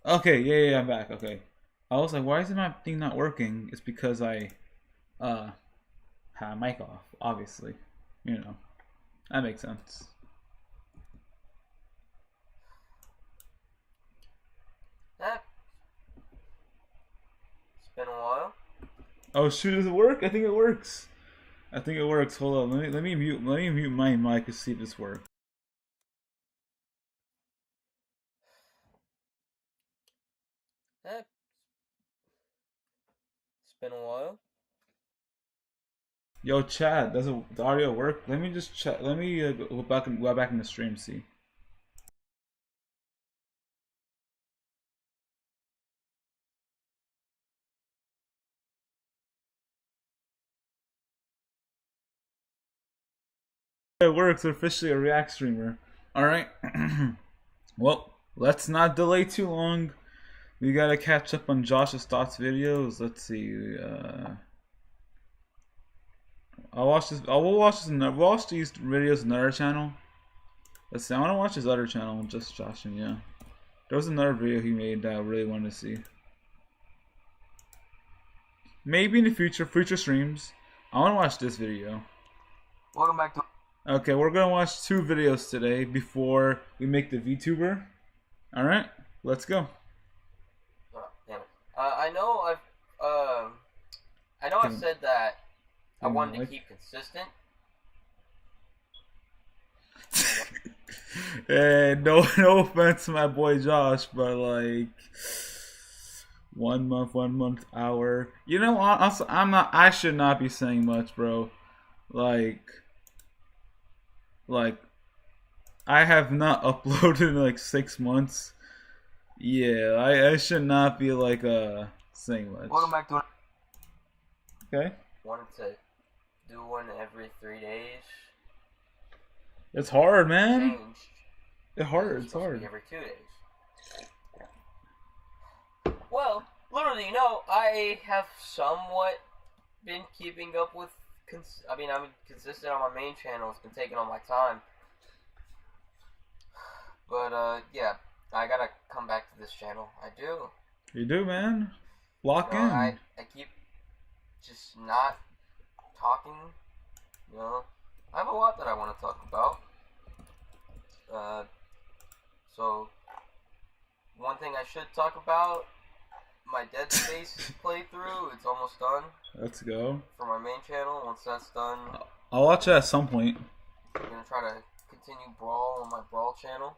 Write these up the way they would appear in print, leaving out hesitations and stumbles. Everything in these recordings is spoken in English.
Okay, yeah, I'm back. Okay. I was like, why is my thing not working? It's because I uh had my mic off, obviously. You know. That makes sense. Eh, it's been a while. Oh shoot, does it work? I think it works. I think it works. Hold on. Let me mute my mic to see if this works. Eh, it's been a while. Yo, chat, does the audio work? Let me just check. Let me go back in the stream. See. It works. We're officially a React streamer. All right. Well, let's not delay too long. We gotta catch up on Josh's thoughts videos. Let's see. I'll watch this. I will watch this. We'll watch these videos on another channel. Let's see. I want to watch his other channel, just Josh and yeah. There was another video he made that I really wanted to see. Maybe in the future streams. I want to watch this video. Welcome back to. Okay, we're gonna watch 2 videos today before we make the VTuber. All right, let's go. Oh, damn it. I know I've said that I wanted to keep consistent. Hey, no offense to my boy Josh, but like 1 month, hour. You know, also, I should not be saying much, bro. Like, like I have not uploaded in like 6 months. Yeah, I should not be like saying much. Welcome back to. Okay. Wanted to do one every 3 days. It's hard, man. Changed. It's hard. It's It's hard. every 2 days. Well, literally, I have somewhat been keeping up with. I'm consistent on my main channel. It's been taking all my time. But yeah, I gotta come back to this channel. I do. You do, man. Lock in. I keep just not talking. I have a lot that I want to talk about. So one thing I should talk about, my Dead Space playthrough. It's almost done. Let's go. For my main channel. Once that's done, I'll watch it at some point. I'm gonna try to continue Brawl on my Brawl channel.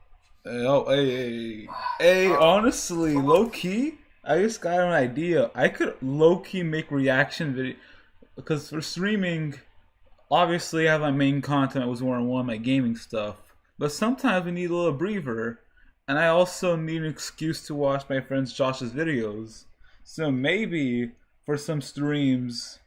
Hey, honestly, low key, I just got an idea. I could low key make reaction video because for streaming, obviously I have my main content. I was one my gaming stuff, but sometimes we need a little breather, and I also need an excuse to watch my friend Josh's videos. So maybe for some streams,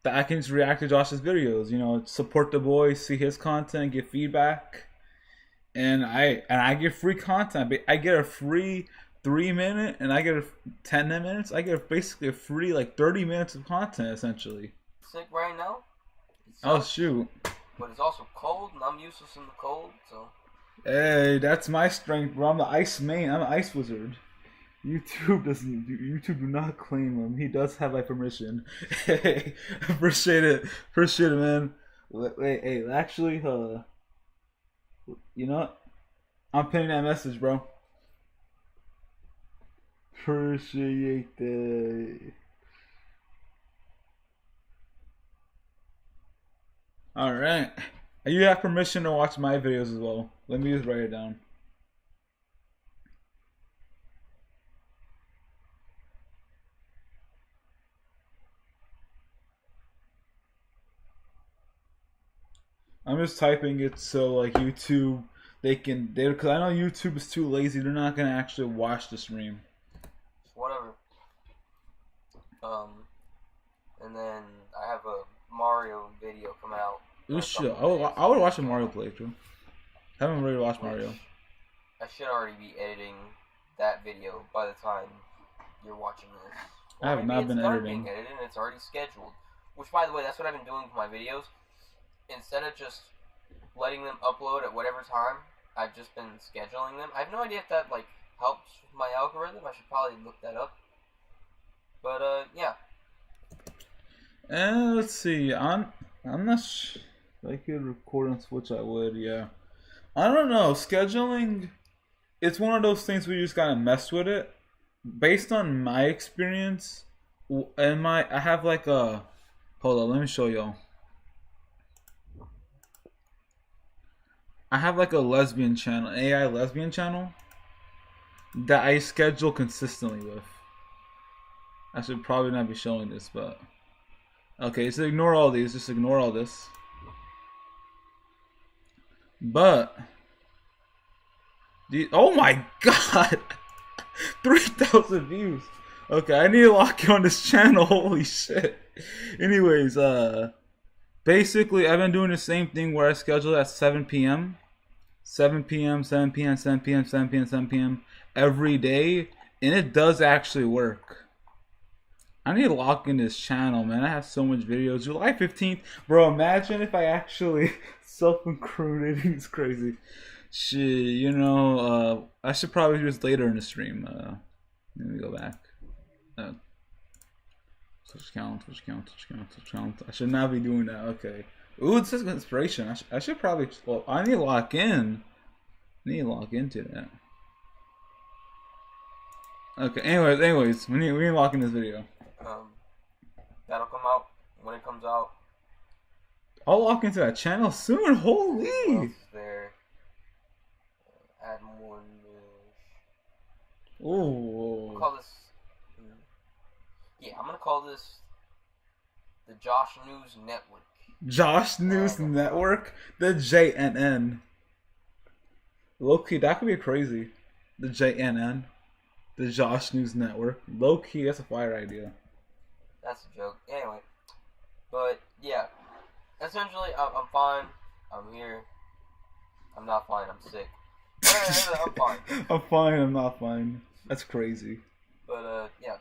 that I can just react to Josh's videos. You know, support the boy, see his content, get feedback, and I get free content. I get a free 3 minute, and I get a 10 minutes. I get basically a free like 30 minutes of content essentially. Sick right now. Oh shoot! But it's also cold, and I'm useless in the cold, so. Hey, that's my strength, bro. I'm the ice main. I'm an ice wizard. YouTube do not claim him. He does have my permission. Hey, appreciate it, man. Wait, hey, actually, you know what? I'm pinning that message, bro. Appreciate it. All right, you have permission to watch my videos as well. Let me just write it down. I'm just typing it so like YouTube because I know YouTube is too lazy. They're not gonna actually watch the stream. Whatever. And then I have a Mario video coming out. Ooh, shit. I would watch a Mario playthrough. Haven't really watched Mario. I should already be editing that video by the time you're watching this. I have not been editing. Edited and it's already scheduled. Which, by the way, that's what I've been doing with my videos. Instead of just letting them upload at whatever time, I've just been scheduling them. I have no idea if that like helps with my algorithm. I should probably look that up. But yeah. Let's see. I'm not. If I could record on Switch, I would. Yeah. I don't know. Scheduling. It's one of those things where you just gotta mess with it. Based on my experience, I have like a. Hold on. Let me show y'all. I have like a lesbian channel, AI lesbian channel, that I schedule consistently with. I should probably not be showing this, but okay, so ignore all these, just ignore all this. But oh my god, 3,000 views. Okay, I need to lock in on this channel. Holy shit. Anyways, basically I've been doing the same thing where I schedule at 7 p.m. 7 p.m., 7 p.m., 7 p.m., 7 p.m., 7 p.m. every day, and it does actually work. I need to lock in this channel, man. I have so much videos. July 15th, bro. Imagine if I actually self-incriminating. It's crazy. Shit, you know. I should probably do this later in the stream. Let me go back. Switch count. I should not be doing that. Okay. Ooh, it says inspiration. I should probably. Well, I need to lock in. I need to log into that. Okay. Anyways, we need to lock in this video. That'll come out when it comes out. I'll lock into that channel soon. Holy. What else is there? Add more news. Ooh. We'll call this. Yeah, I'm gonna call this the Josh News Network. Josh News Network? The JNN. Low-key, that could be crazy. The JNN. The Josh News Network. Low-key, that's a fire idea. That's a joke. Anyway. But, yeah. Essentially, I'm fine. I'm here. I'm not fine. I'm sick. I'm fine. I'm fine. I'm not fine. That's crazy. But, yeah.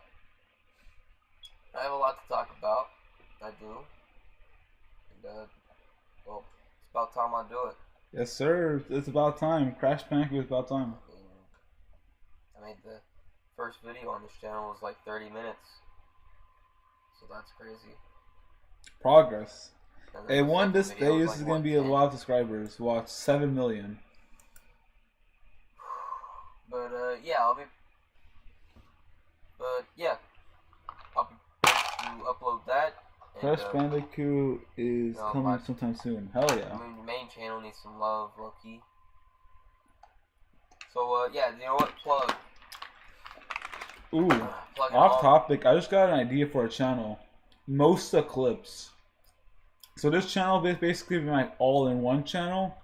I have a lot to talk about. I do. Well, it's about time I do it. Yes, sir. It's about time. Crash Bandicoot is about time. I made the first video on this channel was like 30 minutes. So that's crazy. Progress. Hey, one this day, this is going to be a lot of subscribers. Watch 7 million. But, yeah, I'll be to upload that. Crash Bandicoot is coming sometime soon. Hell yeah. I mean, the main channel needs some love, low-key. So, yeah, you know what? Plug. Ooh, off topic, I just got an idea for a channel. Most clips. So this channel is basically my all-in-one channel.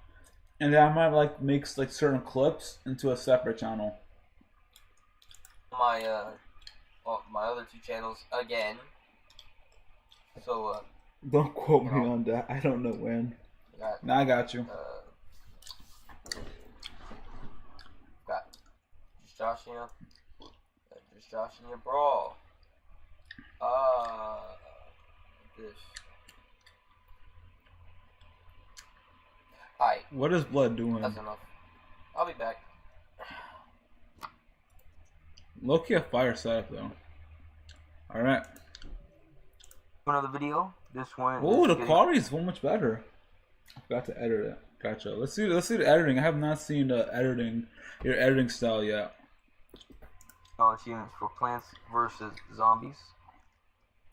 And then I might like make like certain clips into a separate channel. My, my other two channels, again. So, don't quote me on that. I don't know when. Nah, I got you. Got just joshing you. Just joshing you, bro. This. Alright. What is blood doing? That's enough. I'll be back. Low-key a fire setup though. Alright. Another video. This one. Oh, the quality is so much better. I forgot to edit it. Gotcha. Let's see the editing. I have not seen the your editing style yet. Achievements for Plants vs. Zombies.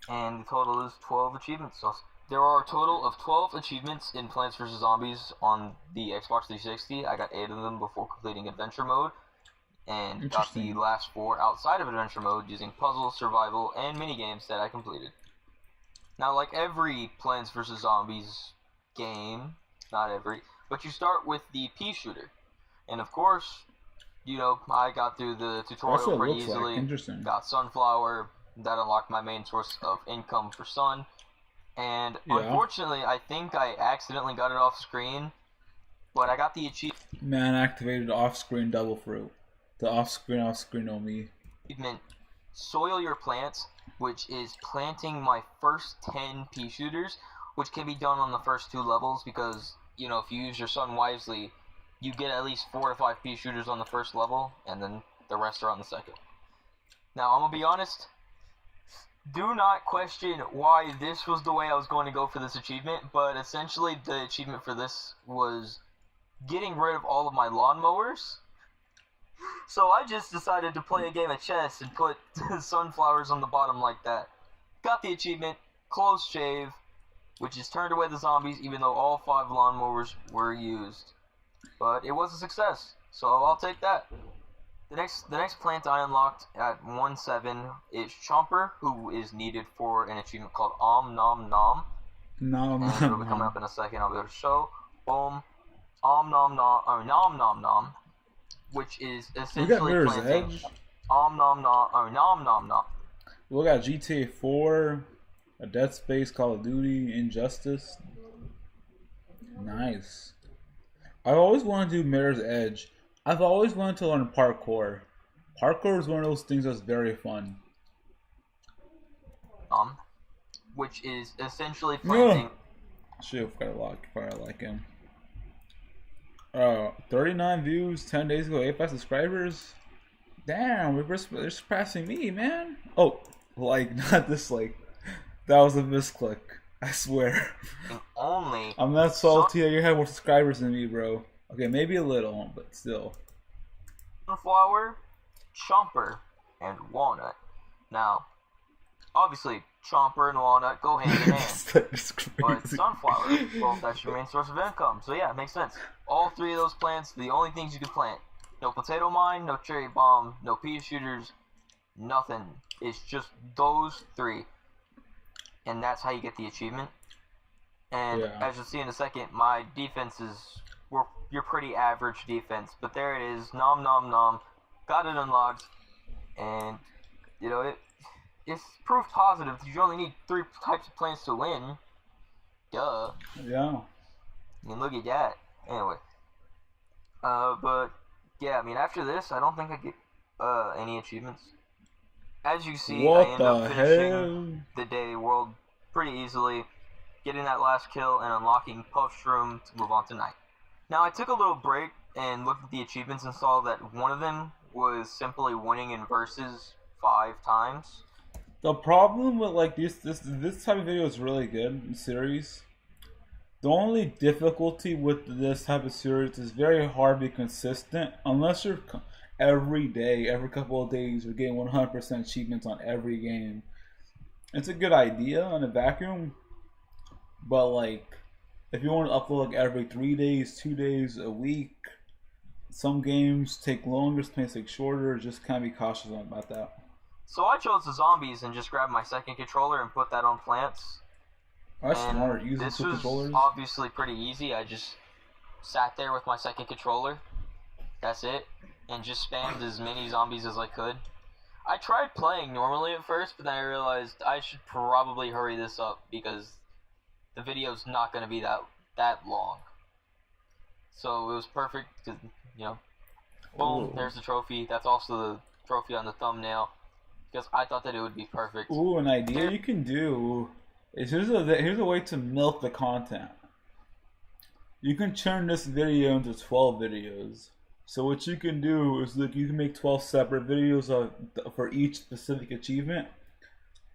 And the total is 12 achievements. So there are a total of 12 achievements in Plants vs. Zombies on the Xbox 360. I got 8 of them before completing Adventure Mode. And got the last 4 outside of Adventure Mode using puzzles, survival, and minigames that I completed. Now, like every Plants vs. Zombies game, not every, but you start with the pea shooter. And of course, you know, I got through the tutorial pretty easily. Interesting. Got Sunflower, that unlocked my main source of income for Sun. And unfortunately, I think I accidentally got it off screen, but I got the achievement. Man activated off-screen double fruit. The off-screen on me. Achievement, soil your plants, which is planting my first 10 pea shooters, which can be done on the first 2 levels because, you know, if you use your sun wisely, you get at least 4 to 5 pea shooters on the first level, and then the rest are on the second. Now, I'm going to be honest, do not question why this was the way I was going to go for this achievement, but essentially the achievement for this was getting rid of all of my lawnmowers. So I just decided to play a game of chess and put sunflowers on the bottom like that. Got the achievement, close shave, which is turned away the zombies even though all 5 lawnmowers were used. But it was a success, so I'll take that. The next plant I unlocked at 1-7 is Chomper, who is needed for an achievement called Om Nom Nom. No, and it'll be coming up in a second. I'll be able to show. Boom. Om Nom Nom, or Nom Nom Nom, which is essentially planting. Om Nom Nom, or Nom Nom Nom. We got GTA 4, a Dead Space, Call of Duty, Injustice. Nice. I've always wanted to do Mirror's Edge. I've always wanted to learn parkour. Parkour is one of those things that's very fun. Which is essentially planting. Shit, I like him. 39 views, 10 days ago, 85 subscribers. Damn, they're surpassing me, man. Oh, like, not this, like, that was a misclick. I swear. I'm not salty that you have more subscribers than me, bro. Okay, maybe a little, but still. Sunflower, Chomper, and Walnut. Now, obviously, Chomper and Walnut go hand in hand. But Sunflower, well, that's your main source of income. So yeah, it makes sense. All 3 of those plants, the only things you can plant. No potato mine, no cherry bomb, no pea shooters, nothing. It's just those 3. And that's how you get the achievement. And as you'll see in a second, my defenses were your pretty average defense. But there it is, nom nom nom, got it unlocked. And, you know, it's proof positive that you only need 3 types of plants to win. Duh. Yeah. I mean, look at that. Anyway. But, yeah, I mean, after this, I don't think I get any achievements. As you see, I end up finishing the day world pretty easily, getting that last kill and unlocking Puff's room to move on to night. Now, I took a little break and looked at the achievements and saw that one of them was simply winning in versus 5 times. The problem with like this type of video is really good in series. The only difficulty with this type of series is very hard to be consistent unless you're every day, every couple of days, you're getting 100% achievements on every game. It's a good idea in a vacuum, but like if you want to upload like every 3 days, 2 days, a week, some games take longer, some games take shorter. Just kind of be cautious about that. So I chose the zombies and just grabbed my second controller and put that on plants. That's smart. Using this two was controllers. Obviously pretty easy. I just sat there with my second controller. That's it. And just spammed as many zombies as I could. I tried playing normally at first, but then I realized I should probably hurry this up because the video's not going to be that long. So it was perfect because, you know, boom, there's the trophy. That's also the trophy on the thumbnail because I thought that it would be perfect. Ooh, an idea you can do is here's a way to milk the content. You can turn this video into 12 videos. So what you can do is like you can make 12 separate videos for each specific achievement.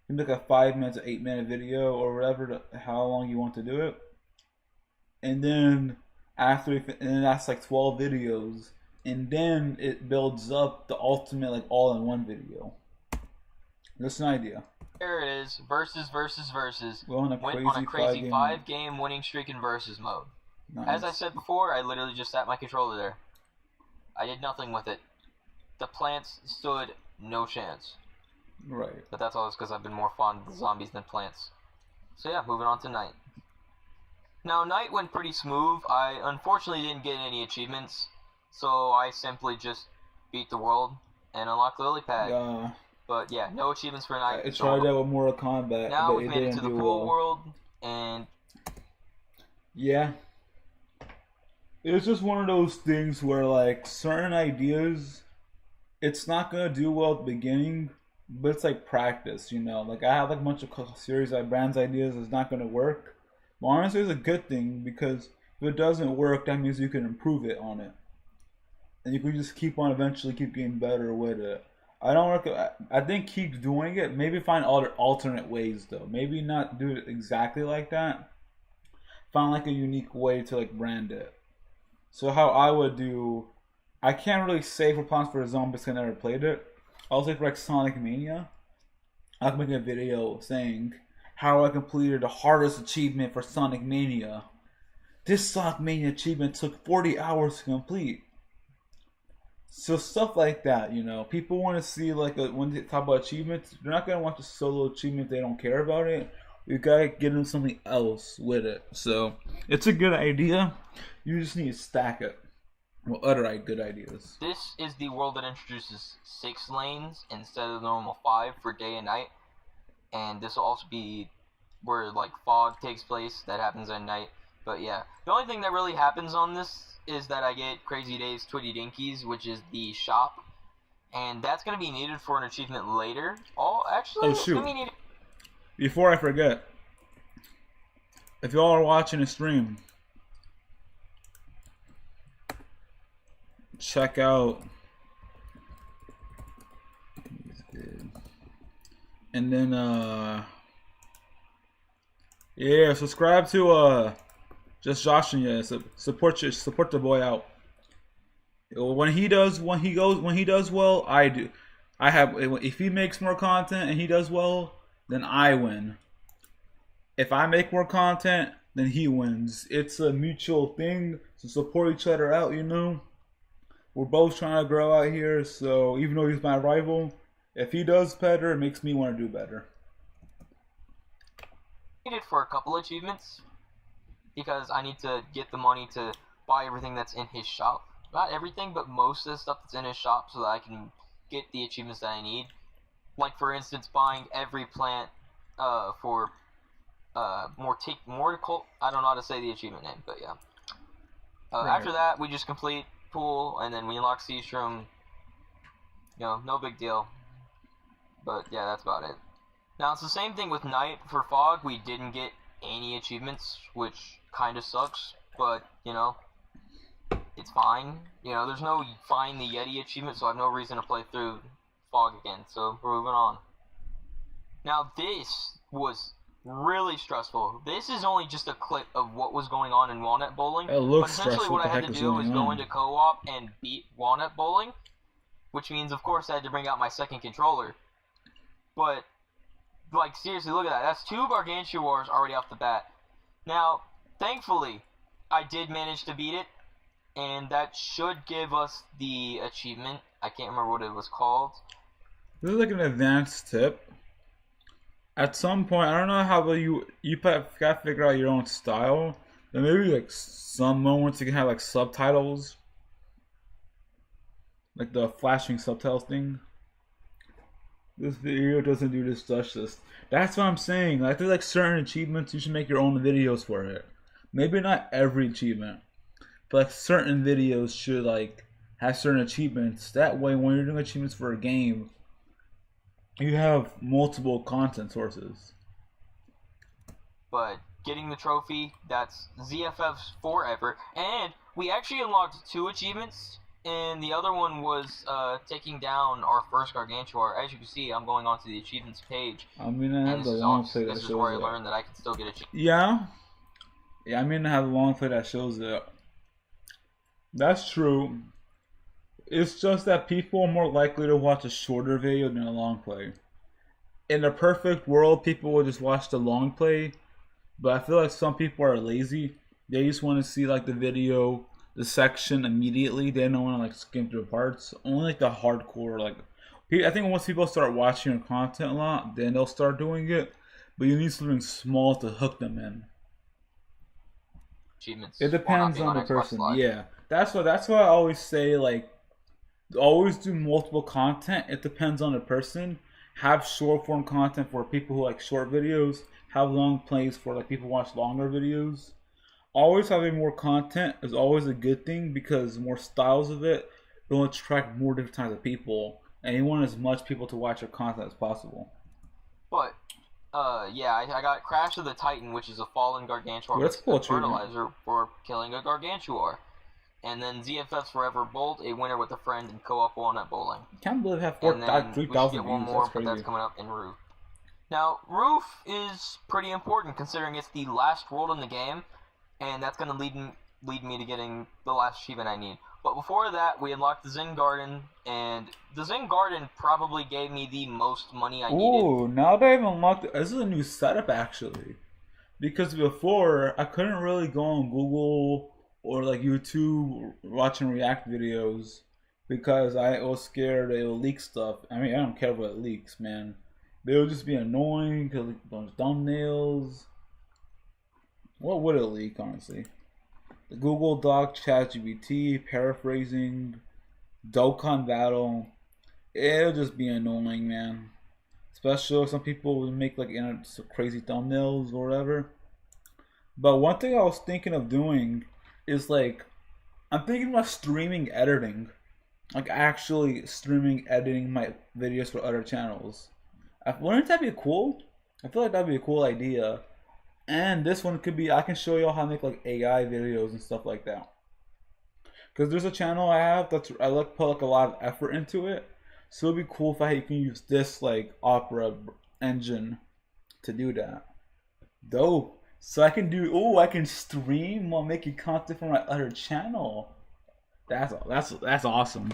You can make a 5-minute to 8-minute video or whatever, how long you want to do it. And then that's like 12 videos, and then it builds up the ultimate like all-in-one video. That's an idea. There it is, versus. Went on a crazy 5-game winning streak in versus mode. Nice. As I said before, I literally just sat my controller there. I did nothing with it. The plants stood no chance. Right. But that's always because I've been more fond of the zombies than plants. So yeah, moving on to night. Now, night went pretty smooth. I unfortunately didn't get any achievements, so I simply just beat the world and unlocked the lily pad. Yeah. But yeah, no achievements for night. I tried that with Mortal Kombat. Now we've made it to the pool world, and yeah. It's just one of those things where like certain ideas, it's not gonna do well at the beginning, but it's like practice, you know. Like I have like a bunch of series like brands ideas that's not gonna work. But honestly, it's a good thing because if it doesn't work, that means you can improve it on it. and you can just keep on eventually keep getting better with it. I don't recommend. I think keep doing it. Maybe find other alternate ways though. Maybe not do it exactly like that. Find like a unique way to like brand it. So how I would do, I can't really say for Plants vs Zombies 'cause I never played it. I'll say for like Sonic Mania, I can make a video saying how I completed the hardest achievement for Sonic Mania. This Sonic Mania achievement took 40 hours to complete. So stuff like that, you know, people want to see like when they talk about achievements, they're not gonna watch a solo achievement if they don't care about it. You gotta get them something else with it. So it's a good idea. You just need to stack it with other good ideas. This is the world that introduces 6 lanes instead of the normal 5 for day and night, and this will also be where like fog takes place. That happens at night. But yeah, the only thing that really happens on this is that I get Crazy Days Twitty Dinkies, which is the shop, and that's going to be needed for an achievement later. Actually, shoot. it's going to be needed. Before I forget, if y'all are watching a stream, check out, and then yeah, subscribe to just Josh and yeah, support the boy out. When he does well, I do. I have, if he makes more content and he does well, then I win. If I make more content, then he wins. It's a mutual thing to support each other out, you know. We're both trying to grow out here, so even though he's my rival, if he does better, it makes me want to do better. Needed for a couple achievements because I need to get the money to buy everything that's in his shop. Not everything, but most of the stuff that's in his shop so that I can get the achievements that I need. Like for instance, buying every plant for more cult. I don't know how to say the achievement name, but yeah. Right. After that, we just complete pool, and then we unlock Seashroom. You know, no big deal. But yeah, that's about it. Now it's the same thing with night. For fog, we didn't get any achievements, which kind of sucks. But you know, it's fine. You know, there's no find the Yeti achievement, so I have no reason to play through fog again. So we're moving on. Now this was really stressful. This is only just a clip of what was going on in Walnut Bowling. It looks but essentially stressful. what I had to do was go into co-op and beat Walnut Bowling, which means of course I had to bring out my second controller. But like seriously, look at that. That's 2 Gargantuars already off the bat. Now, thankfully, I did manage to beat it, and that should give us the achievement. I can't remember what it was called. This is like an advanced tip. At some point, I don't know how you gotta figure out your own style. And maybe like some moments you can have like subtitles, like the flashing subtitles thing. This video doesn't do this justice. That's what I'm saying. Like there's like certain achievements you should make your own videos for it. Maybe not every achievement, but like certain videos should like have certain achievements. That way, when you're doing achievements for a game, you have multiple content sources. But getting the trophy, that's ZFF's forever. And we actually unlocked 2 achievements, and the other one was taking down our first Gargantuar. As you can see, I'm going onto the achievements page. I mean, I have the long play that shows it. This is where I learned that I can still get achievements. Yeah, I mean, I have a long play that shows it. That's true. It's just that people are more likely to watch a shorter video than a long play. In a perfect world, people will just watch the long play, but I feel like some people are lazy. They just want to see like the video, the section immediately. They don't want to like skim through parts. Only like the hardcore, like I think once people start watching your content a lot, then they'll start doing it. But you need something small to hook them in. Achievements. It depends on the person. Yeah, that's why I always say like. Always do multiple content. It depends on the person. Have short form content for people who like short videos. Have long plays for like people who watch longer videos. Always having more content is always a good thing because more styles of it will attract more different types of people, and you want as much people to watch your content as possible. But yeah, I got Crash of the Titan, which is a fallen Gargantuar. That's cool. Fertilizer for killing a Gargantuar. And then ZFF's Forever Bolt, a winner with a friend in co-op walnut bowling. Can't believe I have And then 3,000 get one views. more, That's but crazy. that's coming up in Roof. Now, Roof is pretty important considering it's the last world in the game, and that's going to lead me to getting the last achievement I need. But before that, we unlocked the Zen Garden, and the Zen Garden probably gave me the most money I needed. Ooh, now that I've unlocked it, this is a new setup actually. Because before, I couldn't really go on Google or like YouTube watching React videos because I was scared it would leak stuff. I mean, I don't care if it leaks, man. They would just be annoying because those thumbnails. What would it leak, honestly? The Google Doc, ChatGPT, paraphrasing, Dokkan Battle. It'll just be annoying, man. Especially if some people would make like crazy thumbnails or whatever. But one thing I was thinking of doing is like, I'm thinking about streaming editing. Like actually streaming editing my videos for other channels. Wouldn't that be cool? I feel like that'd be a cool idea. And this one could be, I can show y'all how to make like AI videos and stuff like that. Because there's a channel I have that's, I like put like a lot of effort into it. So it'd be cool if I can use this like Opera engine to do that. Dope. So I can do, I can stream while making content for my other channel. That's awesome.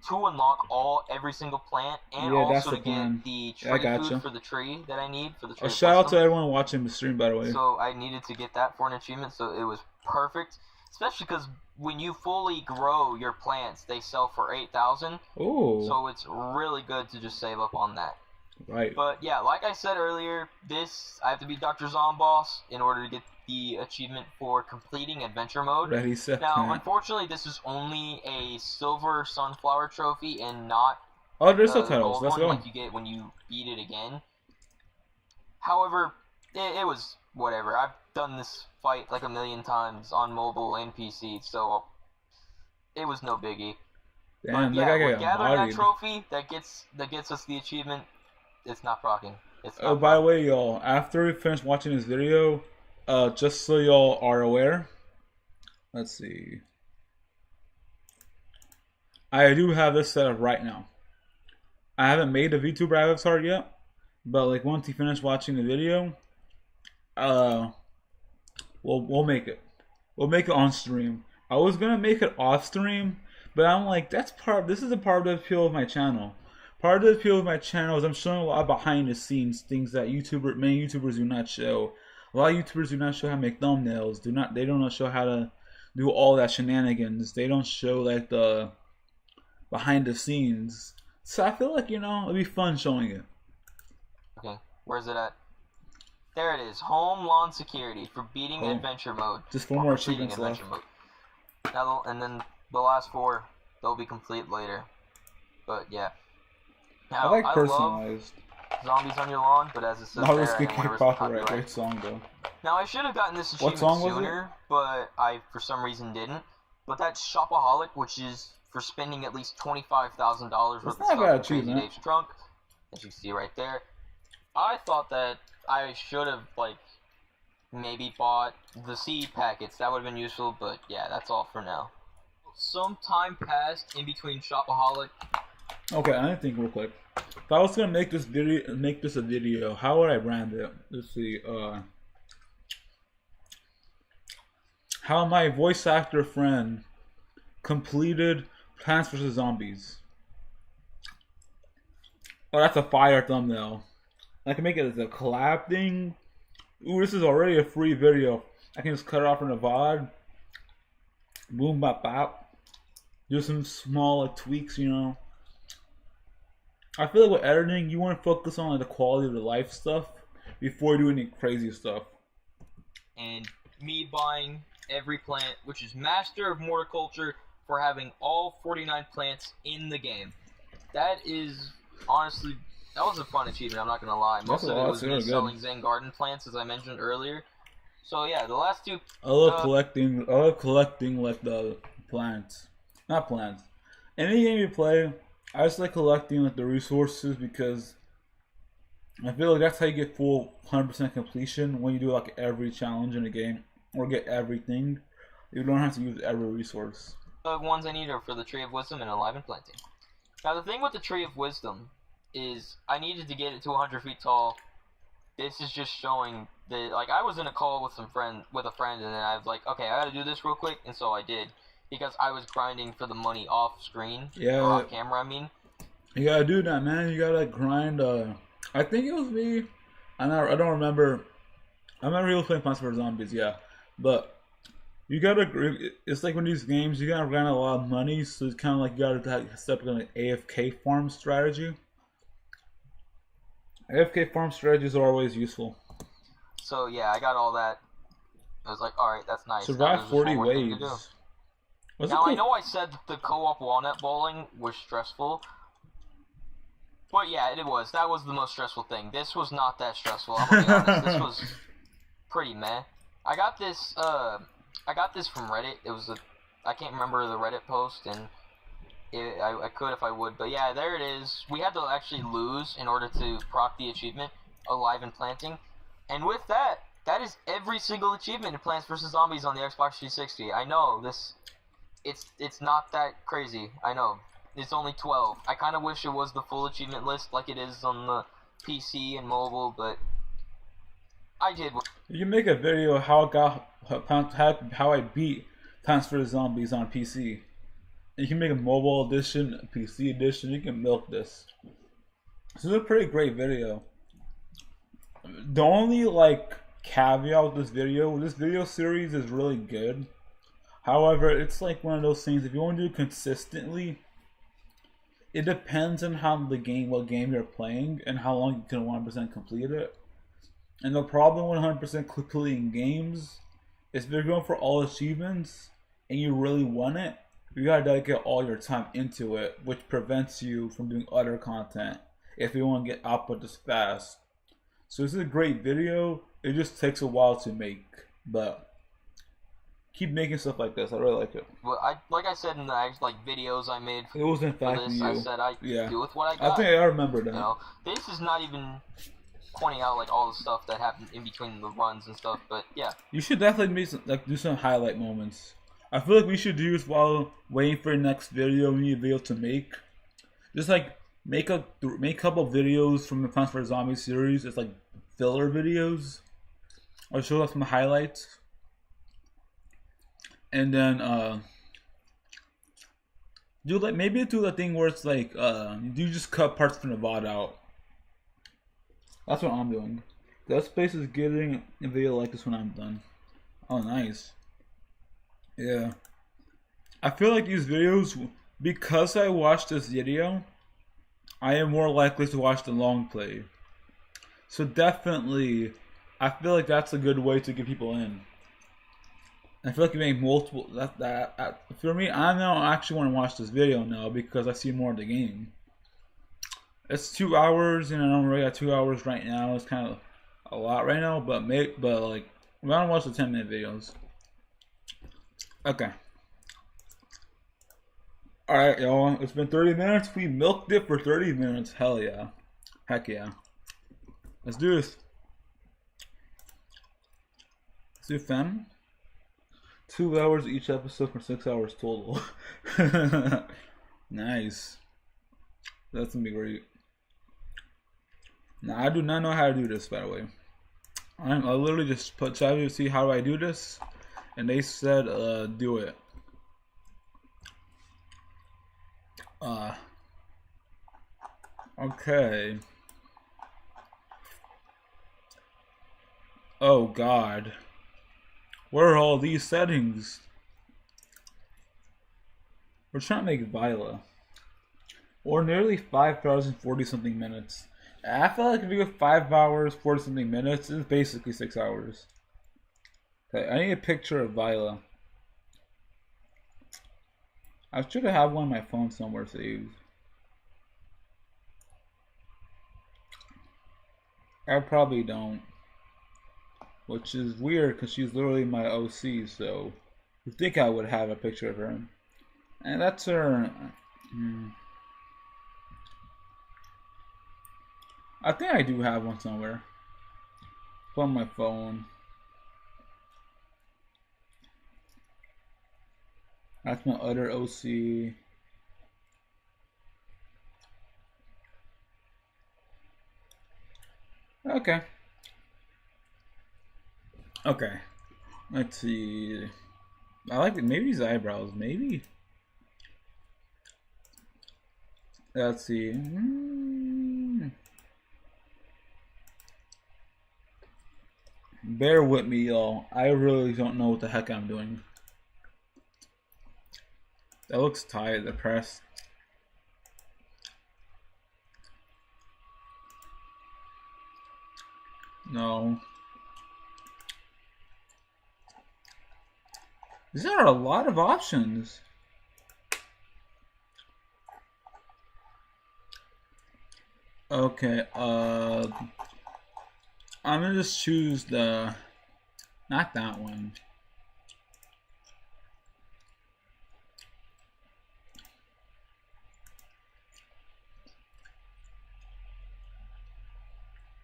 To unlock every single plant, and also to get the tree food for the tree that I need for the tree. A shout out to everyone watching the stream, by the way. So I needed to get that for an achievement, so it was perfect. Especially because when you fully grow your plants, they sell for 8,000. Ooh. So it's really good to just save up on that. Right. But yeah, like I said earlier, I have to be Dr. Zomboss in order to get the achievement for completing adventure mode. Ready, set, now, unfortunately, this is only a silver sunflower trophy and not there's subtitles. Let's go. Like you get when you beat it again. However, it was whatever. I've done this fight like a million times on mobile and PC, so it was no biggie. Damn, but yeah, we're gathering that trophy that gets us the achievement. It's not procking. By the way, y'all, after we finish watching this video, just so y'all are aware, let's see. I do have this set up right now. I haven't made the VTuber avatar yet, but like once you finish watching the video, we'll make it. We'll make it on stream. I was gonna make it off stream, but I'm like, this is a part of the appeal of my channel. Part of the appeal of my channel is I'm showing a lot of behind the scenes things that many YouTubers do not show. A lot of YouTubers do not show how to make thumbnails. They don't show how to do all that shenanigans. They don't show like the behind the scenes. So I feel like, it'd be fun showing it. Okay, where's it at? There it is. Home lawn security for beating adventure mode. Just 4 more achievements left. Now, and then the last 4, they'll be complete later. But yeah. Now, I like personalized. Love Zombies on Your Lawn, but as it says there, I don't want to risk copyright. Great song though. Now I should have gotten this achievement sooner, but I for some reason didn't. But that's Shopaholic, which is for spending at least $25,000 worth of stuff in Crazy Dave's trunk, as you see right there. I thought that I should have maybe bought the seed packets. That would have been useful, but yeah, that's all for now. Some time passed in between Shopaholic. Okay, I think real quick. If I was gonna make this a video, how would I brand it? Let's see. How my voice actor friend completed Plants vs Zombies. Oh, that's a fire thumbnail. I can make it as a collab thing. Ooh, this is already a free video. I can just cut it off in a VOD. Boom, bop, bop. Do some small tweaks, I feel like with editing, you want to focus on the quality of the life stuff before you do any crazy stuff. And me buying every plant, which is Master of Morticulture, for having all 49 plants in the game. That is, honestly, that was a fun achievement, I'm not going to lie. Most of it was me selling Zen Garden plants, as I mentioned earlier. So yeah, the last 2... I love collecting like the plants. Not plants. Any game you play, I just like collecting like the resources because I feel like that's how you get full 100% completion when you do every challenge in a game or get everything. You don't have to use every resource. ones I need are for the Tree of Wisdom and Alive and Planting. Now the thing with the Tree of Wisdom is I needed to get it to 100 feet tall. This is just showing that, like, I was in a call with a friend, and then I was like, okay, I gotta do this real quick, and so I did, because I was grinding for the money off screen, or off camera, I mean. You gotta do that, man. You gotta grind. I think it was me. I don't remember. I remember he was playing Plants vs Zombies, yeah, but you gotta. It's like when these games, you gotta grind a lot of money, so it's kind of like you gotta step on an AFK farm strategy. AFK farm strategies are always useful. So yeah, I got all that. I was like, alright, that's nice. Survive 40 waves. Now I know I said that the co-op walnut bowling was stressful. But yeah, it was. That was the most stressful thing. This was not that stressful, I'm gonna be honest. This was pretty meh. I got this from Reddit. It was I can't remember the Reddit post, and I could if I would, but yeah, there it is. We had to actually lose in order to proc the achievement, Alive and Planting. And with that, that is every single achievement in Plants vs Zombies on the Xbox 360. I know, it's not that crazy, I know. It's only 12. I kind of wish it was the full achievement list like it is on the PC and mobile, but I did. You can make a video of how I beat Plants vs Zombies on PC. You can make a mobile edition, a PC edition. You can milk this. This is a pretty great video. The only caveat with this video series is really good. However, it's like one of those things. If you want to do it consistently, it depends on what game you're playing, and how long you can 100% complete it. And the problem with 100% completing games is if you're going for all achievements and you really want it, you gotta dedicate all your time into it, which prevents you from doing other content if you want to get output this fast. So this is a great video. It just takes a while to make, but keep making stuff like this. I really like it. Well, like I said in the videos I made it was in fact this, you. I said I do with what I got. I think I remember that. You know, this is not even pointing out all the stuff that happened in between the runs and stuff, but yeah. You should definitely make do some highlight moments. I feel like we should do this while waiting for the next video. We need a video to make. Just make a couple videos from the Plants vs Zombies series. It's like filler videos, or show us some highlights, and then maybe do the thing where it's you just cut parts from the VOD out. That's what I'm doing. That space is getting a video like this when I'm done. Oh, nice. Yeah. I feel like these videos, because I watched this video, I am more likely to watch the long play. So definitely, I feel like that's a good way to get people in. I feel like you make multiple. For me, I now actually want to watch this video now because I see more of the game. It's 2 hours, and I'm already at 2 hours right now. It's kind of a lot right now, but I want to watch the 10-minute videos. Okay. Alright, y'all. It's been 30 minutes. We milked it for 30 minutes. Hell yeah. Heck yeah. Let's do this. Let's do fam. 2 hours each episode for 6 hours total. Nice. That's gonna be great. Now, I do not know how to do this, by the way. I literally just put chat to see how do I do this, and they said do it. Okay. Oh god. Where are all these settings? We're trying to make Viola. Or nearly 5,040 something minutes. I feel like if you go 5 hours, 40 something minutes, it's basically 6 hours. Okay, I need a picture of Viola. I should have one on my phone somewhere saved. I probably don't. Which is weird because she's literally my OC, so you think I would have a picture of her. And that's her. I think I do have one somewhere. It's on my phone. That's my other OC. Okay. Okay. Let's see. I like it. Maybe these eyebrows. Maybe. Let's see. Bear with me, y'all. I really don't know what the heck I'm doing. That looks tired, depressed. No. These are a lot of options. Okay, I'm gonna just choose the, not that one.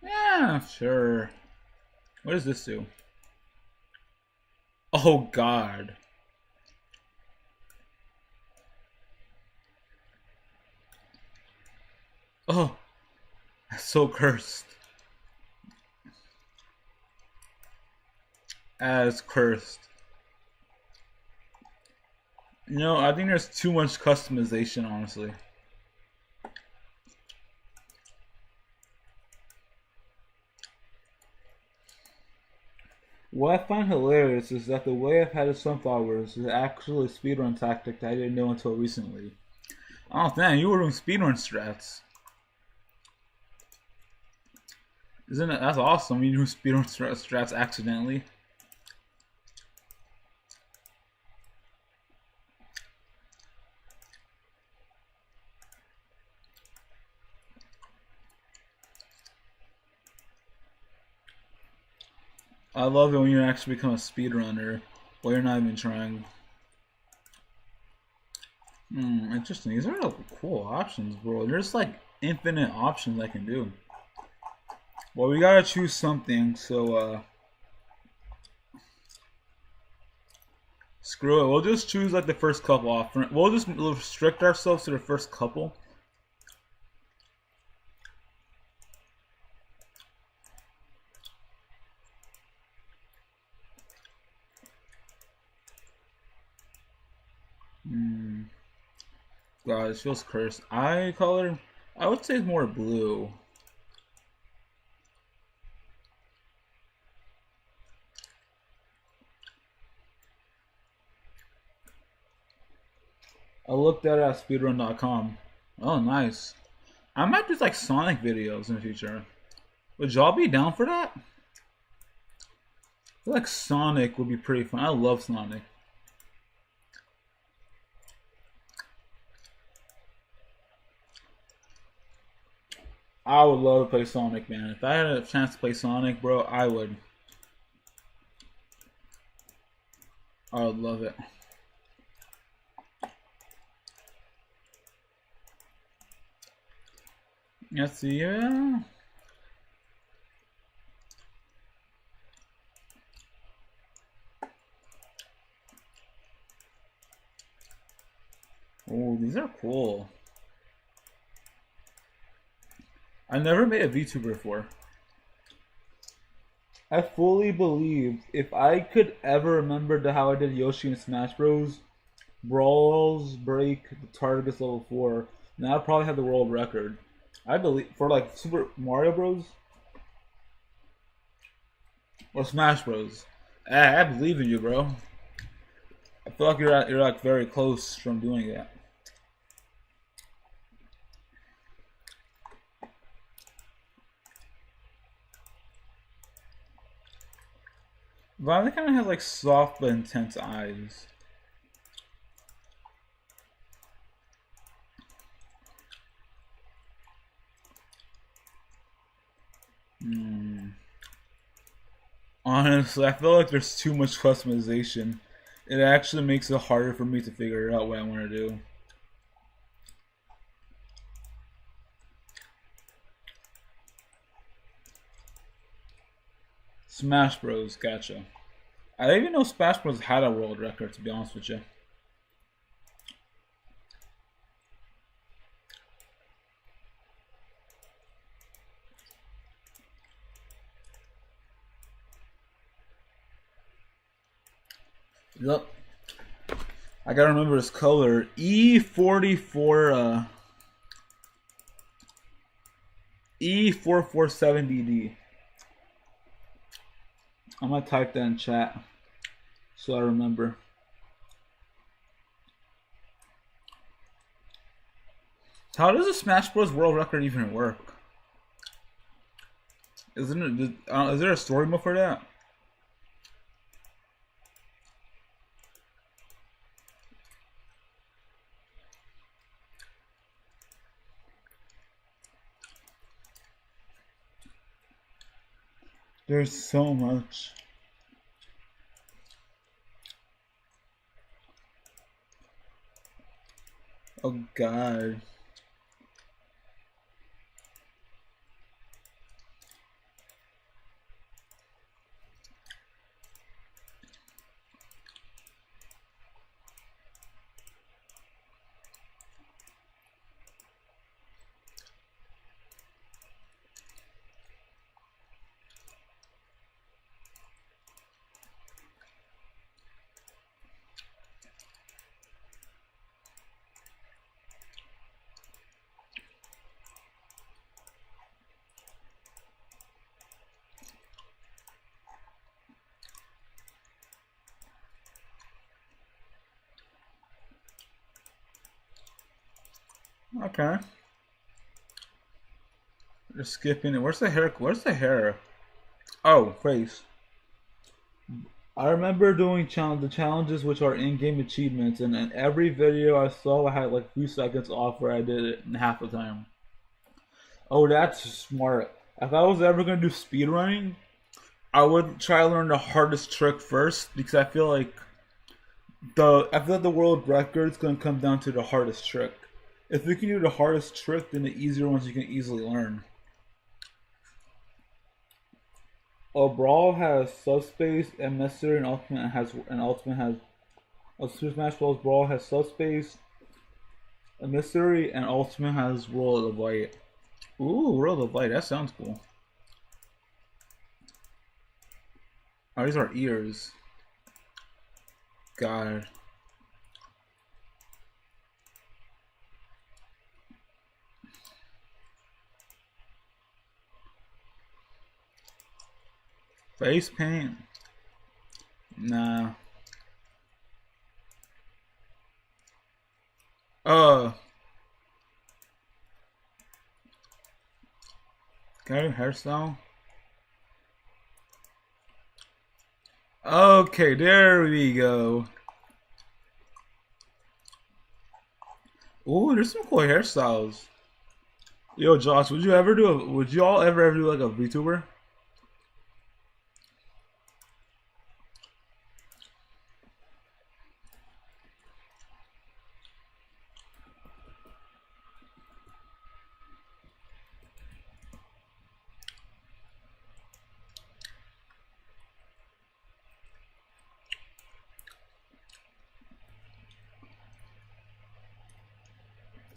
Yeah, sure. What does this do? Oh God. Oh, that's so cursed. As cursed. You know, I think there's too much customization, honestly. What I find hilarious is that the way I've had the sunflowers is actually a speedrun tactic that I didn't know until recently. Oh damn, you were doing speedrun strats. Isn't it? That's awesome. You do speedrun strats accidentally. I love it when you actually become a speedrunner while you're not even trying. Interesting. These are cool options, bro. There's like infinite options I can do. Well, we gotta choose something, so screw it. We'll just choose like the first couple off. We'll just restrict ourselves to the first couple. God, it feels cursed. Eye color, I would say it's more blue. I looked at it at speedrun.com. Oh, nice. I might do like Sonic videos in the future. Would y'all be down for that? I feel like Sonic would be pretty fun. I love Sonic. I would love to play Sonic, man. If I had a chance to play Sonic, bro, I would. I would love it. Let's see, yeah. Oh, these are cool. I never made a VTuber before. I fully believe if I could ever remember how I did Yoshi in Smash Bros. Brawls break the targets level 4, then I'd probably have the world record. I believe for like Super Mario Bros. Or Smash Bros. I believe in you, bro. I feel like you're like very close from doing that. Violet kind of has like soft but intense eyes. Honestly, I feel like there's too much customization. It actually makes it harder for me to figure out what I want to do. Smash Bros. Gotcha. I didn't even know Smash Bros. Had a world record, to be honest with you. Yep. I gotta remember his color. E44 E447DD. I'm gonna type that in chat so I remember. How does the Smash Bros. World Record even work? Isn't it? Is there a story mode for that? There's so much. Oh God. Okay. Just skipping it. Where's the hair? Where's the hair? Oh, face. I remember doing the challenges which are in-game achievements, and in every video I saw I had like a few seconds off where I did it in half the time. Oh, that's smart. If I was ever gonna do speedrunning, I would try to learn the hardest trick first because I feel like the world record is gonna come down to the hardest trick. If you can do the hardest trick, then the easier ones you can easily learn. A brawl has subspace and mystery, and ultimate has a Super Smash Bros. Brawl has subspace, a mystery, and ultimate has World of Light. Ooh, World of Light. That sounds cool. Oh, these are ears. God. Face paint? Nah. Okay, hairstyle. Okay, there we go. Ooh, there's some cool hairstyles. Yo, Josh, would you all ever do like a VTuber?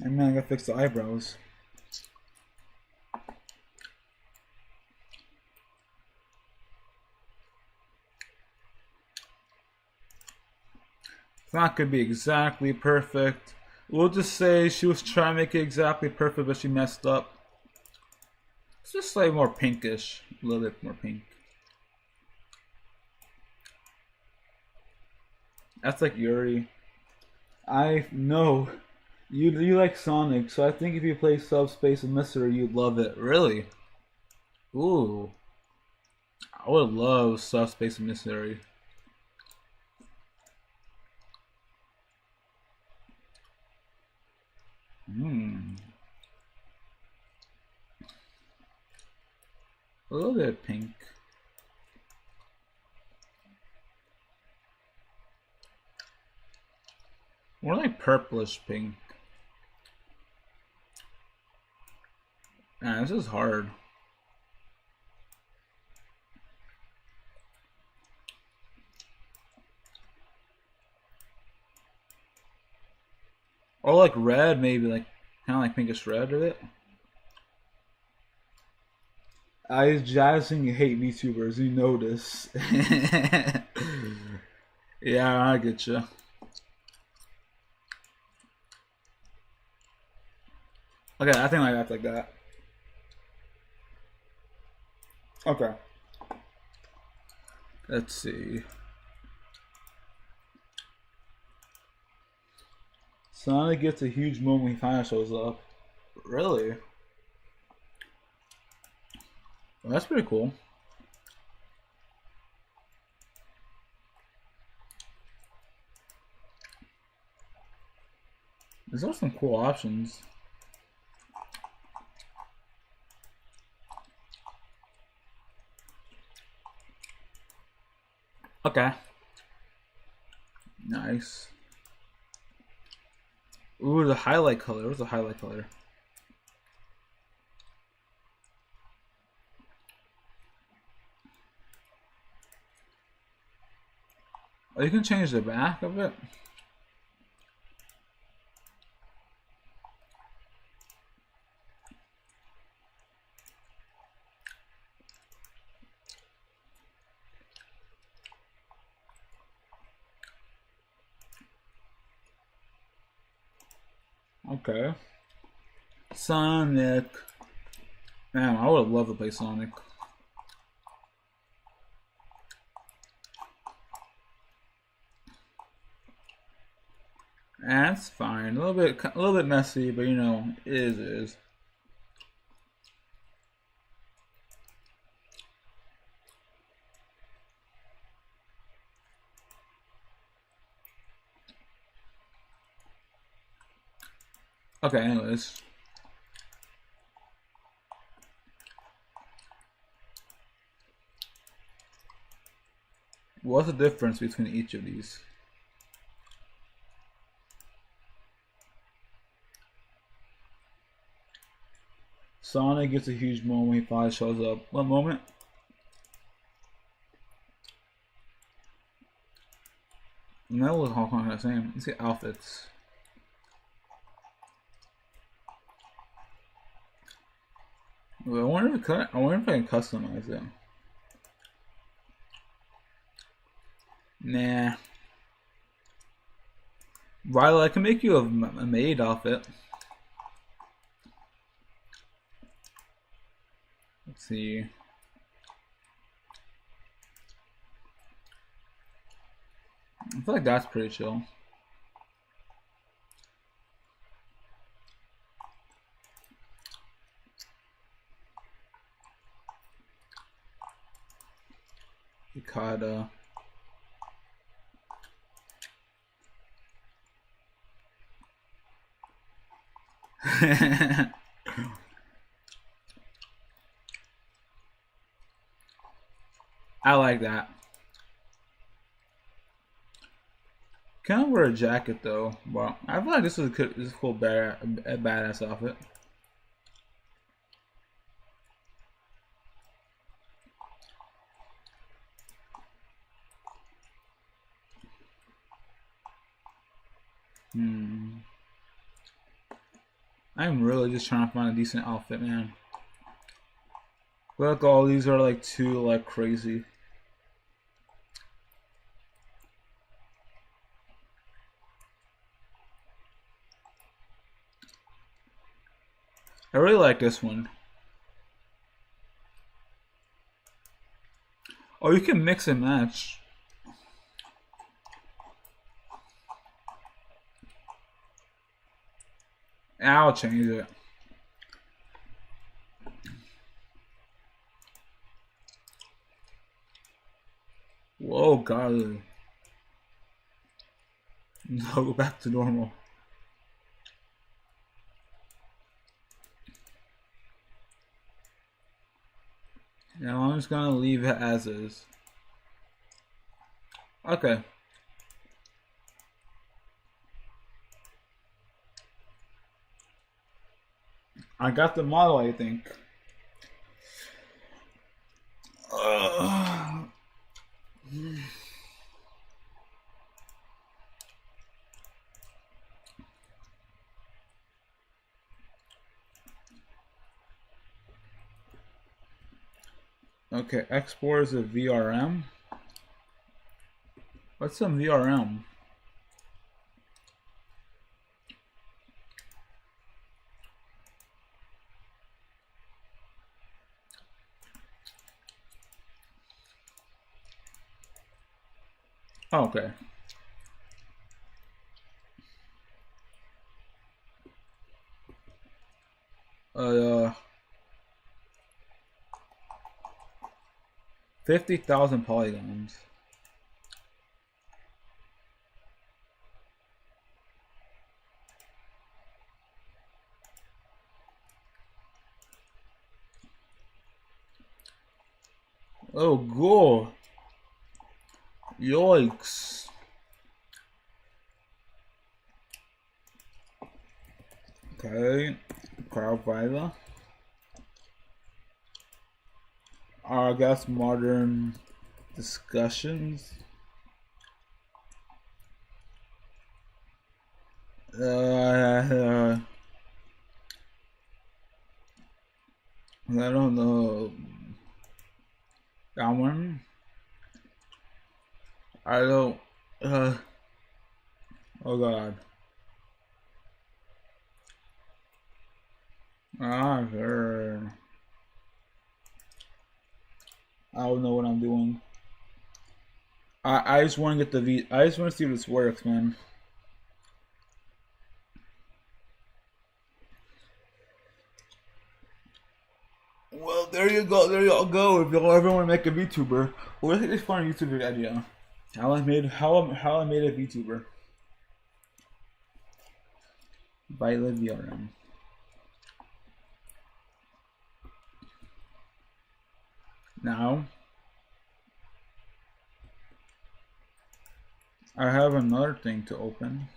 And man, I gotta fix the eyebrows. It's not gonna be exactly perfect. We'll just say she was trying to make it exactly perfect, but she messed up. It's just like more pinkish, a little bit more pink. That's like Yuri. I know. You like Sonic, so I think if you play Subspace and Mystery, you'd love it. Really? Ooh. I would love Subspace and Mystery. A little bit of pink. More like purplish pink. Man, this is hard. Or like red, maybe, like kind of like pinkish red of it. Jazzing, you hate VTubers, you know this. Yeah, I get you. Okay, I think that's like that. Okay. Let's see. Sonic gets a huge moment when he finally shows up. Really? Well, that's pretty cool. There's also some cool options. Okay. Nice. Ooh, the highlight color. What's the highlight color? Oh, you can change the back of it? Okay. Sonic. Man, I would have loved to play Sonic. That's fine. A little bit messy, but you know, it is. Okay, anyways. What's the difference between each of these? Sonic gets a huge moment when he finally shows up. What moment? And that was all kind of the same. Let's get outfits. Well, I wonder if I can customize it. Nah. Riley, I can make you a maid outfit. Let's see. I feel like that's pretty chill. Yukata. I like that. Can't wear a jacket though. Well, I feel like this is a cool badass outfit. I'm really just trying to find a decent outfit, man. I feel like all these are like too like crazy. I really like this one. Oh, you can mix and match. I'll change it. Whoa, God. No, go back to normal. Now I'm just gonna leave it as is. Okay. I got the model, I think. Okay, export is a VRM. What's some VRM? Oh, okay. Uh, 50,000 polygons. Oh, cool. Yikes. Okay. Crowd Vila. I guess modern discussions. I don't know. That one. I don't. Oh God. Sure. I don't know what I'm doing. I just want to get the V. I just want to see if this works, man. Well, there you go. There y'all go. If y'all ever want to make a VTuber, well, let's just find a YouTube idea. How I made a VTuber. Violet VRM. Now, I have another thing to open.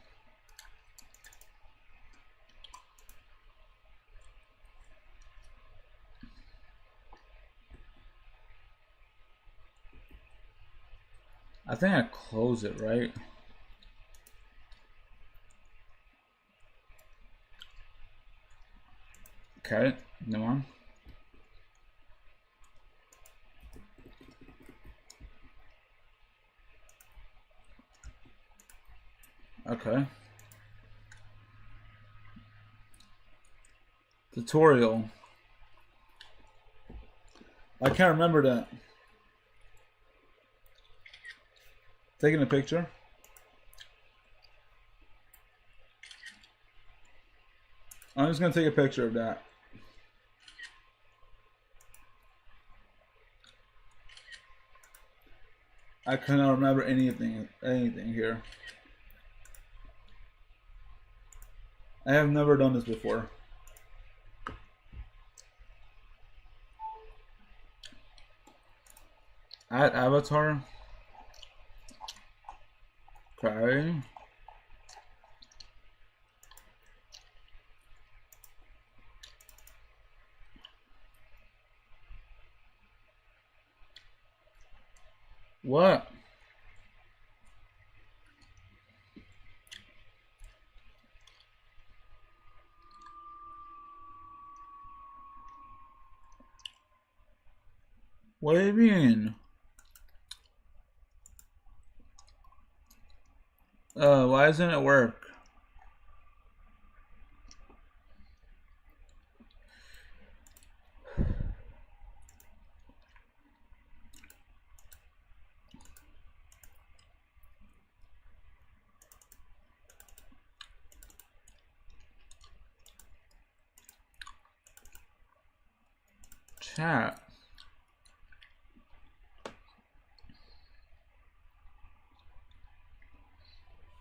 I think I close it, right? Okay, no one. Okay. Tutorial. I can't remember that. Taking a picture. I'm just gonna take a picture of that. I cannot remember anything here. I have never done this before. Add avatar. Okay. What? What do you mean? Why doesn't it work? Chat.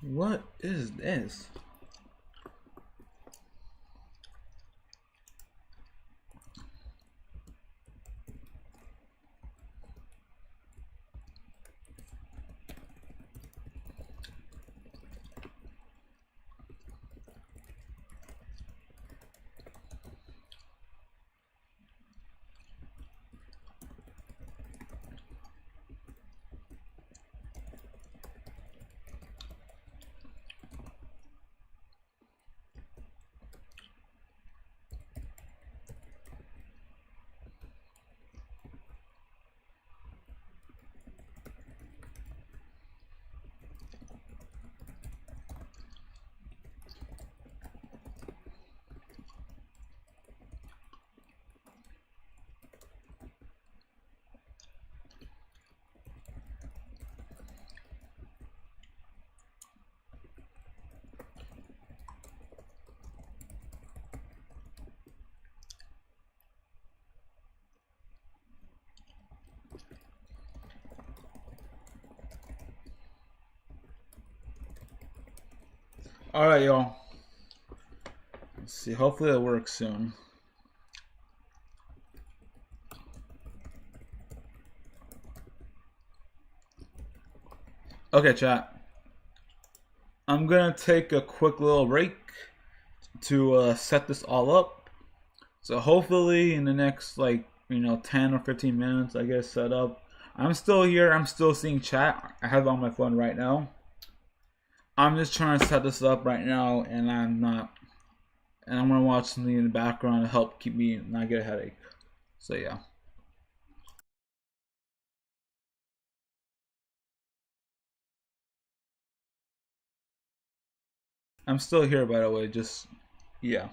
What is this? All right, y'all. Let's see. Hopefully it works soon. Okay, chat. I'm gonna take a quick little break to set this all up. So hopefully in the next 10 or 15 minutes I get it set up. I'm still here. I'm still seeing chat. I have it on my phone right now. I'm just trying to set this up right now, and I'm gonna watch something in the background to help keep me not get a headache. So yeah. I'm still here, by the way. Just yeah.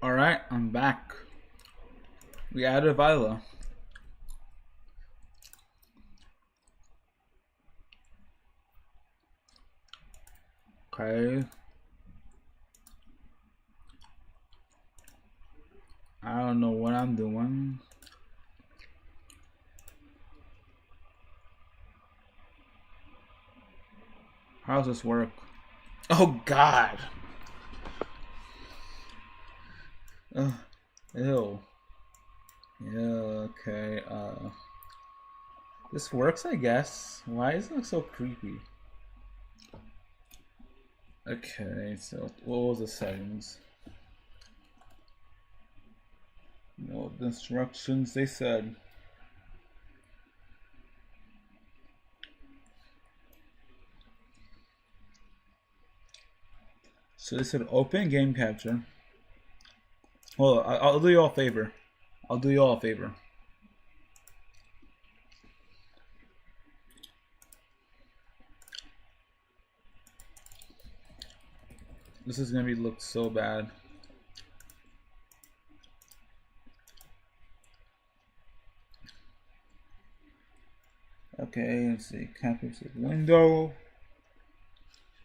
Alright, I'm back. We added Viola. Okay. I don't know what I'm doing. How does this work? Oh God. Ew. Yeah, okay, this works, I guess. Why is it look so creepy? Okay, so what was the settings? No, the instructions they said. So they said open game capture. Well, I'll do you all a favor. I'll do you all a favor. This is gonna look so bad. Okay, let's see. Capture window.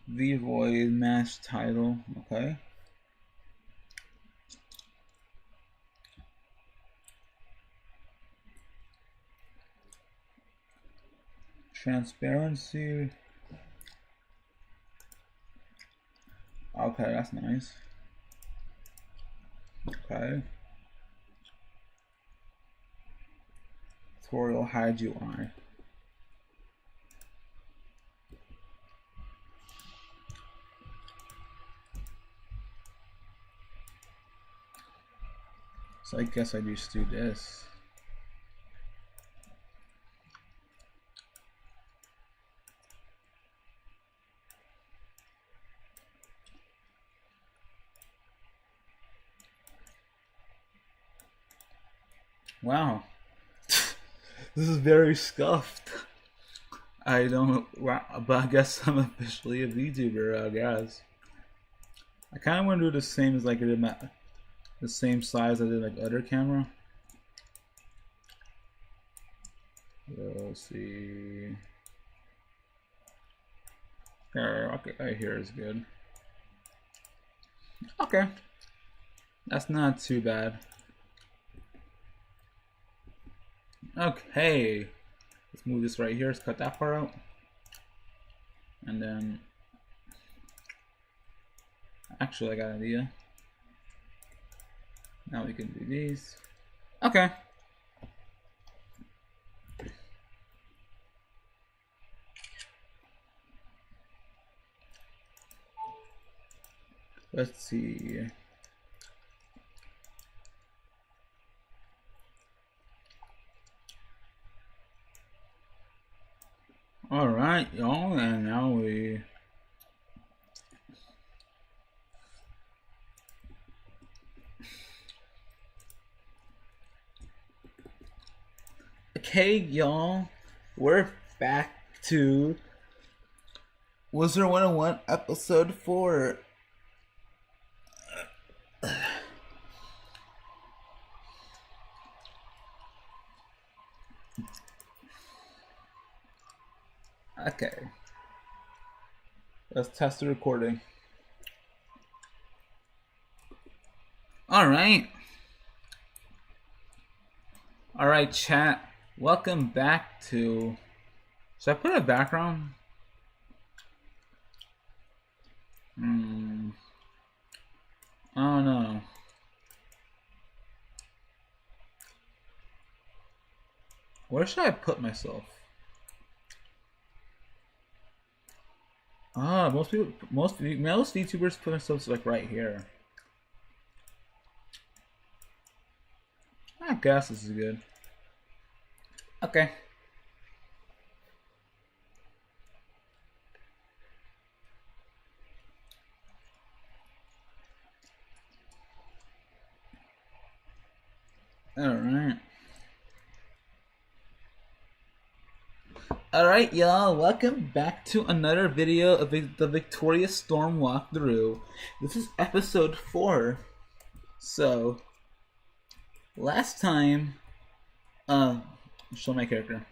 Void match title. Okay. Transparency. Okay, that's nice. Okay. Tutorial hide UI. So I guess I just do this. Wow. This is very scuffed. I don't, but I guess I'm officially a VTuber, I guess. I kind of want to do the same as like I did the same size I did like other camera. Let's see. Okay, right here is good. Okay. That's not too bad. Okay. Let's move this right here. Let's cut that part out. And then actually I got an idea. Now we can do these. Okay. Let's see. Alright, y'all, and now we okay, y'all, we're back to Wizard 101 episode 4. Okay. Let's test the recording. Alright. Alright, chat. Welcome back to... Should I put a background? I don't know. Where should I put myself? Ah, most VTubers put themselves like right here. I guess this is good. Okay. Alright. Alright, y'all, welcome back to another video of the Victoria Storm walkthrough. This is episode 4. So last time, show my character.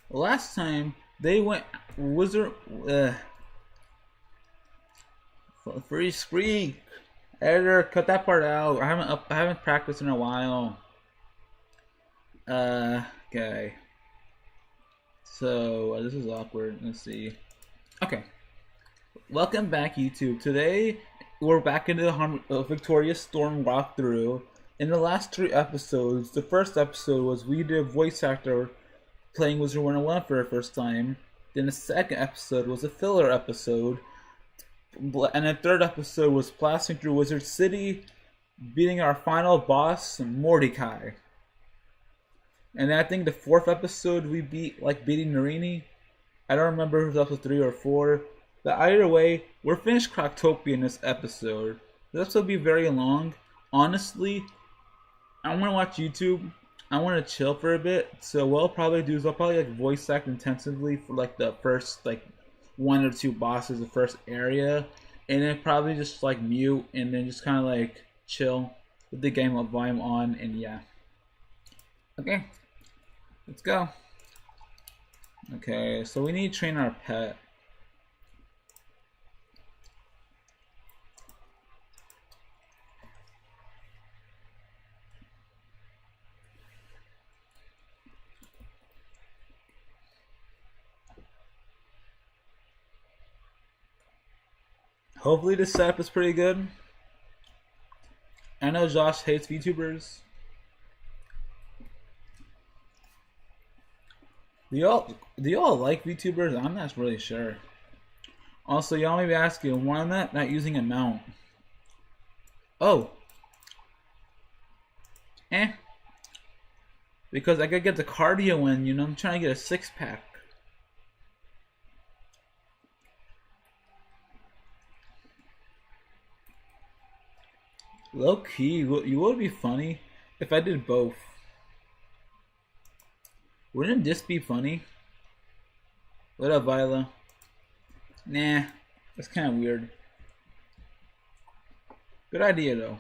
Last time they went wizard. Free screek. Editor, cut that part out. I haven't practiced in a while. Okay. So this is awkward. Let's see. Okay. Welcome back, YouTube. Today we're back into the Victoria Storm walkthrough. In the last 3 episodes, the first episode was we did voice actor playing Wizard 101 for the first time. Then the second episode was a filler episode. And the third episode was blasting through Wizard City, beating our final boss, Mordecai. And I think the 4th episode we beat, like, beating Narini. I don't remember if it was episode 3 or 4. But either way, we're finished Croctopia in this episode. This episode will be very long. Honestly, I want to watch YouTube. I want to chill for a bit. So what I'll probably do is I'll probably like voice act intensively for like the first like 1 or 2 bosses, the first area, and then probably just like mute and then just kind of like chill with the game volume on, and yeah. Okay, let's go. Okay, so we need to train our pet. Hopefully this setup is pretty good. I know Josh hates VTubers. Do y'all like VTubers? I'm not really sure. Also, y'all may be asking, why am I not using a mount? Oh. Because I gotta get the cardio in, you know, I'm trying to get a 6-pack. Low key, you would be funny if I did both. Wouldn't this be funny? What up, Viola? Nah, that's kind of weird. Good idea, though.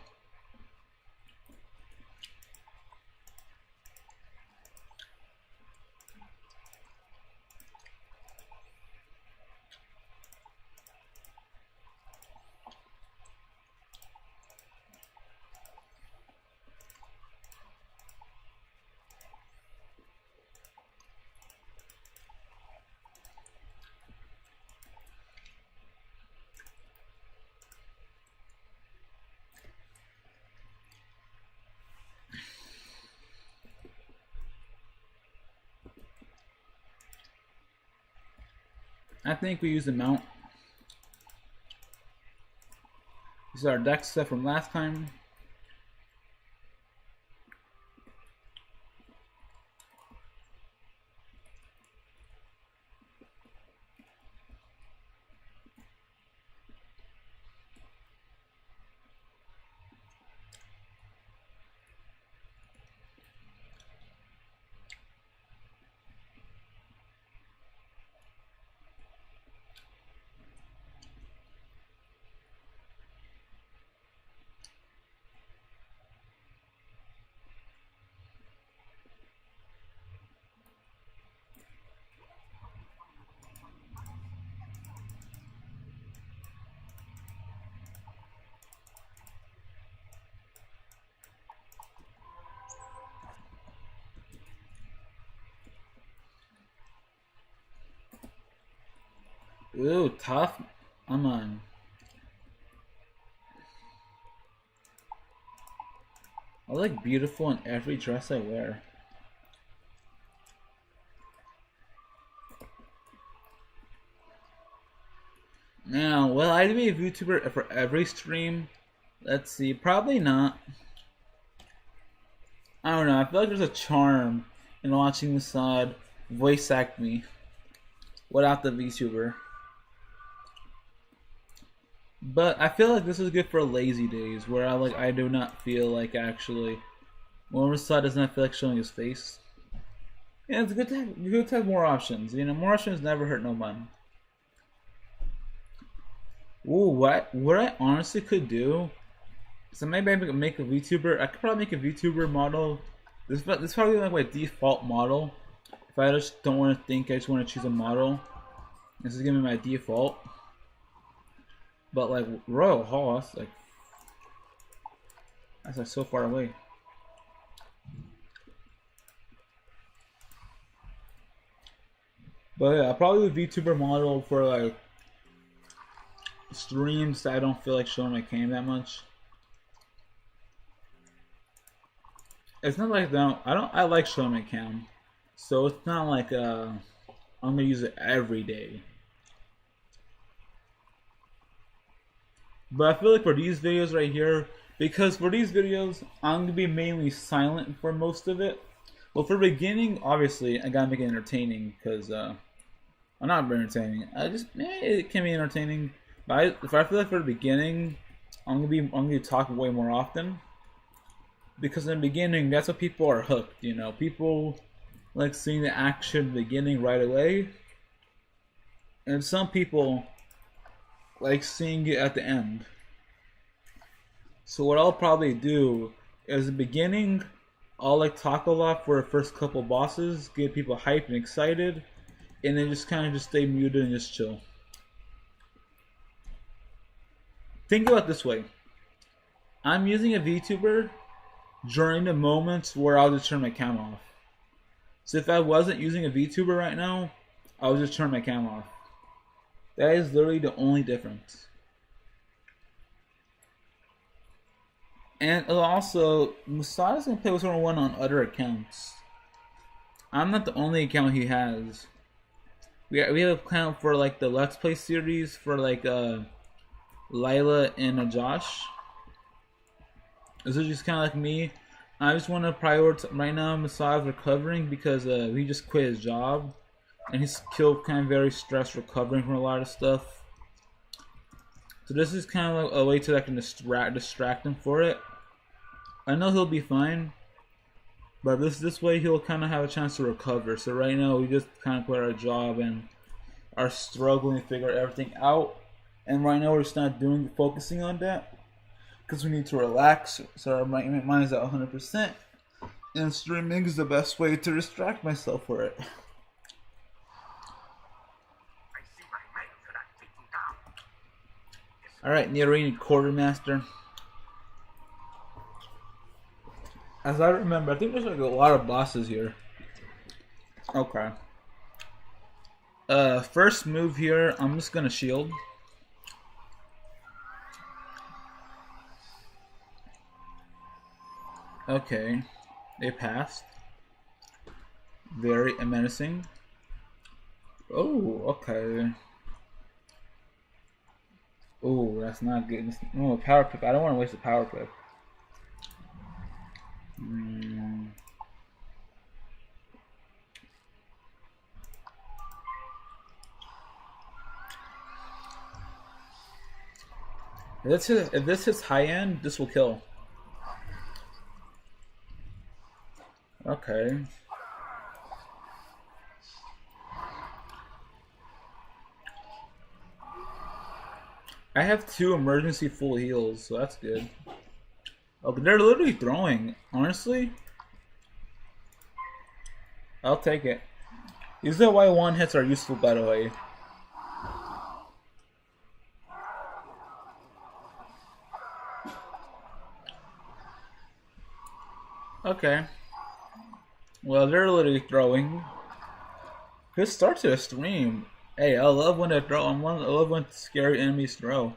I think we use the mount. This is our deck set from last time. Ooh, tough. I'm on. I look beautiful in every dress I wear. Now, will I be a VTuber for every stream? Let's see, probably not. I don't know, I feel like there's a charm in watching Masad voice act me without the VTuber. But I feel like this is good for lazy days where I do not feel like actually when Masad does not feel like showing his face. Yeah, it's good to have more options. You know, more options never hurt no one. Ooh, what I honestly could do So maybe I can make a VTuber. I could probably make a VTuber model. This is probably like my default model. If I just don't want to think, I just want to choose a model. This is gonna be my default. But like Royal Hall, that's like so far away. But yeah, I'll probably do a VTuber model for like streams that I don't feel like showing my cam that much. It's not like I like showing my cam, so it's not like I'm gonna use it every day. But I feel like for these videos right here, because for these videos I'm gonna be mainly silent for most of it. Well, for the beginning, obviously I gotta make it entertaining because I'm not very entertaining. It can be entertaining, but if I feel like for the beginning, I'm gonna talk way more often. Because in the beginning, that's what people are hooked, you know. People like seeing the action in the beginning right away. And some people like seeing it at the end. So what I'll probably do is the beginning, I'll like talk a lot for the first couple bosses, get people hyped and excited, and then just kind of just stay muted and just chill. Think about it this way. I'm using a VTuber during the moments where I'll just turn my camera off. So if I wasn't using a VTuber right now, I would just turn my camera off. That is literally the only difference. And also, Musada's gonna play with someone on other accounts. I'm not the only account he has. We have an account for like the Let's Play series for like Lila and Josh. This is just kind of like me. I just want to prioritize right now. Masai's recovering because he just quit his job, and he's still kind of very stressed recovering from a lot of stuff. So this is kind of like a way to like distract him for it. I know he'll be fine, but this way he'll kind of have a chance to recover. So right now we just kind of quit our job and are struggling to figure everything out. And right now we're just not focusing on that. Because we need to relax, so our mind is at 100%, and streaming is the best way to distract myself for it. Alright, Nirine Quartermaster. As I remember, I think there's like a lot of bosses here. Okay. First move here, I'm just gonna shield. Okay, they passed. Very menacing. Oh, okay. Oh, that's not good. Oh, power clip. I don't want to waste a power clip. If this hits high end, this will kill. Okay. I have 2 emergency full heals, so that's good. Oh, they're literally throwing. Honestly, I'll take it. These are why 1 hits are useful, by the way. Okay. Well, they're literally throwing. Good start to a stream. Hey, I love when they throw. I love when scary enemies throw.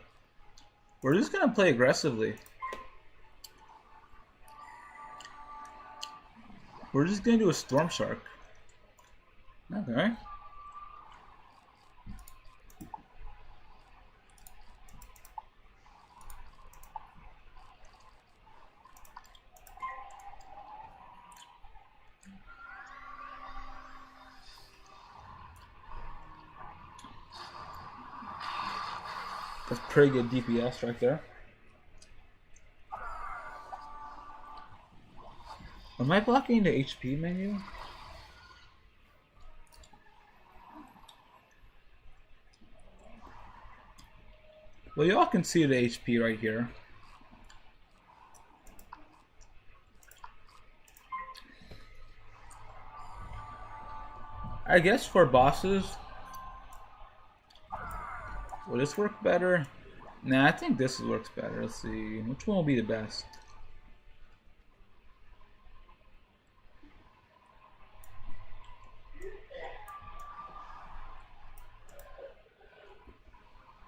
We're just gonna play aggressively. We're just gonna do a Storm Shark. Okay. That's pretty good DPS right there. Am I blocking the HP menu? Well, y'all can see the HP right here. I guess for bosses, will this work better? Nah, I think this works better. Let's see. Which one will be the best?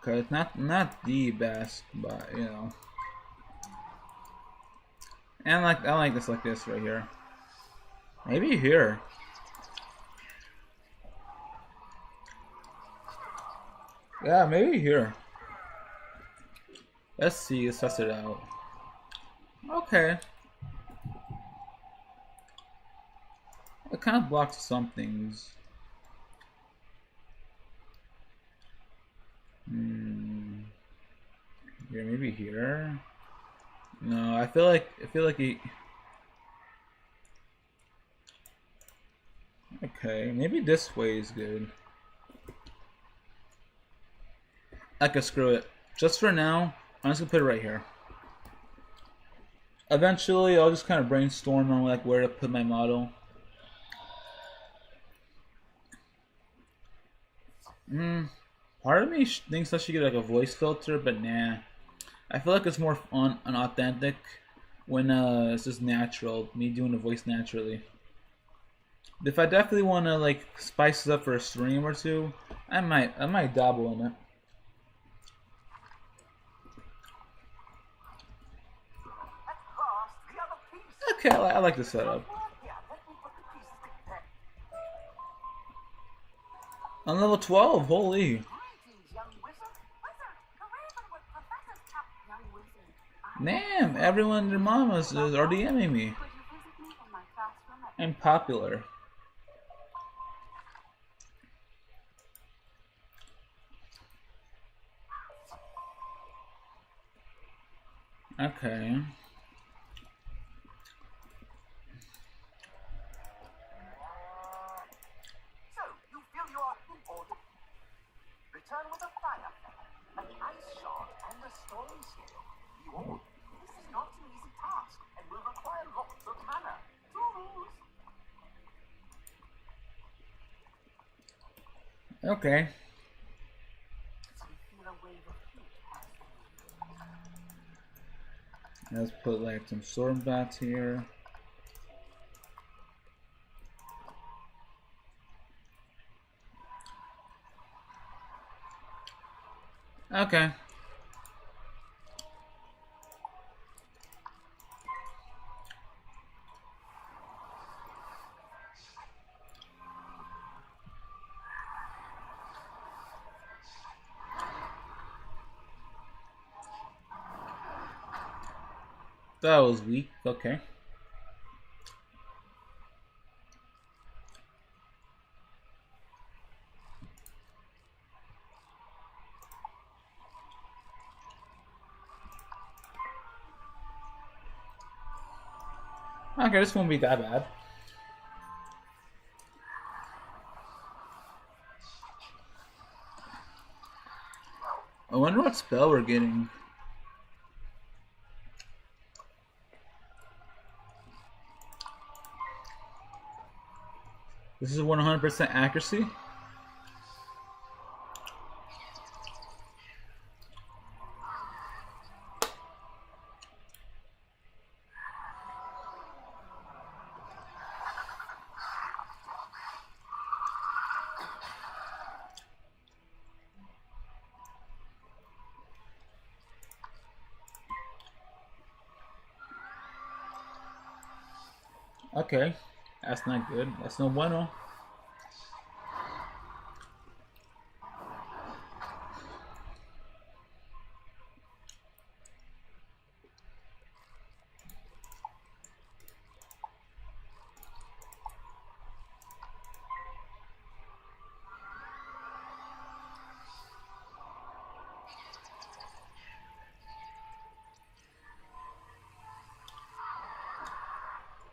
Okay, it's not the best, but you know. And I like this right here. Maybe here. Yeah, maybe here. Let's see, let's test it out. Okay. It kind of blocks some things. Here, maybe here. No, I feel like he. Okay, maybe this way is good. I could screw it. Just for now, I'm just gonna put it right here. Eventually, I'll just kind of brainstorm on like where to put my model. Part of me thinks I should get like a voice filter, but nah. I feel like it's more fun and authentic when it's just natural, me doing the voice naturally. If I definitely want to like spice it up for a stream or two, I might dabble in it. Okay, I like the setup. On level 12, holy. Damn, everyone and their mamas is RDMing me. I'm popular. Okay. So, you feel you are in order. Return with a fire, an ice shard, and a storm scale. You all. This is not an easy task, and will require lots of mana. Tools! Okay. Let's put like some storm bats here. Okay. That was weak. Okay. Okay, this won't be that bad. I wonder what spell we're getting. This is 100% accuracy. Okay, that's not good. That's no bueno.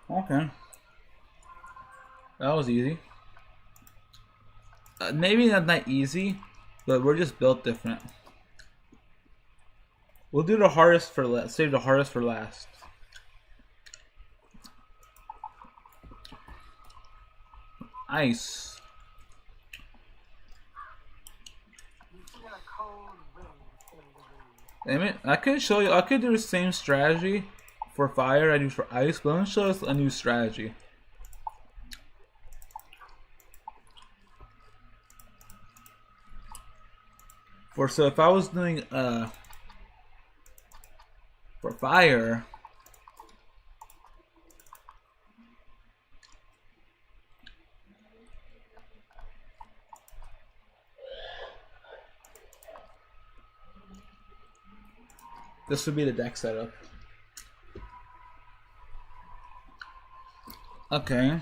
Okay. That was easy. Maybe not that easy, but we're just built different. We'll do the hardest for last. Save the hardest for last. Ice. Damn it! I could show you. I could do the same strategy for fire I do for ice, but let me show us a new strategy. So if I was doing for fire, this would be the deck setup. Okay.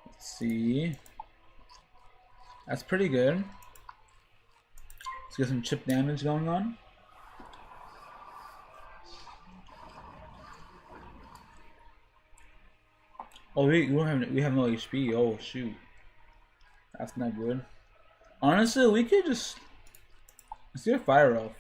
Let's see. That's pretty good. Let's get some chip damage going on. Oh, we have no HP. Oh shoot, that's not good. Honestly, we could just let's get fire off.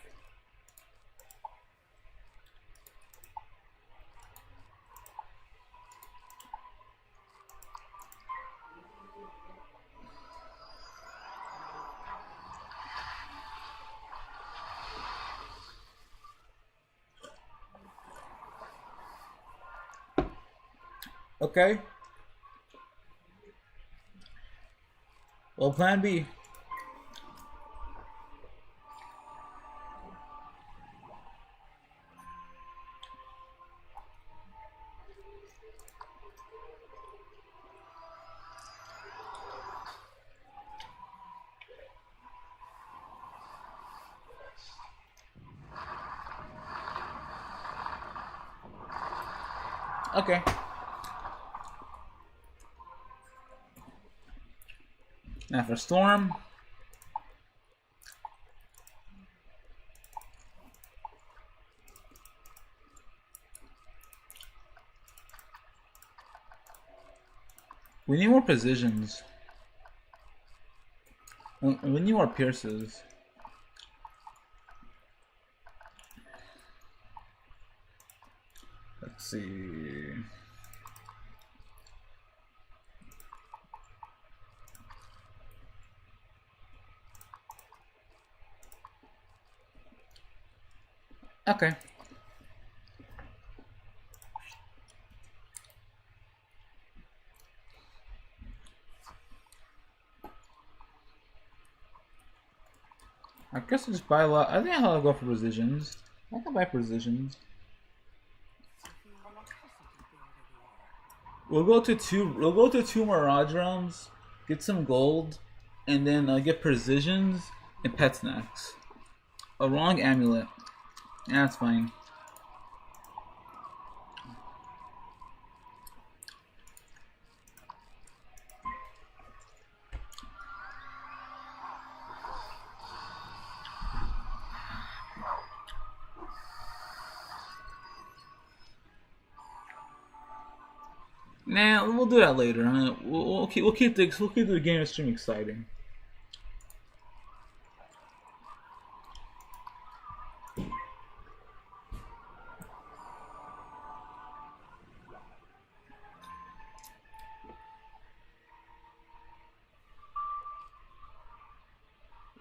Okay. Well, plan B. Okay. Now for storm. We need more positions. We need more pierces. Let's see. Okay. I guess I'll just buy a lot. I think I'll go for precisions. I can buy precisions. We'll go to two Mirage realms, get some gold, and then get precisions and pet snacks. A wrong amulet. Yeah, that's fine. Nah, we'll do that later. We'll keep the game stream exciting.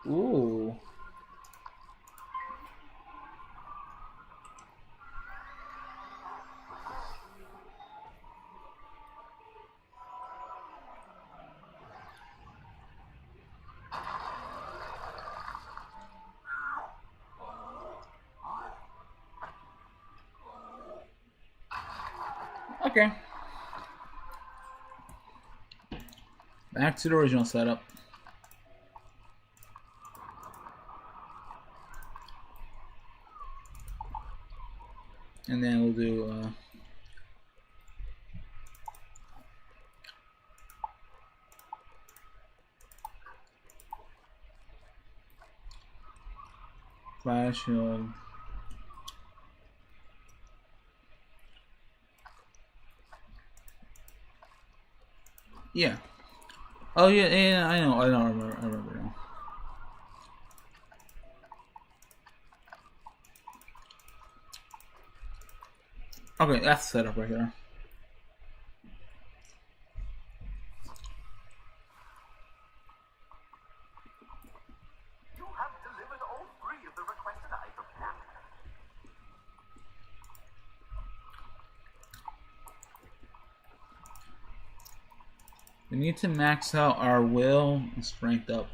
Ooh. Okay. Back to the original setup. And then we'll do flash shield. Yeah. Oh yeah, I know, I remember now. Okay, that's the setup right here. You have delivered all We need to max out our will and strength up.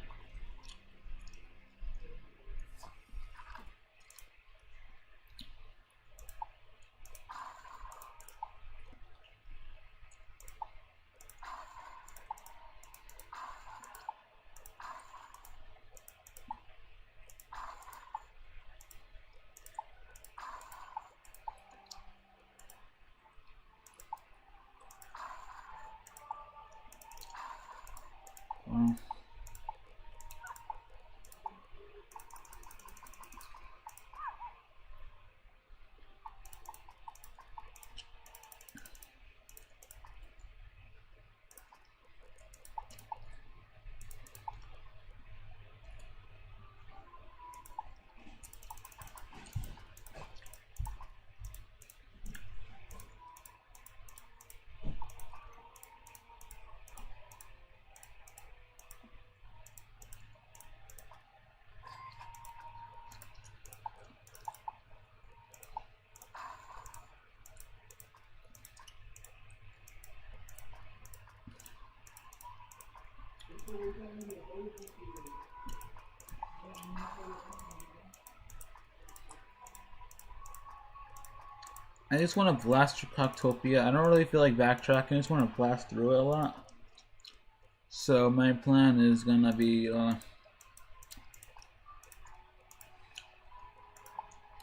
I just want to blast through Coctopia. I don't really feel like backtracking. I just want to blast through it a lot. So my plan is gonna be I'm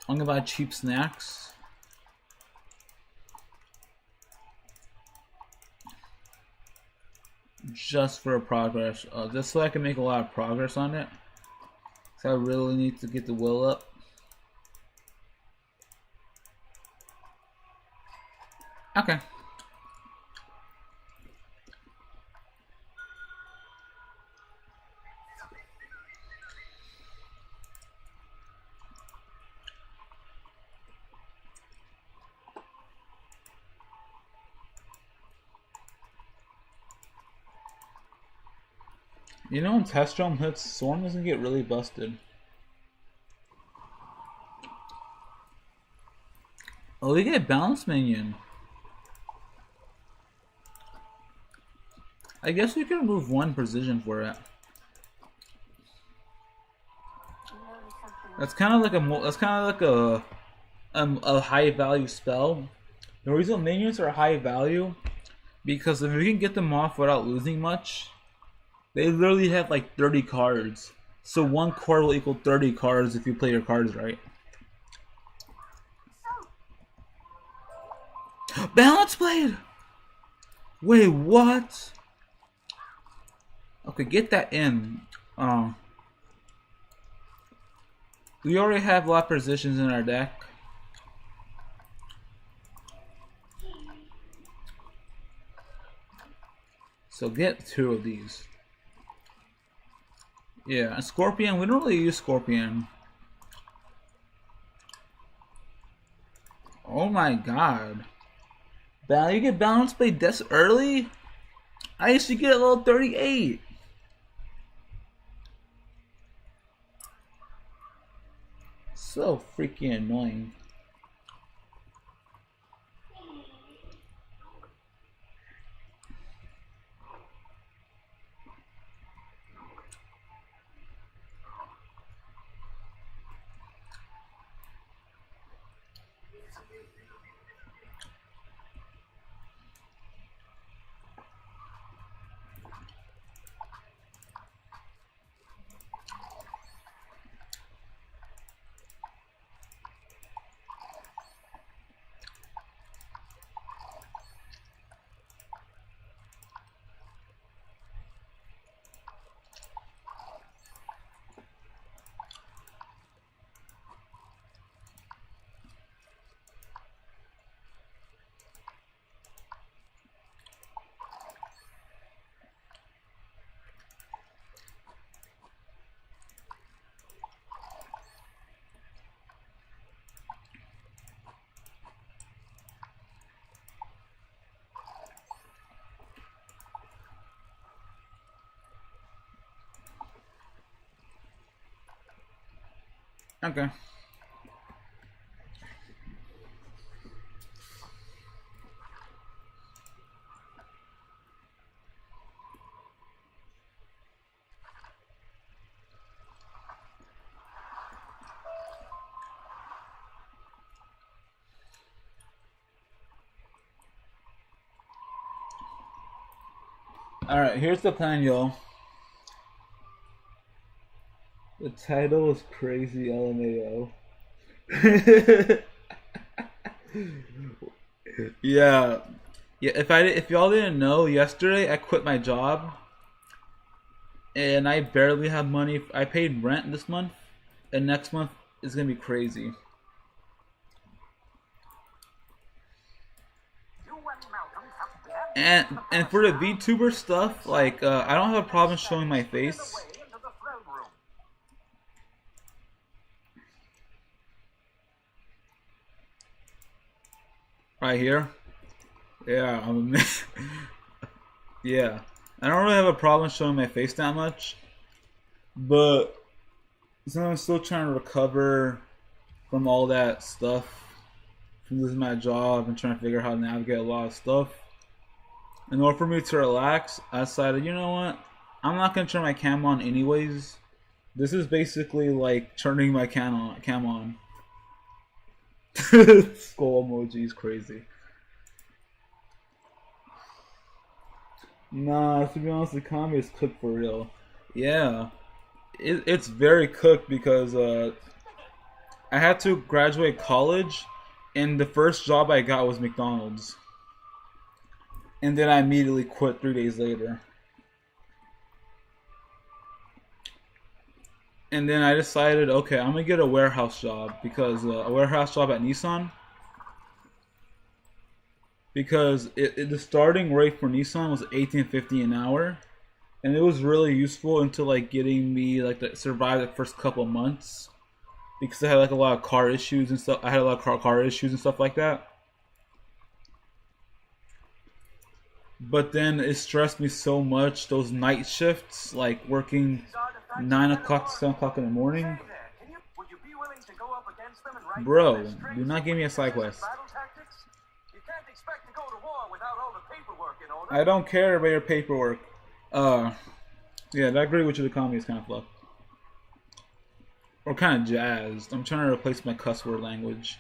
gonna buy cheap snacks. Just for progress. Just so I can make a lot of progress on it. So I really need to get the will up. Okay. You know when Test Drum hits, Storm doesn't get really busted. Oh, we get Balance Minion. I guess we can remove one precision for it. That's kind of like a high value spell. The reason minions are high value because if we can get them off without losing much, they literally have like 30 cards. So one card will equal 30 cards if you play your cards right. Balance Blade! Wait, what? Okay, get that in. We already have a lot of positions in our deck. So get 2 of these. Yeah, and Scorpion, we don't really use Scorpion. Oh my god. You get Balance Blade this early? I used to get a level 38. So freaking annoying. Okay. Alright, here's the plan, y'all. The title is Crazy LMAO. Yeah. Yeah, if y'all didn't know, yesterday I quit my job and I barely have money. I paid rent this month, and next month is gonna be crazy. And for the VTuber stuff, like I don't have a problem showing my face. Right here. Yeah, yeah. I don't really have a problem showing my face that much, but since I'm still trying to recover from all that stuff, from losing my job and trying to figure out how to navigate a lot of stuff, in order for me to relax, I decided, you know what? I'm not gonna turn my cam on anyways. This is basically like turning my cam on. Skull emoji is crazy. Nah, to be honest, the economy is cooked for real. Yeah, it's very cooked because I had to graduate college, and the first job I got was McDonald's, and then I immediately quit 3 days later. And then I decided, okay, I'm gonna get a warehouse job because a warehouse job at Nissan. Because the starting rate for Nissan was $18.50 an hour, and it was really useful until like getting me like to survive the first couple of months, because I had like a lot of car issues and stuff. I had a lot of car issues and stuff like that. But then it stressed me so much, those night shifts, like working 9 o'clock to 7 o'clock in the morning. Bro, do not give me a side quest. I don't care about your paperwork. Yeah, I agree with you. The economy is kind of fluff. Or kind of jazzed. I'm trying to replace my cuss word language.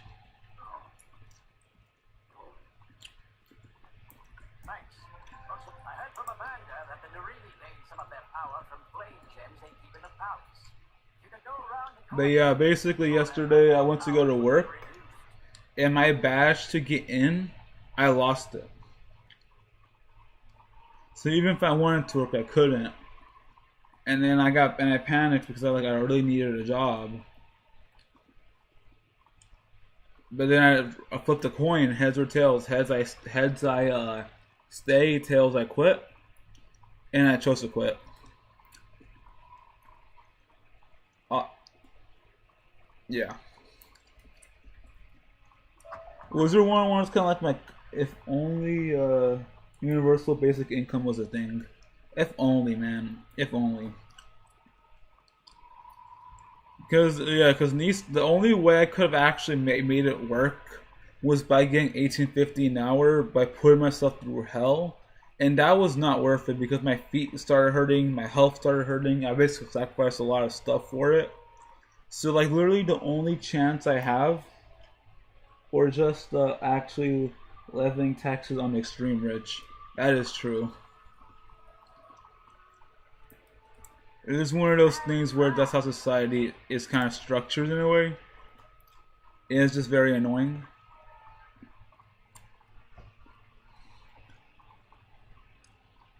Thanks. I heard from Amanda that the Nerini gained some of their power from flame gems they keep in the palace. You can go around and But yeah, basically yesterday I went to go to work, and my badge to get in, I lost it. So even if I wanted to work, I couldn't. And then I panicked because I really needed a job. But then I flipped a coin, heads or tails. Heads I stay, tails I quit, and I chose to quit. Yeah. Wizard 101 is kind of like my if only universal basic income was a thing. If only, man. If only. Because the only way I could have actually made it work was by getting $18.50 an hour by putting myself through hell, and that was not worth it because my feet started hurting, my health started hurting. I basically sacrificed a lot of stuff for it. So like literally the only chance I have, or just actually levying taxes on the extreme rich. That is true. It is one of those things where that's how society is kind of structured in a way. And it's just very annoying.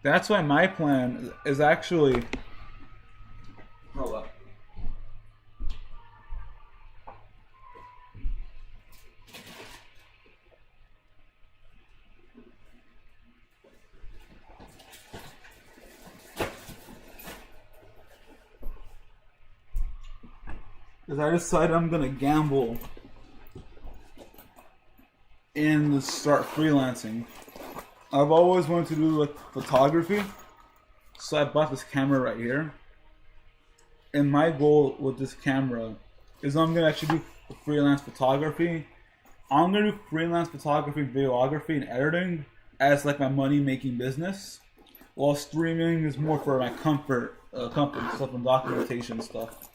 That's why my plan is actually... Hold up. Because I decided I'm gonna gamble and start freelancing. I've always wanted to do like photography, so I bought this camera right here. And my goal with this camera is I'm gonna actually do freelance photography. I'm gonna do freelance photography, videography, and editing as like my money-making business, while streaming is more for my comfort stuff and documentation stuff.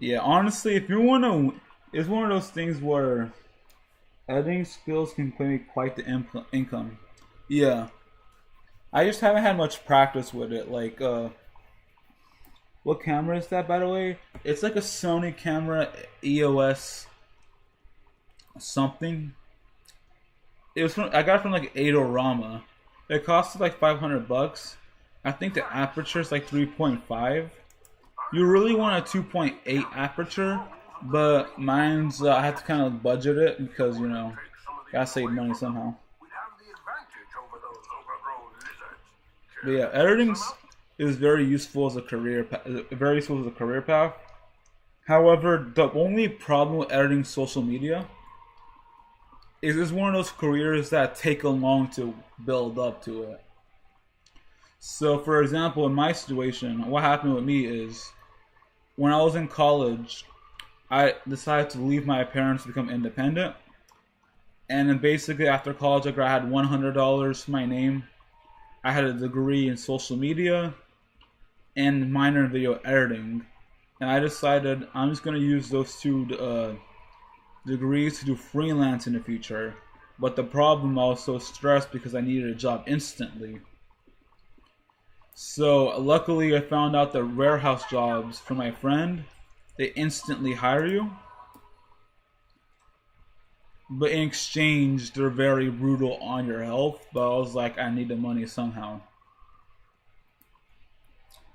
Yeah, honestly, if you want to, it's one of those things where editing skills can pay quite the income. Yeah, I just haven't had much practice with it. Like, what camera is that, by the way? It's like a Sony camera, EOS something. It was from, I got it from like Adorama. It costed like $500. I think the aperture is like 3.5. You really want a 2.8 aperture, but mine's I have to kind of budget it because you know, gotta save money somehow. But yeah, editing is very useful as a career, path. However, the only problem with editing social media is it's one of those careers that take a long to build up to it. So, for example, in my situation, what happened with me is when I was in college, I decided to leave my parents to become independent. And then basically after college, I had $100 to my name. I had a degree in social media and minor in video editing. And I decided I'm just going to use those two degrees to do freelance in the future. But the problem, I was so stressed because I needed a job instantly. So luckily I found out the warehouse jobs from my friend. They instantly hire you. But in exchange, they're very brutal on your health. But I was like, I need the money somehow.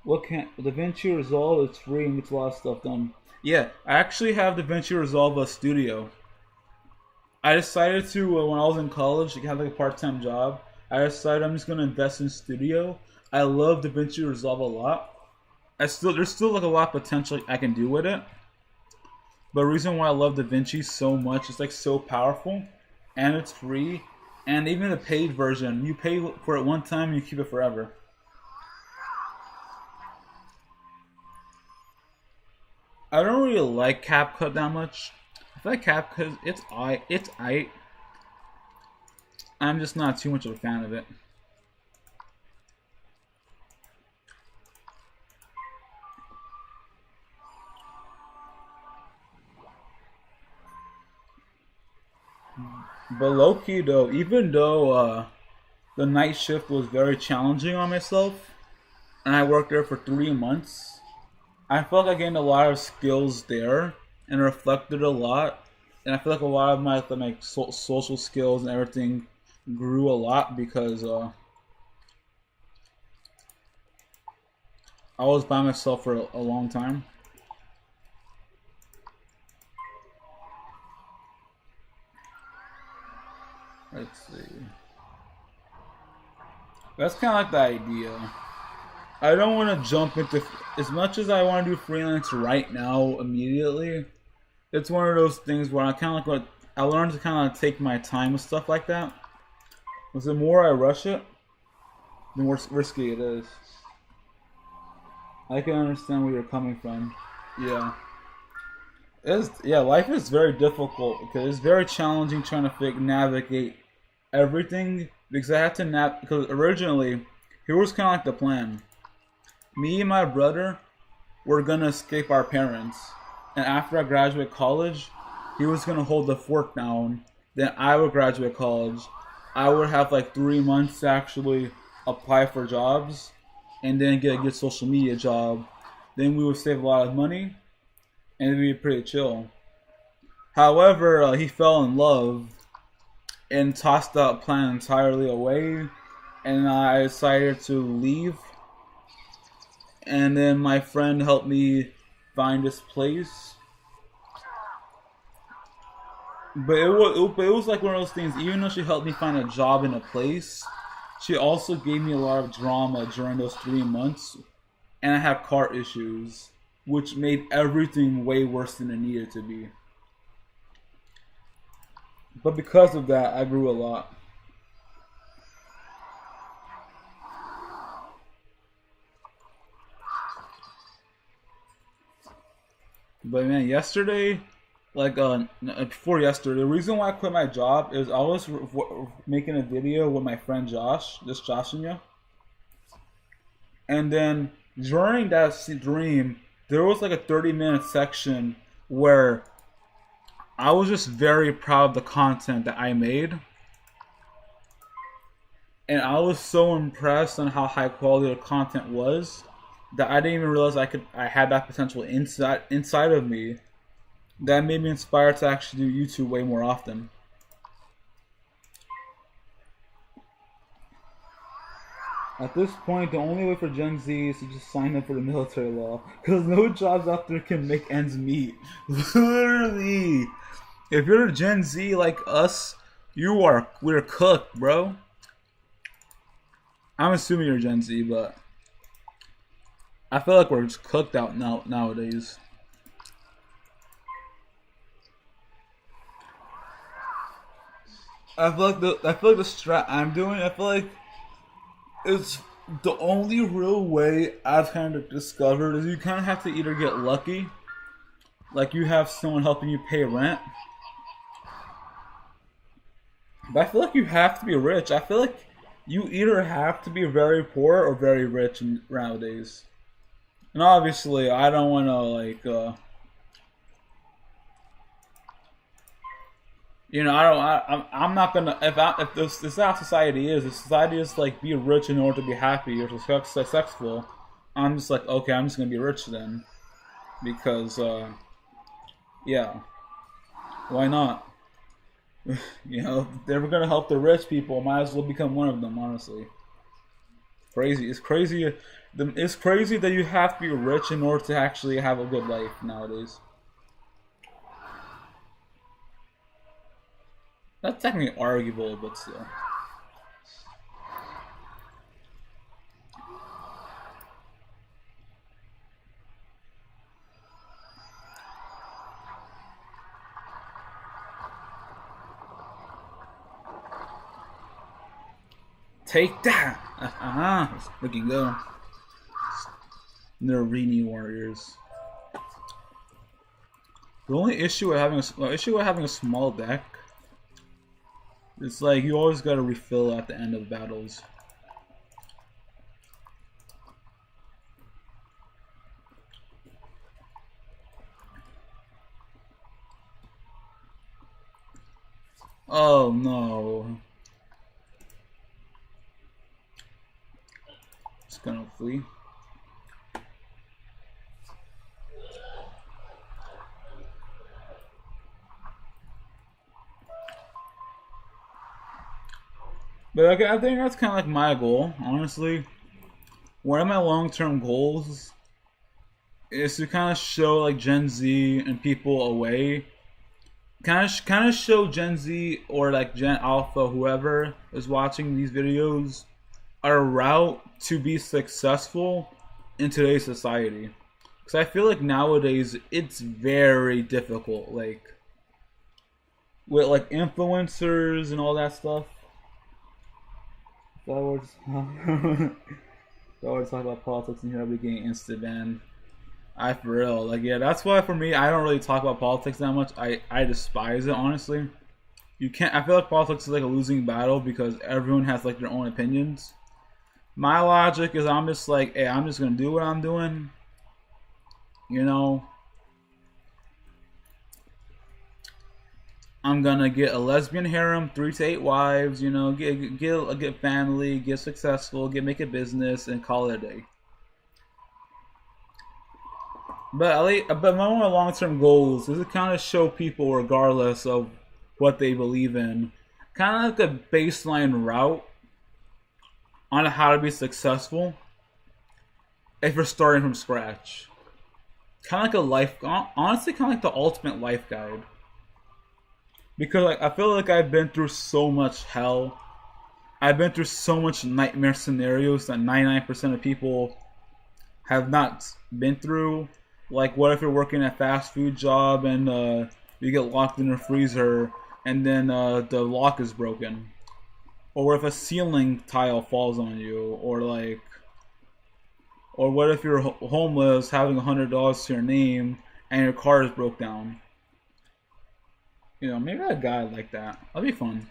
What can DaVinci Resolve? It's free and gets a lot of stuff done. Yeah, I actually have DaVinci Resolve a studio. I decided to when I was in college, I had like a part-time job. I decided I'm just gonna invest in studio. I love DaVinci Resolve a lot. There's still like a lot of potential I can do with it. But the reason why I love DaVinci so much, it's like so powerful, and it's free, and even the paid version, you pay for it one time and you keep it forever. I don't really like CapCut that much. I feel like CapCut, it's aight. I'm just not too much of a fan of it. But low-key though, even though the night shift was very challenging on myself, and I worked there for 3 months, I felt like I gained a lot of skills there, and reflected a lot, and I feel like a lot of my social skills and everything grew a lot because I was by myself for a long time. Let's see. That's kind of like the idea. I don't want to jump into, as much as I want to do freelance right now, immediately. It's one of those things where I kind of like, I learned to kind of take my time with stuff like that. Because the more I rush it, the more risky it is. I can understand where you're coming from. Yeah. Life is very difficult because it's very challenging trying to navigate everything, because I had to because originally, here was kind of like the plan. Me and my brother were gonna escape our parents, and after I graduate college, he was gonna hold the fort down. Then I would graduate college. I would have like 3 months to actually apply for jobs, and then get a good social media job. Then we would save a lot of money, and it'd be pretty chill. However, he fell in love and tossed that plan entirely away, and I decided to leave. And then my friend helped me find this place. But it was like one of those things, even though she helped me find a job in a place, she also gave me a lot of drama during those 3 months. And I had car issues, which made everything way worse than it needed to be. But because of that, I grew a lot. But man, yesterday, before yesterday, the reason why I quit my job is I was making a video with my friend Josh, just Josh and you. And then during that dream, there was like a 30-minute section where I was just very proud of the content that I made. And I was so impressed on how high quality the content was that I didn't even realize I had that potential inside of me. That made me inspired to actually do YouTube way more often. At this point, the only way for Gen Z is to just sign up for the military law, because no jobs out there can make ends meet. Literally, if you're a Gen Z like us, we're cooked, bro. I'm assuming you're Gen Z, but I feel like we're just cooked out nowadays. I feel like the strat I'm doing, I feel like it's the only real way I've kind of discovered is you kind of have to either get lucky, like you have someone helping you pay rent. But I feel like you have to be rich. I feel like you either have to be very poor or very rich nowadays. And obviously, I don't want to like, you know, I'm not gonna if this is how society is. If society is like be rich in order to be happy or successful, I'm just like, okay, I'm just gonna be rich then, because yeah, why not? You know, if they're gonna help the rich people, might as well become one of them. Honestly, crazy. It's crazy. It's crazy that you have to be rich in order to actually have a good life nowadays. That's technically arguable, but still. Take that! Let's freaking go. Narini Warriors. The only issue with having a small deck, it's like you always gotta refill at the end of battles. Oh no. Just gonna flee. But okay, I think that's kind of like my goal, honestly. One of my long-term goals is to kind of show like Gen Z and people a way, kind of show Gen Z or like Gen Alpha, whoever is watching these videos, a route to be successful in today's society. Because I feel like nowadays it's very difficult, like with like influencers and all that stuff. I always talk about politics and here I'll be getting instant ban. For real, like, yeah, that's why for me I don't really talk about politics that much. I despise it, honestly. You can't. I feel like politics is like a losing battle because everyone has like their own opinions. My logic is I'm just like, hey, I'm just gonna do what I'm doing. You know, I'm gonna get a lesbian harem, 3 to 8 wives. You know, get family, get successful, make a business, and call it a day. But one of my long-term goals is to kind of show people, regardless of what they believe in, kind of like a baseline route on how to be successful if you're starting from scratch. Kind of like a life, honestly, kind of like the ultimate life guide. Because like I feel like I've been through so much hell. I've been through so much nightmare scenarios that 99% of people have not been through. Like, what if you're working a fast food job and you get locked in a freezer and then the lock is broken? Or if a ceiling tile falls on you? Or what if you're homeless, having $100 to your name, and your car is broke down? You know, maybe a guide like that. That'd be fun.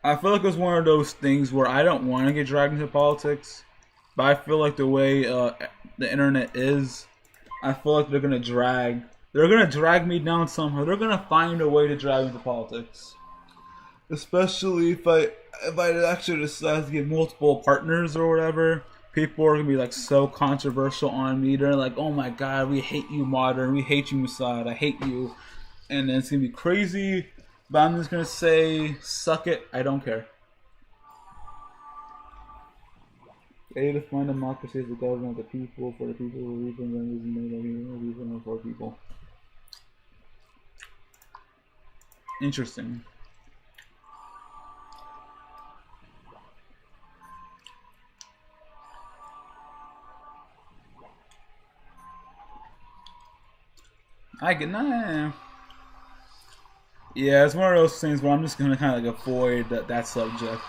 I feel like it's one of those things where I don't want to get dragged into politics, but I feel like the way the internet is, I feel like they're gonna drag me down somehow. They're gonna find a way to drag me into politics, especially if I actually decide to get multiple partners or whatever. People are gonna be like so controversial on me. They're like, "Oh my god, we hate you, modern. We hate you, Mossad. I hate you," and then it's gonna be crazy. But I'm just gonna say, suck it. I don't care. They define democracy as the government of the people, for the people, who reason, then reason for people. Interesting. I get nah. Yeah, it's one of those things where I'm just gonna kind of like avoid that subject.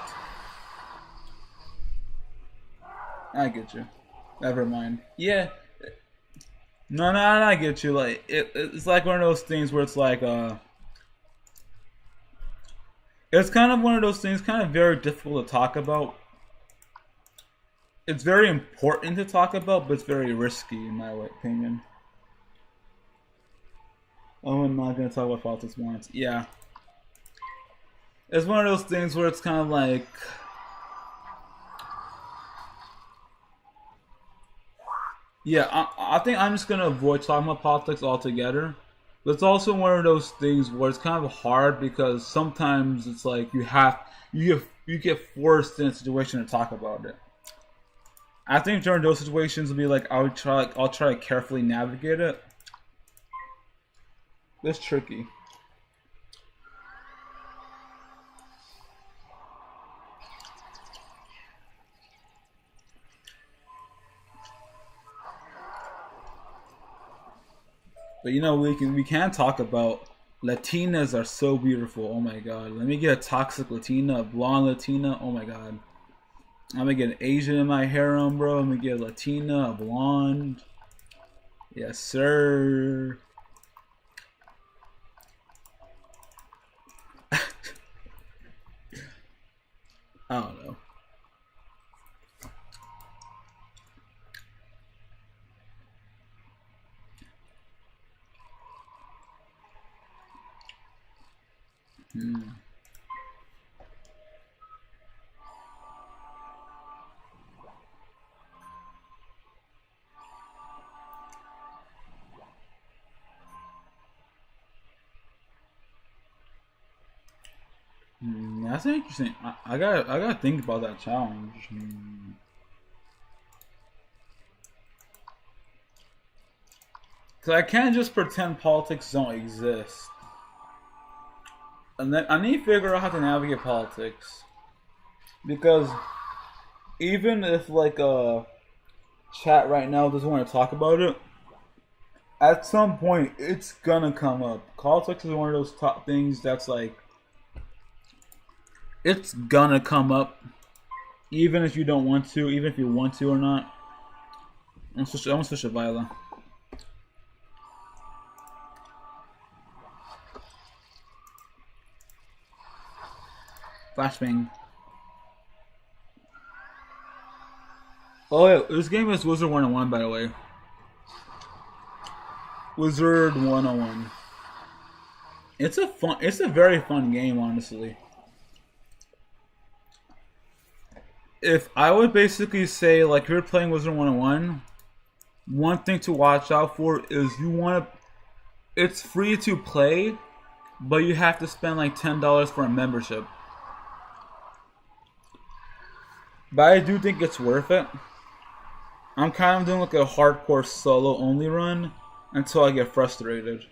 I get you. Never mind. Yeah. No, I get you. Like it's like one of those things where it's like it's kind of one of those things, kind of very difficult to talk about. It's very important to talk about, but it's very risky in my opinion. Oh, I'm not gonna talk about politics once. Yeah. It's one of those things where it's kind of like, yeah, I think I'm just gonna avoid talking about politics altogether. But it's also one of those things where it's kind of hard because sometimes it's like you get forced in a situation to talk about it. I think during those situations, it'll be like I'll try to carefully navigate it. It's tricky. But you know, we can talk about Latinas are so beautiful. Oh my god. Let me get a toxic Latina, a blonde Latina. Oh my god. I'm gonna get an Asian in my harem, bro. I'm gonna get a Latina, a blonde. Yes, sir. I don't know. That's interesting. I gotta think about that challenge. Cause I can't just pretend politics don't exist. And then I need to figure out how to navigate politics. Because even if like a chat right now doesn't want to talk about it, at some point it's gonna come up. Politics is one of those top things that's like, it's gonna come up, even if you don't want to, even if you want to or not. I'm gonna switch to Viola. Flashbang. Oh yeah, this game is Wizard 101, by the way. Wizard 101. It's a very fun game, honestly. If I would basically say, like, if you're playing Wizard 101, one thing to watch out for is it's free to play, but you have to spend like $10 for a membership. But I do think it's worth it. I'm kind of doing like a hardcore solo only run until I get frustrated.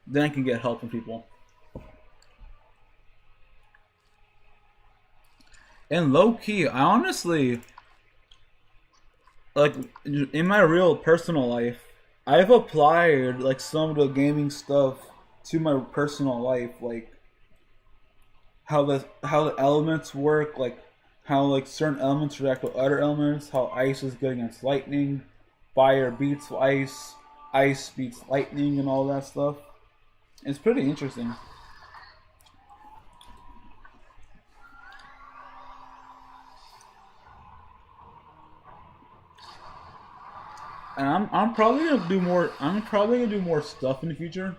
Then I can get help from people. And low key, I honestly, like, in my real personal life, I've applied like some of the gaming stuff to my personal life, like how the elements work, like how like certain elements react with other elements, how ice is good against lightning, fire beats ice, ice beats lightning, and all that stuff. It's pretty interesting. And I'm probably gonna do more. I'm probably gonna do more stuff in the future.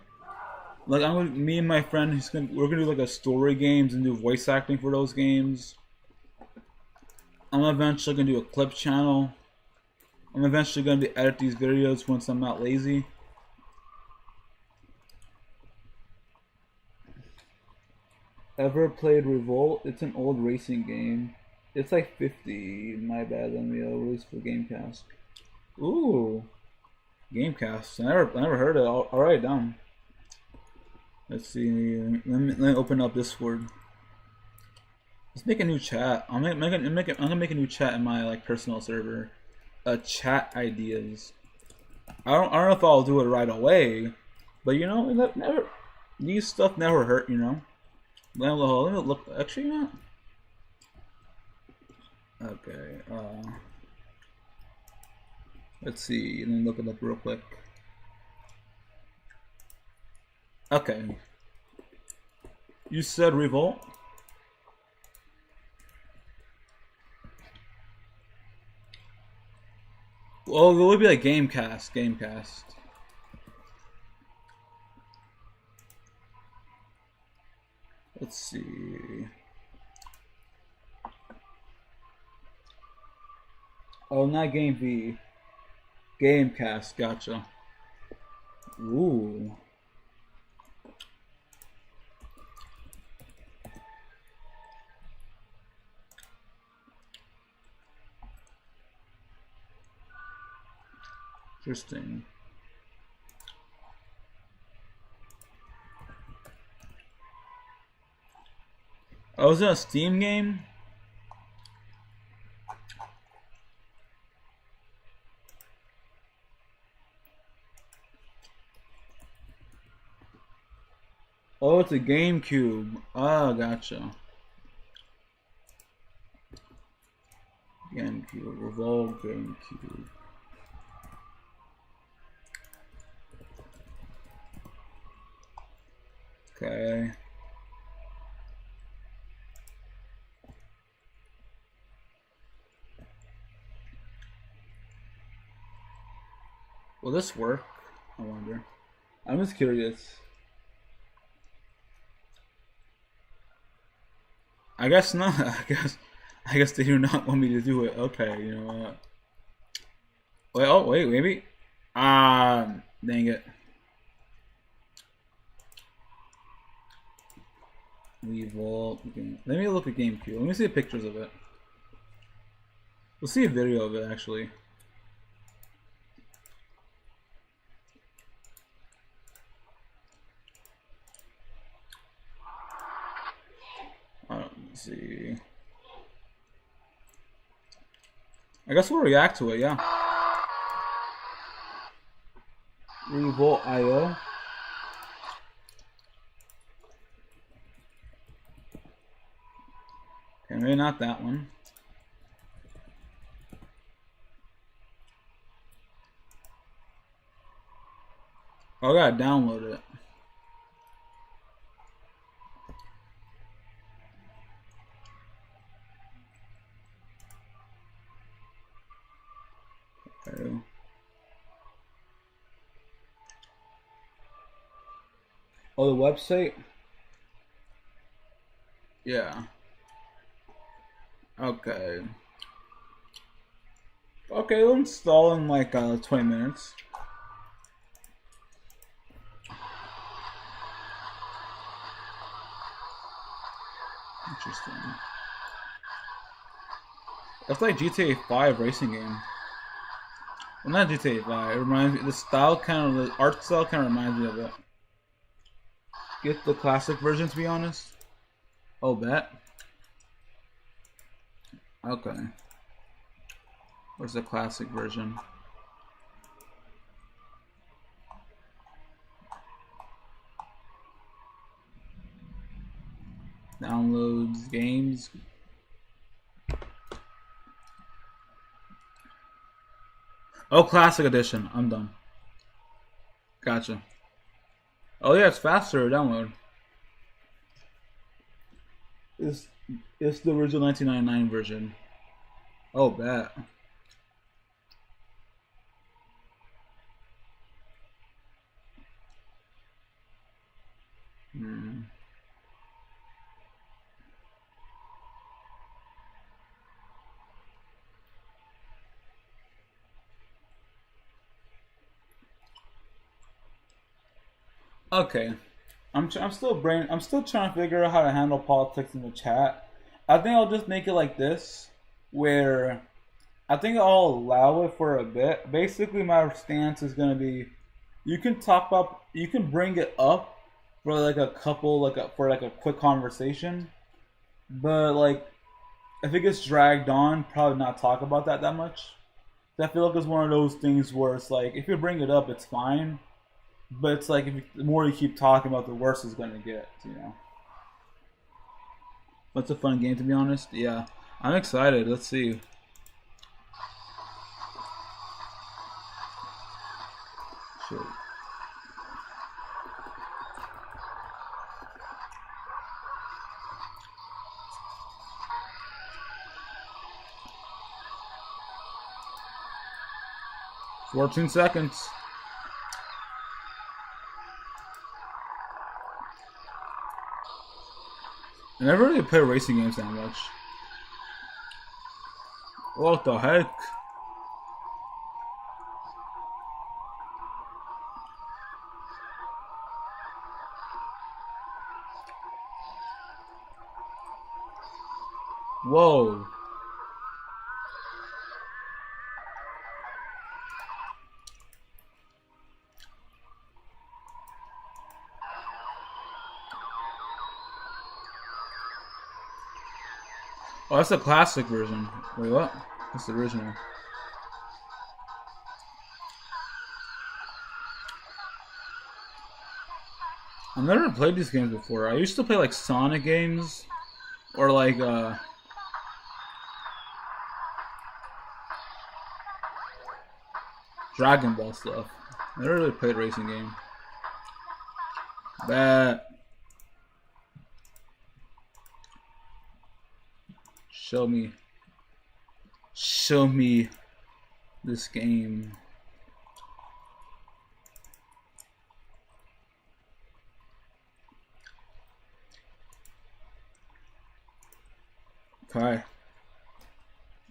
Like me and my friend, we're gonna do like a story games and do voice acting for those games. I'm eventually gonna do a clip channel. I'm eventually gonna edit these videos once I'm not lazy. Ever played Revolt? It's an old racing game. It's like 50. My bad, let me release for Gamecast. Ooh, Gamecast. I never heard it. I'll write it down. Let's see. Let me open up Discord. Let's make a new chat. I'm gonna make a new chat in my like personal server. Chat ideas. I don't know if I'll do it right away, but you know, never. These stuff never hurt, you know. Let me look. Actually, not. Okay. Let's see. Let me look it up real quick. Okay. You said Revolt? Well, it would be like Gamecast. Let's see. Oh, not Game V. Gamecast, gotcha. Ooh. Interesting. Oh, is it a Steam game? Oh, it's a GameCube. Ah, gotcha. GameCube, Revolve GameCube. Okay. Will this work? I wonder. I'm just curious. I guess not. I guess they do not want me to do it. Okay, you know what? Wait, oh wait, maybe? Dang it. Revolt. Let me look at GameCube. Let me see pictures of it. We'll see a video of it actually. Let me see. I guess we'll react to it, yeah. Revolt IO. Okay, maybe not that one. Oh, I gotta download it. Okay. Oh, the website? Yeah. Okay. Okay, it'll install in like 20 minutes. Interesting. That's like GTA 5 racing game. Well, not GTA 5. It reminds me. The style the art style kind of reminds me of it. Get the classic version, to be honest. Oh, bet. Okay. Where's the classic version? Downloads, games. Oh, classic edition. I'm done. Gotcha. Oh yeah, it's faster to download. It's the original 1999 version. Oh, bet. Okay, I'm still trying to figure out how to handle politics in the chat. I think I'll just make it like this, where I think I'll allow it for a bit. Basically, my stance is gonna be, you can bring it up for like a couple, for like a quick conversation, but like if it gets dragged on, probably not talk about that much. I feel like it's one of those things where it's like if you bring it up, it's fine, but it's like the more you keep talking about, the worse it's gonna get. But it's a fun game, to be honest. Yeah, I'm excited. Let's see. Shit. "14 seconds. I never really play racing games that much. What the heck? Whoa. Oh, that's the classic version. Wait, what? That's the original. I've never played these games before. I used to play like Sonic games, or like Dragon Ball stuff. I never really played a racing game. Bet. Show me this game. Okay.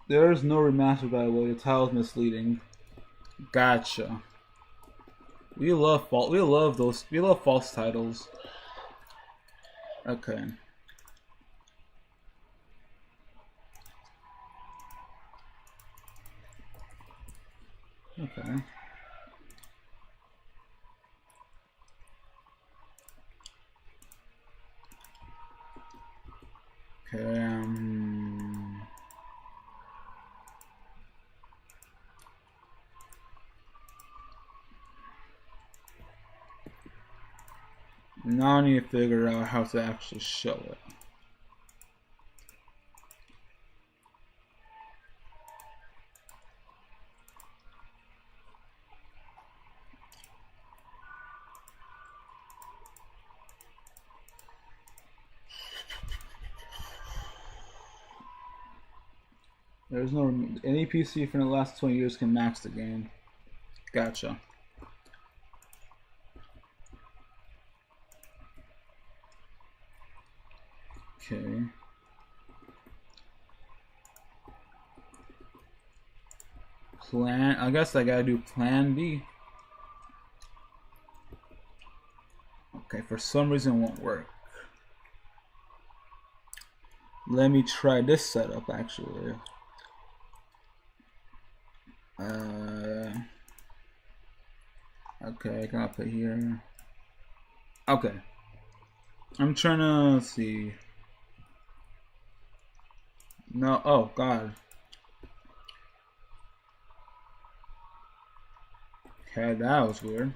There is no remaster, by the way. The title is misleading. Gotcha. We love false titles. Okay. Okay. Okay. Now I need to figure out how to actually show it. There's no any PC from the last 20 years can max the game. Gotcha. Okay. I guess I gotta do plan B. Okay, for some reason it won't work. Let me try this setup actually. Okay, I gotta put here. Okay. I'm trying to see. No, oh god. Okay, that was weird.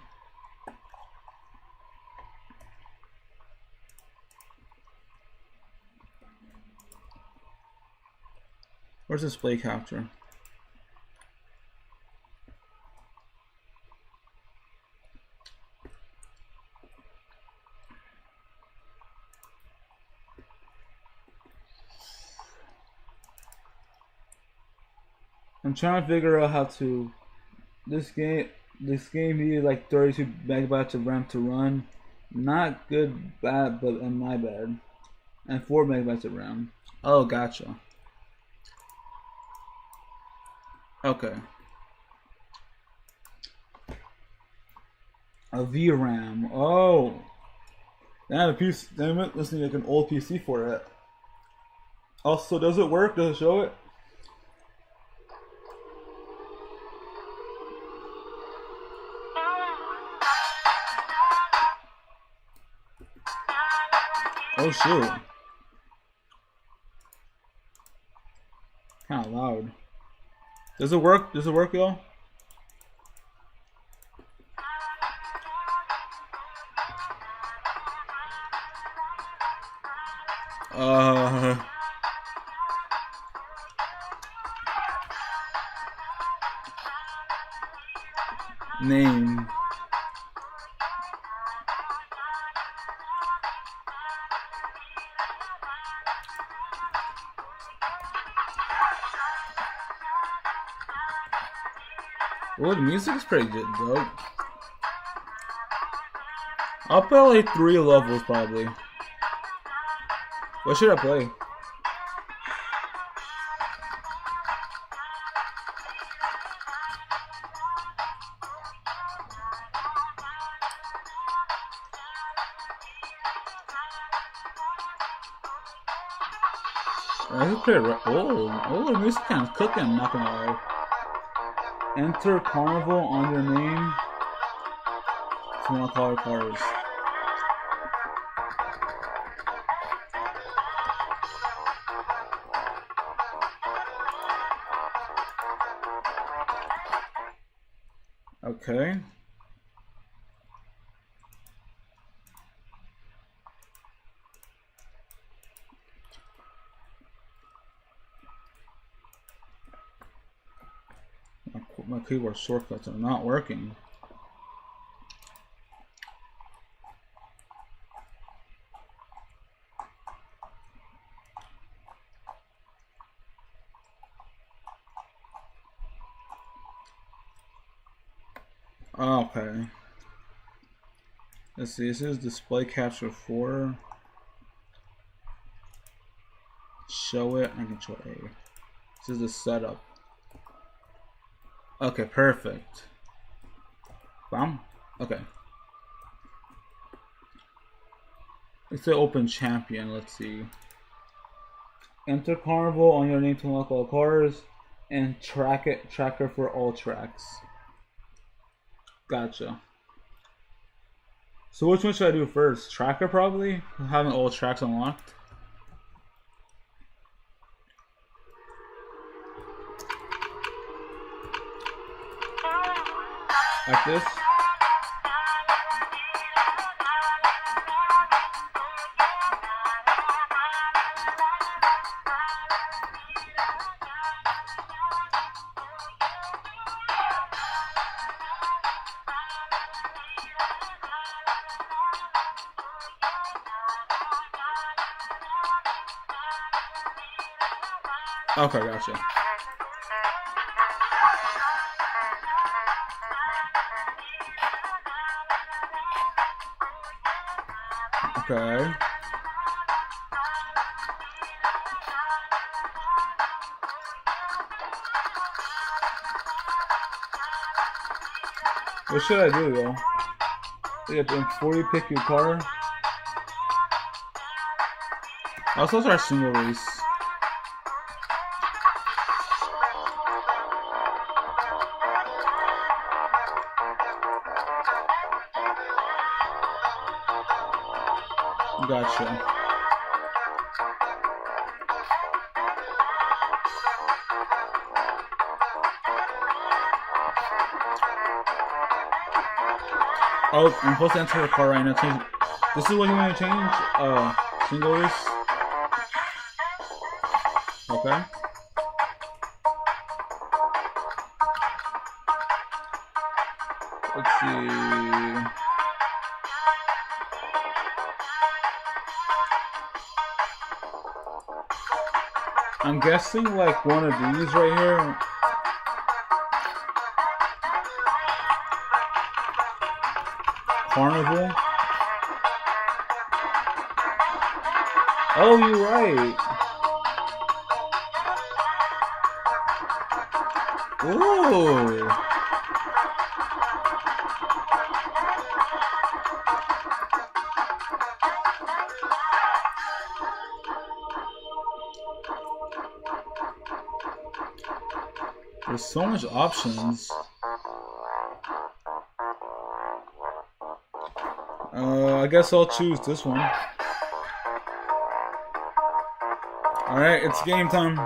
Where's display capture? I'm trying to figure out how to. This game needed like 32 megabytes of RAM to run. Not good, bad, but my bad. And 4 megabytes of RAM. Oh, gotcha. Okay. A VRAM. Oh. Damn, the PC. Damn it. This needs like an old PC for it. Also, does it work? Does it show it? Oh shoot. Kinda loud. Does it work? Does it work, y'all? Name. Oh, the music is pretty good, dope. I'll play like 3 levels probably. What should I play? I should play oh, the music kind of cooking, I'm not gonna lie. Enter Carnival on your name. Small color cars. Okay. My keyboard shortcuts are not working. Okay. Let's see, this is display capture 4. Show it and control A. This is the setup. Okay, perfect. Bam. Okay. It's the open champion, let's see. Enter Carnival on your name to unlock all cars and tracker for all tracks. Gotcha. So which one should I do first? Tracker probably? Having all tracks unlocked. Like this. Okay, gotcha. Okay. What should I do, though? Before you pick your car. Also, our single race. Gotcha. Oh, I'm supposed to enter the car right now. Change. This is what you want to change? Single race? Okay. Let's see. I'm guessing like one of these right here. Carnival. Oh, you're right. Ooh. There's so much options. I guess I'll choose this one. Alright, it's game time.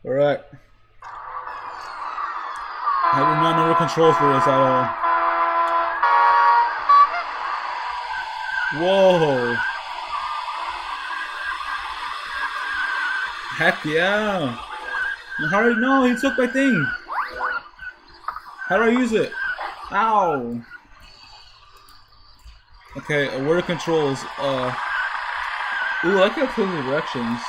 Alright. I do not know the controls for this at all. Whoa. Heck yeah. How do I know? He took my thing. How do I use it? Ow. Okay, where are the controls? Ooh, I can close the directions.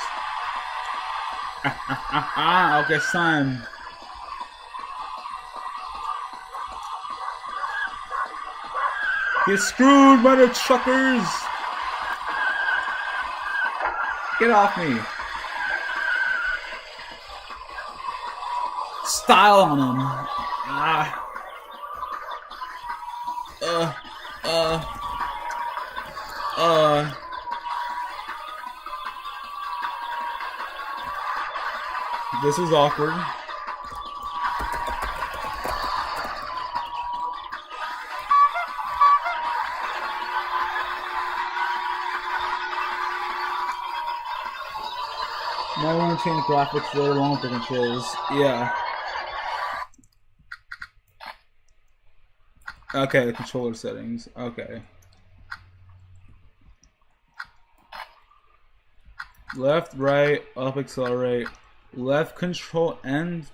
Okay, it's time. Get screwed by the truckers! Get off me! Style on them! Ah! This is awkward. Might want to change graphics later along with the controls. Yeah. Okay, the controller settings. Okay. Left, right, up, accelerate. Left control and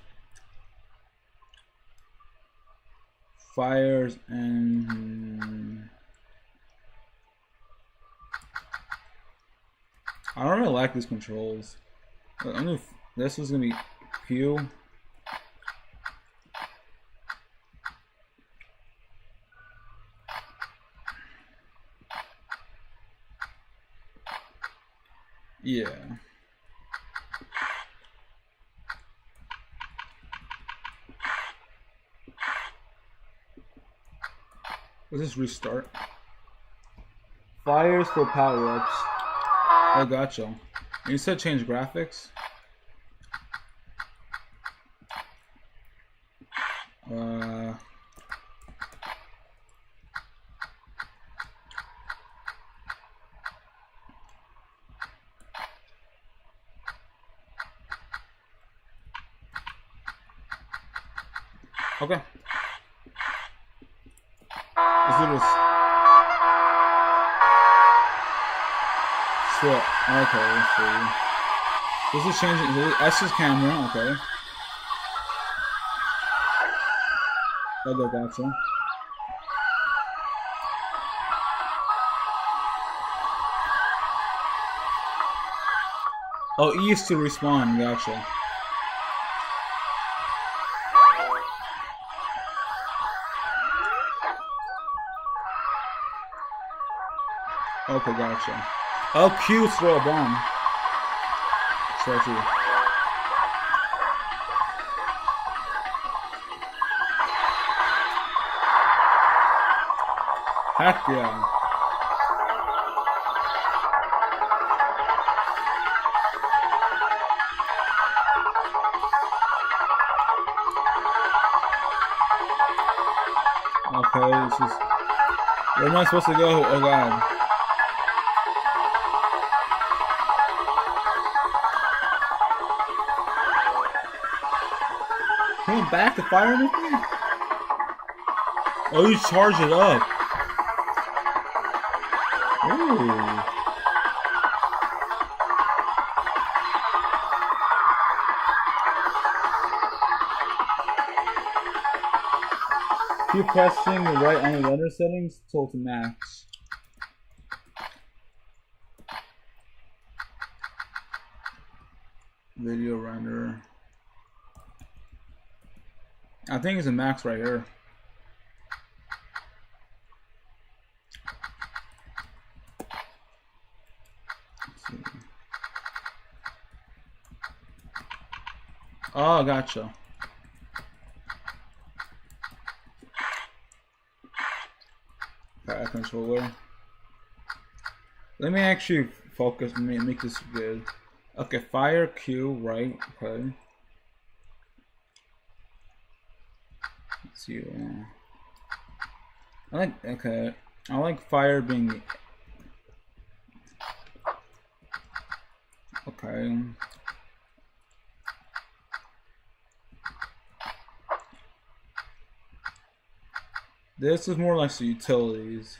fires and I don't really like these controls. I don't know if this is gonna be Q. Yeah. Let's just restart. Fires for power-ups. Oh, gotcha. You said change graphics? Okay. Let's do this. So, okay, let's see. This is changing. S is camera, okay. Okay, gotcha. Oh, E is to respawn, gotcha. Okay, gotcha. Oh, Q throw a bomb. So I see. Heck yeah. Okay, this is... Where am I supposed to go? Oh god. Coming back to fire anything? Oh, you charge it up. Ooh. Keep pressing the right on the render settings till to max. Video render. I think it's a max right here. Oh, gotcha. Controller. Let me actually focus, make this good. Okay, fire Q, right? Okay. Let's see. I like fire being. Okay. This is more like the utilities.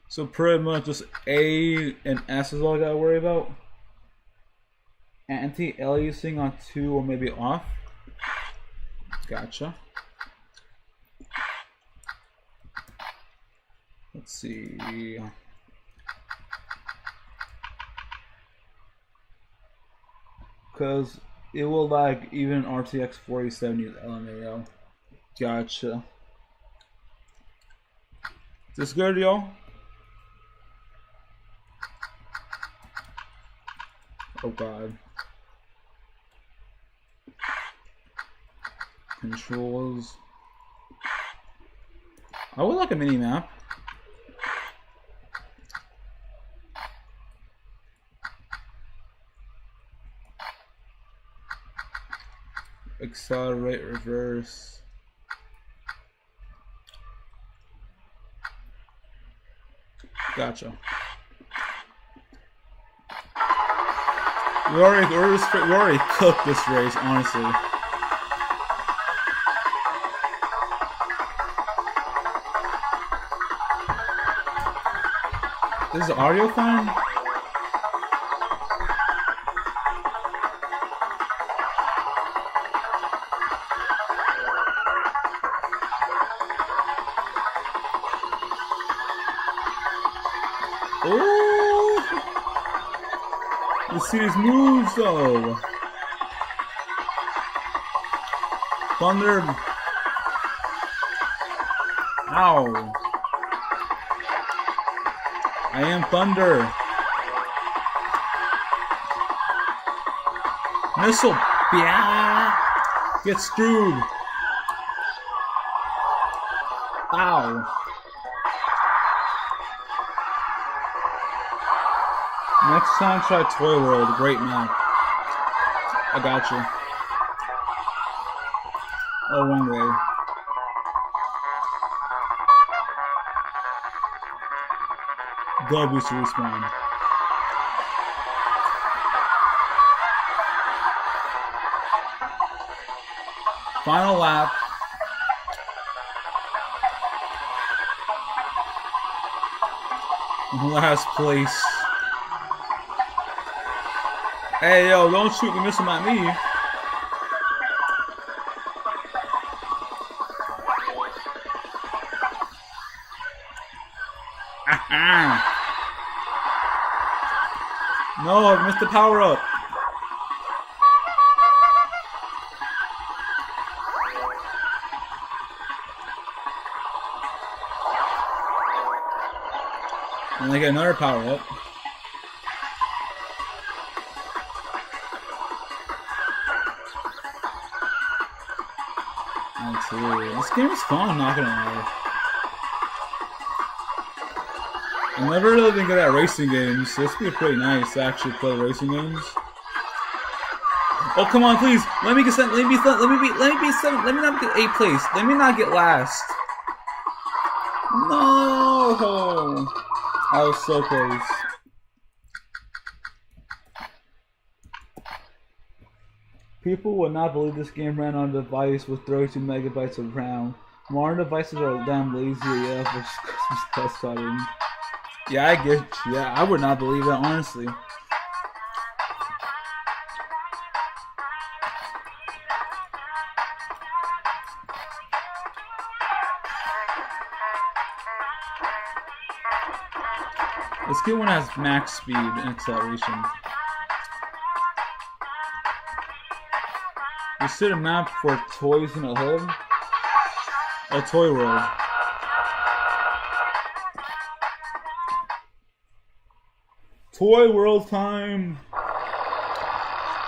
So pretty much just A and S is all I gotta worry about. Anti-aliasing on 2 or maybe off. Gotcha. Let's see. Because it will lag even RTX 4070 LMAO. Gotcha. Is this good, y'all? Oh god. Controls. I would like a mini map. Accelerate, reverse. Gotcha. We already cooked this race, honestly. Is the audio fine? Oh! You see his moves though. Thunder. Ow. I am Thunder. Missile. Yeah. Get screwed. Ow. Next time try Toy World, great map. I got you. Oh, one way. W's to respawn. Final lap. Last place. Hey yo, don't shoot the missile at me. No, I missed the power up. And I get another power up. This game is fun, I'm not gonna lie. I've never really been good at racing games, so it's gonna be pretty nice to actually play racing games. Oh come on, please! Let me get let me not get 8th place. Let me not get last. No! I was so close. People would not believe this game ran on a device with 32 megabytes of RAM. Modern devices are damn lazy AF for test cutting. Yeah, I get you. Yeah, I would not believe that, honestly. This game one has max speed and acceleration. You see a map for toys in a hood? A Toy World. Toy World time!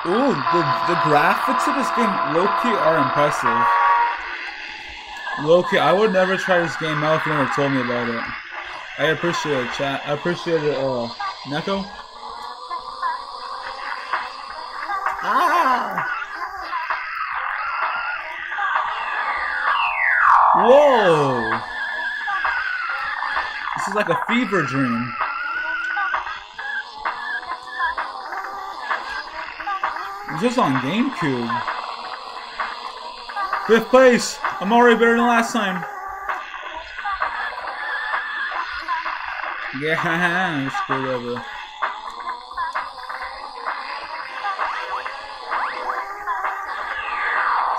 Ooh, the graphics of this game low-key are impressive. Loki, I would never try this game out if you never told me about it. I appreciate it, chat. I appreciate it, Neko? Ah! Whoa! This is like a fever dream. Is this on GameCube? 5th place! I'm already better than last time. Yeah, let's go over.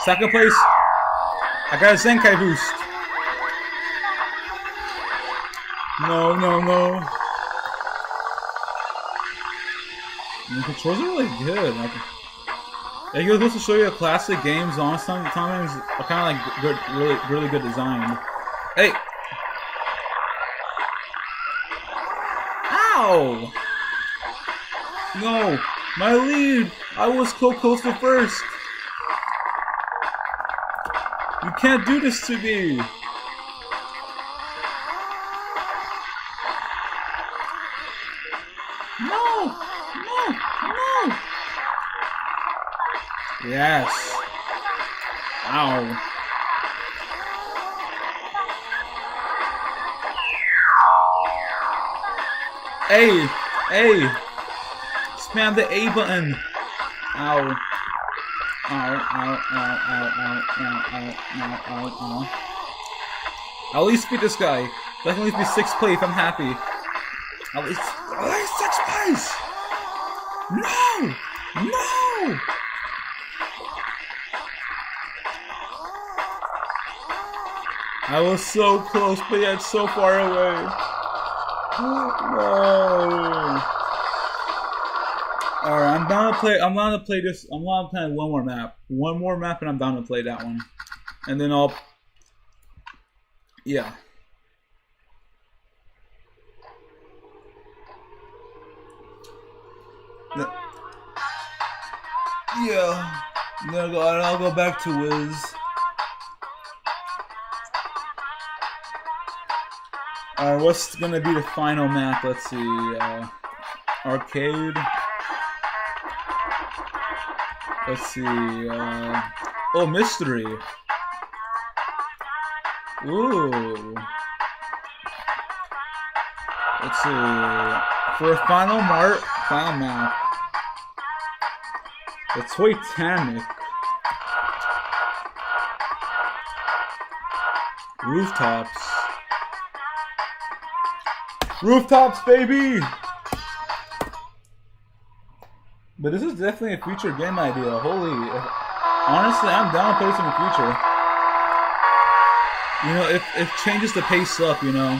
Second place. I got a Zenkai boost. No, no, no. The controls are really good. It goes to show you classic games on sometimes are kind of like good, really good design. Hey! Ow! No! My lead! I was so close to first! You can't do this to me! No! No! No! Yes! Ow! Hey! Hey! Spam the A button! Ow. Ow, ow, ow, ow, ow, ow, ow, ow, ow. I'll at least beat this guy. That can at least be 6th place, I'm happy. At least 6th place! No! No! I was so close, but yet so far away. No! Alright, I'm down to play this. I'm down to play one more map. One more map and I'm down to play that one. And then I'll... Yeah. Yeah. I'll go back to Wiz. Alright, what's gonna be the final map? Let's see. Arcade. Let's see. Oh, mystery. Ooh. Let's see. For a final map. The Titanic. Rooftops. Rooftops, baby! But this is definitely a future game idea. Holy. Honestly, I'm down to play this in the future. You know, it changes the pace up, you know.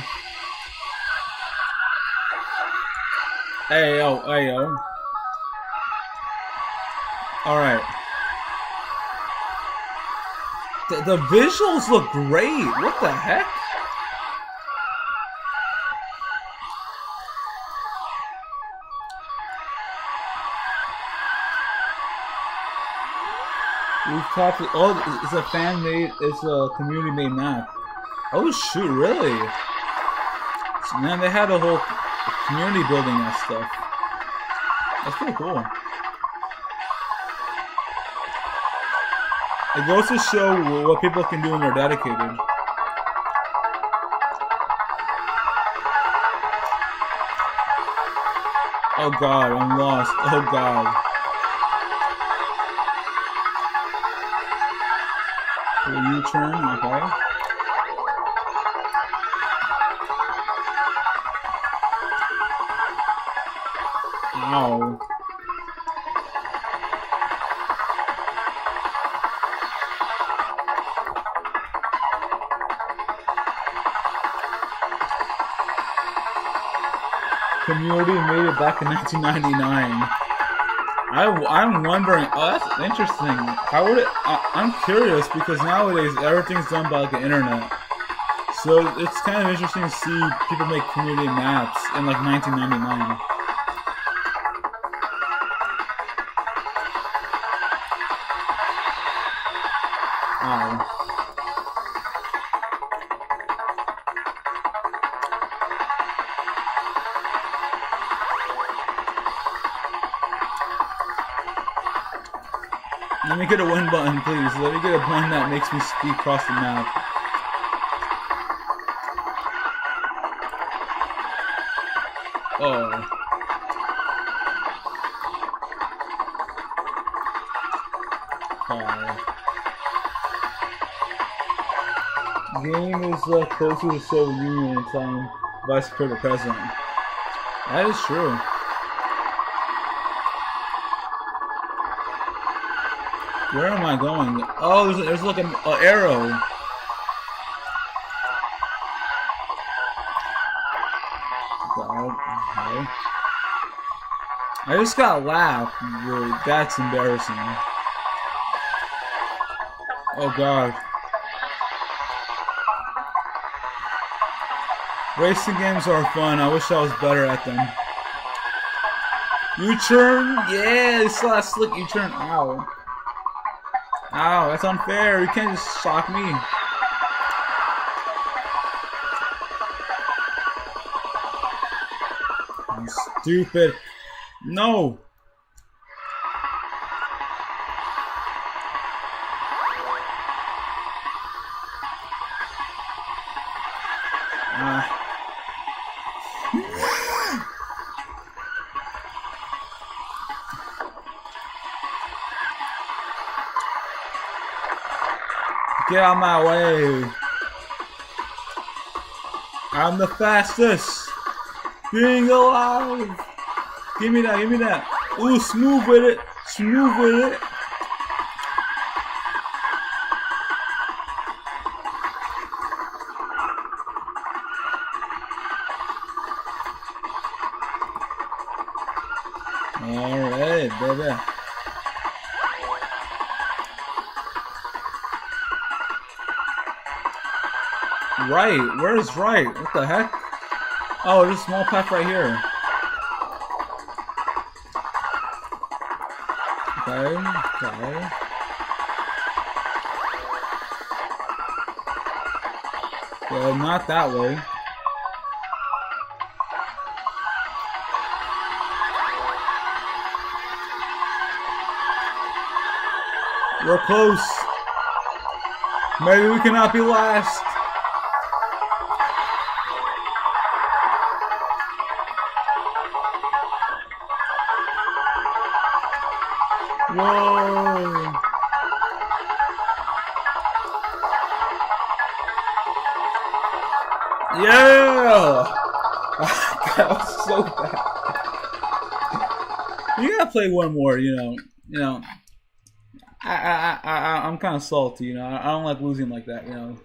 Hey yo, hey yo. Alright. The visuals look great. What the heck? Rooftops. Oh, it's a fan made. It's a community made map. Oh shoot! Really? Man, they had a whole community building that stuff. That's pretty cool. It goes to show what people can do when they're dedicated. Oh god, I'm lost. Oh god. U-turn, okay. Ow. Community made it back in 1999. I'm wondering. Oh, that's interesting. How would it? I'm curious because nowadays everything's done by like the internet. So it's kind of interesting to see people make community maps in like 1999. Let me get a win button, please. Let me get a button that makes me speed across the map. Oh. Game is closer to Soviet Union time, vice for the president. That is true. Where am I going? Oh, there's like an arrow. God, okay. I just got laughed. Really, that's embarrassing. Oh God. Racing games are fun. I wish I was better at them. U-turn? Yeah, you saw that slick U-turn. Ow. Ow, that's unfair. You can't just shock me. I'm stupid. No. Get out of my way. I'm the fastest. Being alive. Give me that, give me that. Ooh, smooth with it. Smooth with it. Alright, baby. Right, where's right? What the heck? Oh, there's a small path right here. Okay, okay. Well, not that way. We're close. Maybe we cannot be last. Whoa! Yeah! That was so bad. You gotta play one more, you know. I'm kind of salty, you know. I don't like losing like that, you know.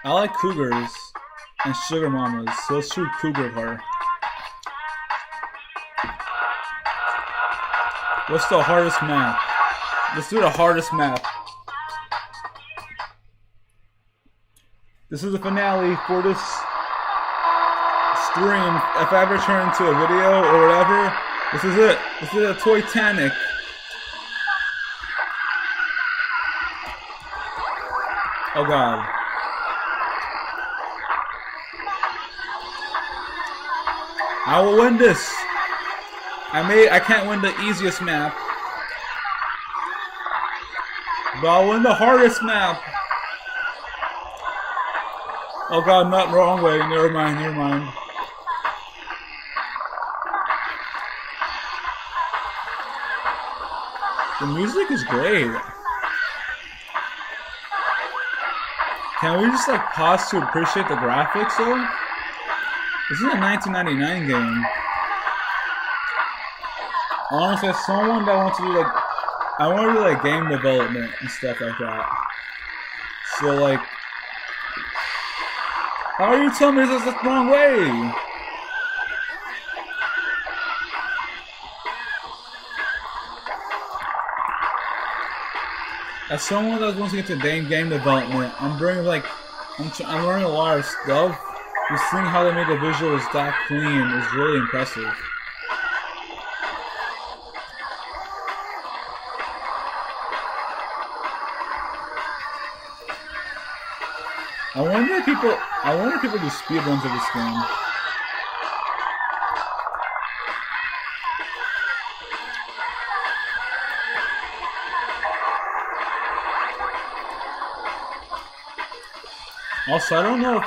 I like cougars and sugar mamas, so let's shoot cougar her. What's the hardest map? Let's do the hardest map. This is the finale for this stream. If I ever turn into a video or whatever, this is it. This is a Titanic. Oh God. I will win this. I can't win the easiest map, but I'll win the hardest map. Oh God, not wrong way. Never mind, never mind. The music is great. Can we just like pause to appreciate the graphics though? This is a 1999 game. Honestly, as someone that wants to do like, I want to do like game development and stuff like that. So like, how are you telling me this is the wrong way? As someone that wants to get to game development, I'm learning a lot of stuff. Just seeing how they made the visuals that clean is really impressive. I wonder if people do speedruns of this game. Also, I don't know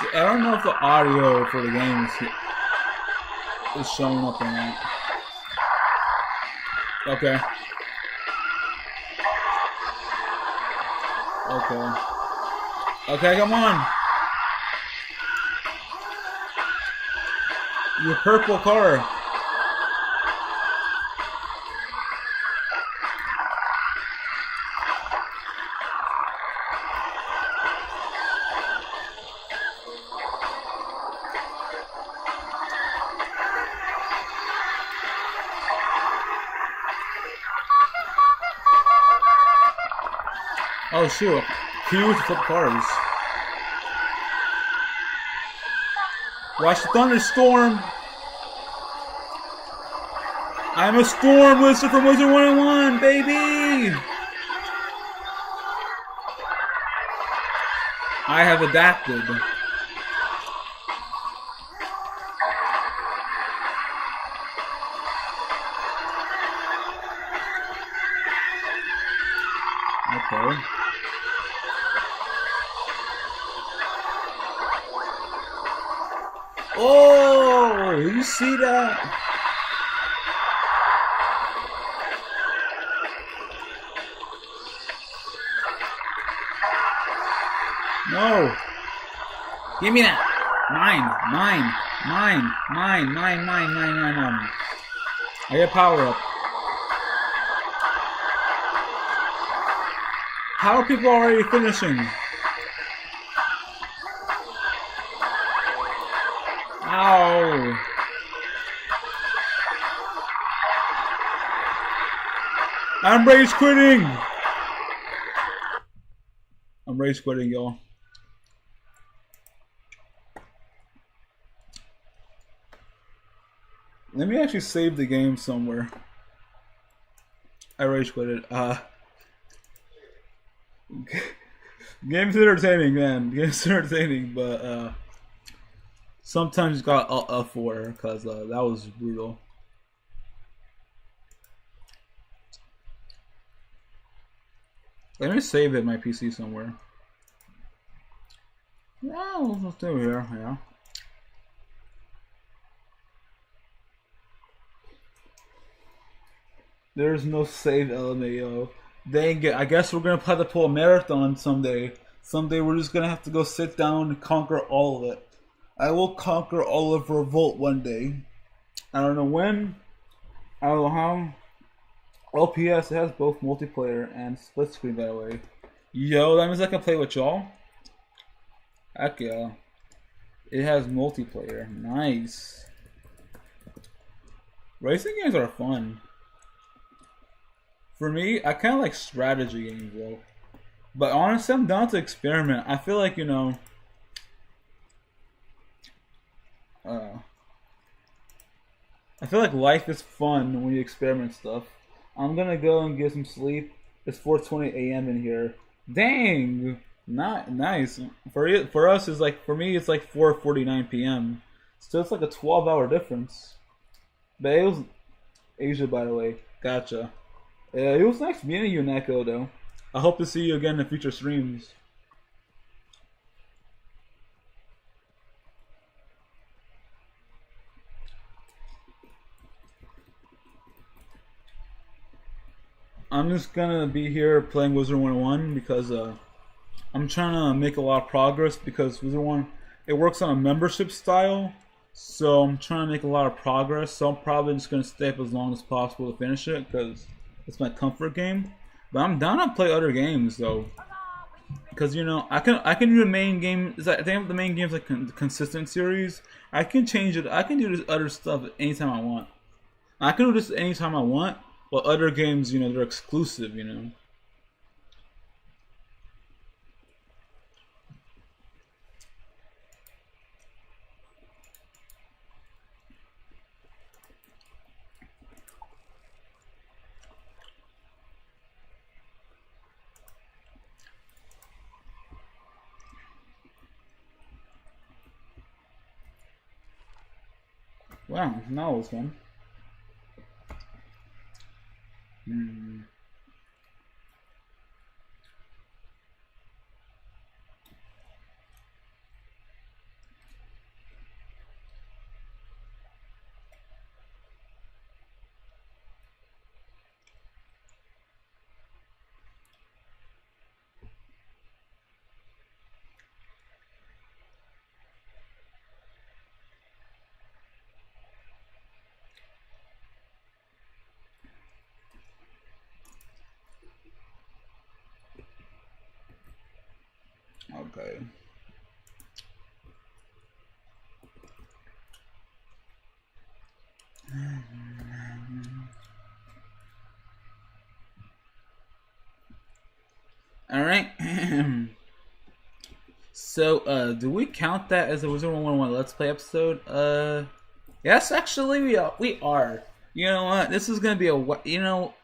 if the audio for the game is showing up or not. Okay. Okay. Okay, come on. Your purple car. Oh shoot, huge flip cars. Watch the thunderstorm. I'm a storm wizard from Wizard 101, baby! I have adapted. Okay. Oh, you see that? No. Give me that. Mine. I get power up. How are people already finishing? Ow. I'm rage quitting. I'm rage quitting, y'all. Let me actually save the game somewhere. I rage quit it. Game's entertaining, man. Game's entertaining, but sometimes you got F4 because that was brutal. Let me save it in my PC somewhere. Yeah, let's do it here. Yeah. There's no save LMAO. Dang it, I guess we're gonna have to pull a marathon someday. Someday we're just gonna have to go sit down and conquer all of it. I will conquer all of Revolt one day. I don't know when. I don't know how. LPS, it has both multiplayer and split screen, by the way. Yo, that means I can play with y'all? Heck yeah. It has multiplayer. Nice. Racing games are fun. For me, I kind of like strategy games though. But honestly, I'm down to experiment. I feel like, you know, I feel like life is fun when you experiment stuff. I'm gonna go and get some sleep. It's 4:20 a.m. in here. Dang, not nice. For us, it's like, for me, it's like 4:49 p.m. So it's like a 12-hour difference. But it was Asia, by the way. Gotcha. Yeah, it was nice meeting you, Neko, though. I hope to see you again in future streams. I'm just gonna be here playing Wizard 101 because I'm trying to make a lot of progress because Wizard 1, it works on a membership style. So I'm trying to make a lot of progress. So I'm probably just gonna stay up as long as possible to finish it because it's my comfort game. But I'm down to play other games though, because you know I can do the main game. I think the main game is like consistent series. I can change it. I can do this other stuff anytime I want. I can do this anytime I want. But other games, you know, they're exclusive. You know. Wow, that was fun. Okay. All right. So, do we count that as a Wizard 111 Let's Play episode? Yes, actually, we are. You know what? This is gonna be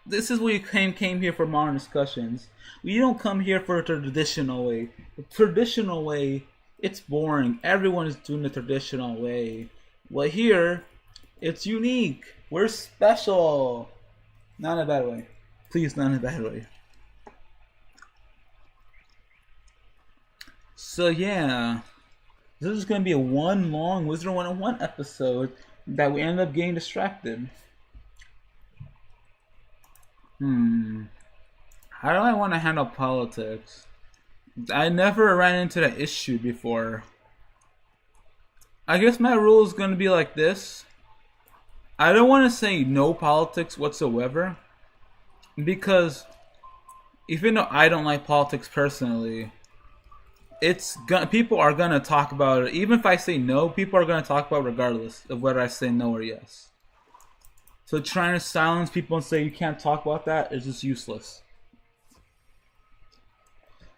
this is we came here for modern discussions. We don't come here for a traditional way. The traditional way, it's boring. Everyone is doing the traditional way. Well, here, it's unique. We're special. Not in a bad way. Please, not in a bad way. So yeah, this is gonna be a one long Wizard 101 episode that we end up getting distracted. How do I want to handle politics? I never ran into that issue before. I guess my rule is going to be like this. I don't want to say no politics whatsoever, because even though I don't like politics personally, people are going to talk about it. Even if I say no, people are going to talk about it regardless of whether I say no or yes. So trying to silence people and say you can't talk about that is just useless.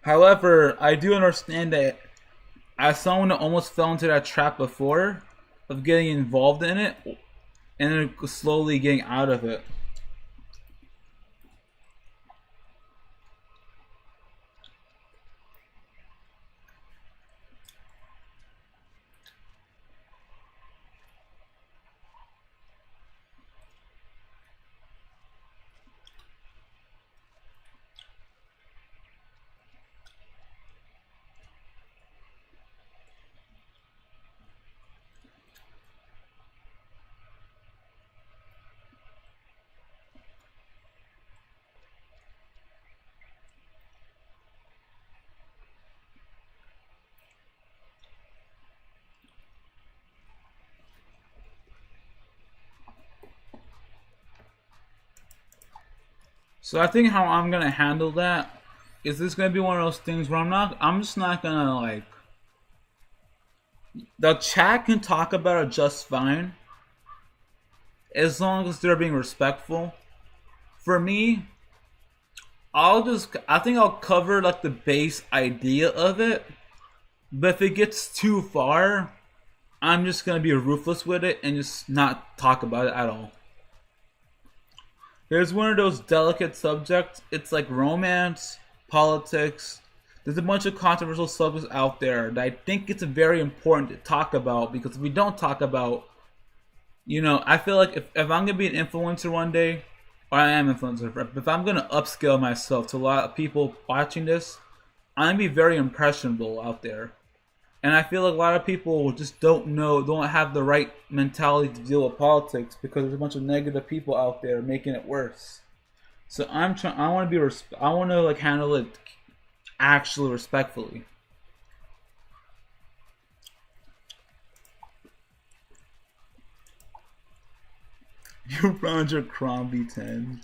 However, I do understand that as someone that almost fell into that trap before, of getting involved in it, and then slowly getting out of it. So I think how I'm gonna handle that is this gonna be one of those things where I'm just not gonna like. The chat can talk about it just fine, as long as they're being respectful. For me, I think I'll cover like the base idea of it, but if it gets too far, I'm just gonna be ruthless with it and just not talk about it at all. There's one of those delicate subjects. It's like romance, politics. There's a bunch of controversial subjects out there that I think it's very important to talk about, because if we don't talk about, I feel like if I'm gonna be an influencer one day, or I am an influencer, if I'm gonna upscale myself to a lot of people watching this, I'm gonna be very impressionable out there. And I feel like a lot of people just don't have the right mentality to deal with politics, because there's a bunch of negative people out there making it worse. So I want to like handle it actually respectfully. You found your Crombie 10.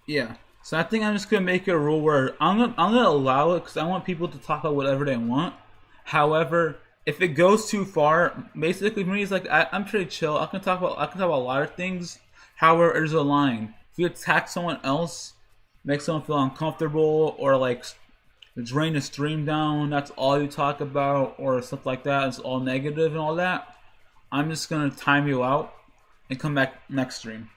Yeah. So I think I'm just gonna make it a rule where I'm gonna allow it because I want people to talk about whatever they want. However, if it goes too far, basically for me it's like I'm pretty chill. I can talk about a lot of things. However, there's a line. If you attack someone else, make someone feel uncomfortable, or like drain the stream down, that's all you talk about, or stuff like that. It's all negative and all that. I'm just gonna time you out and come back next stream.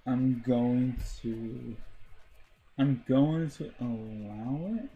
I'm going to allow it.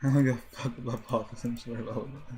I don't give a fuck about politics. I'm sorry about that.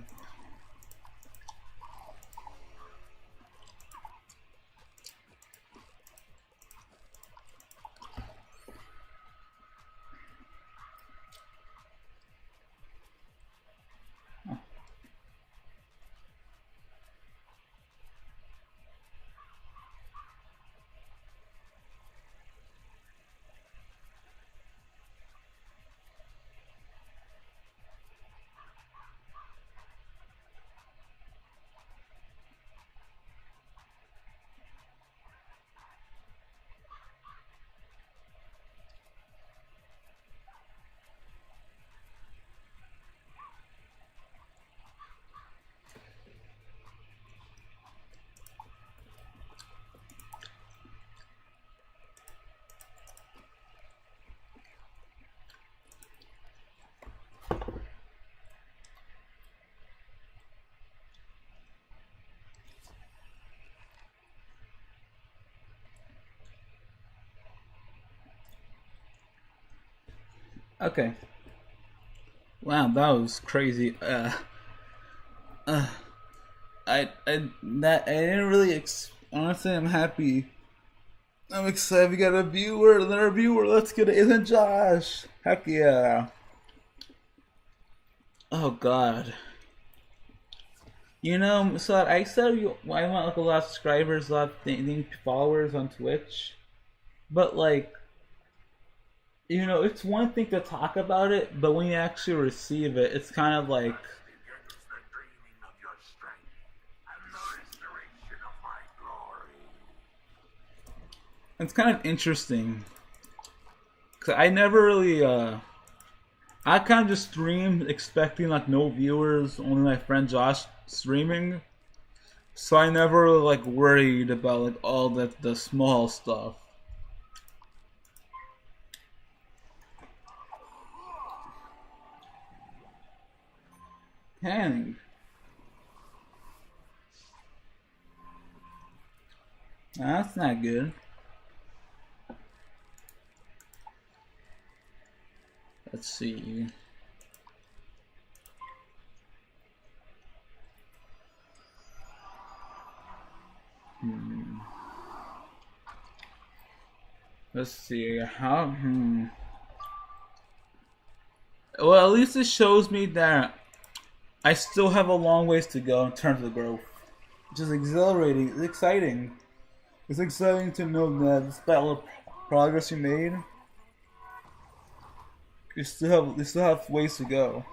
Okay. Wow, that was crazy. I didn't really. Honestly, I'm happy. I'm excited. We got a viewer. Another viewer. Let's get it. Isn't Josh? Heck yeah. Oh God. You know, so I said I want like a lot of subscribers, a lot of followers on Twitch, but like, you know, it's one thing to talk about it, but when you actually receive it, it's kind of like. It's kind of interesting. Cause I never really, I kind of just streamed expecting like no viewers, only my friend Josh streaming. So I never like worried about like all the small stuff. Dang. That's not good. Let's see. Let's see. How? Well, at least it shows me that I still have a long ways to go in terms of growth. Which is exhilarating. It's exciting. It's exciting to know that despite all the progress you made. You still have ways to go.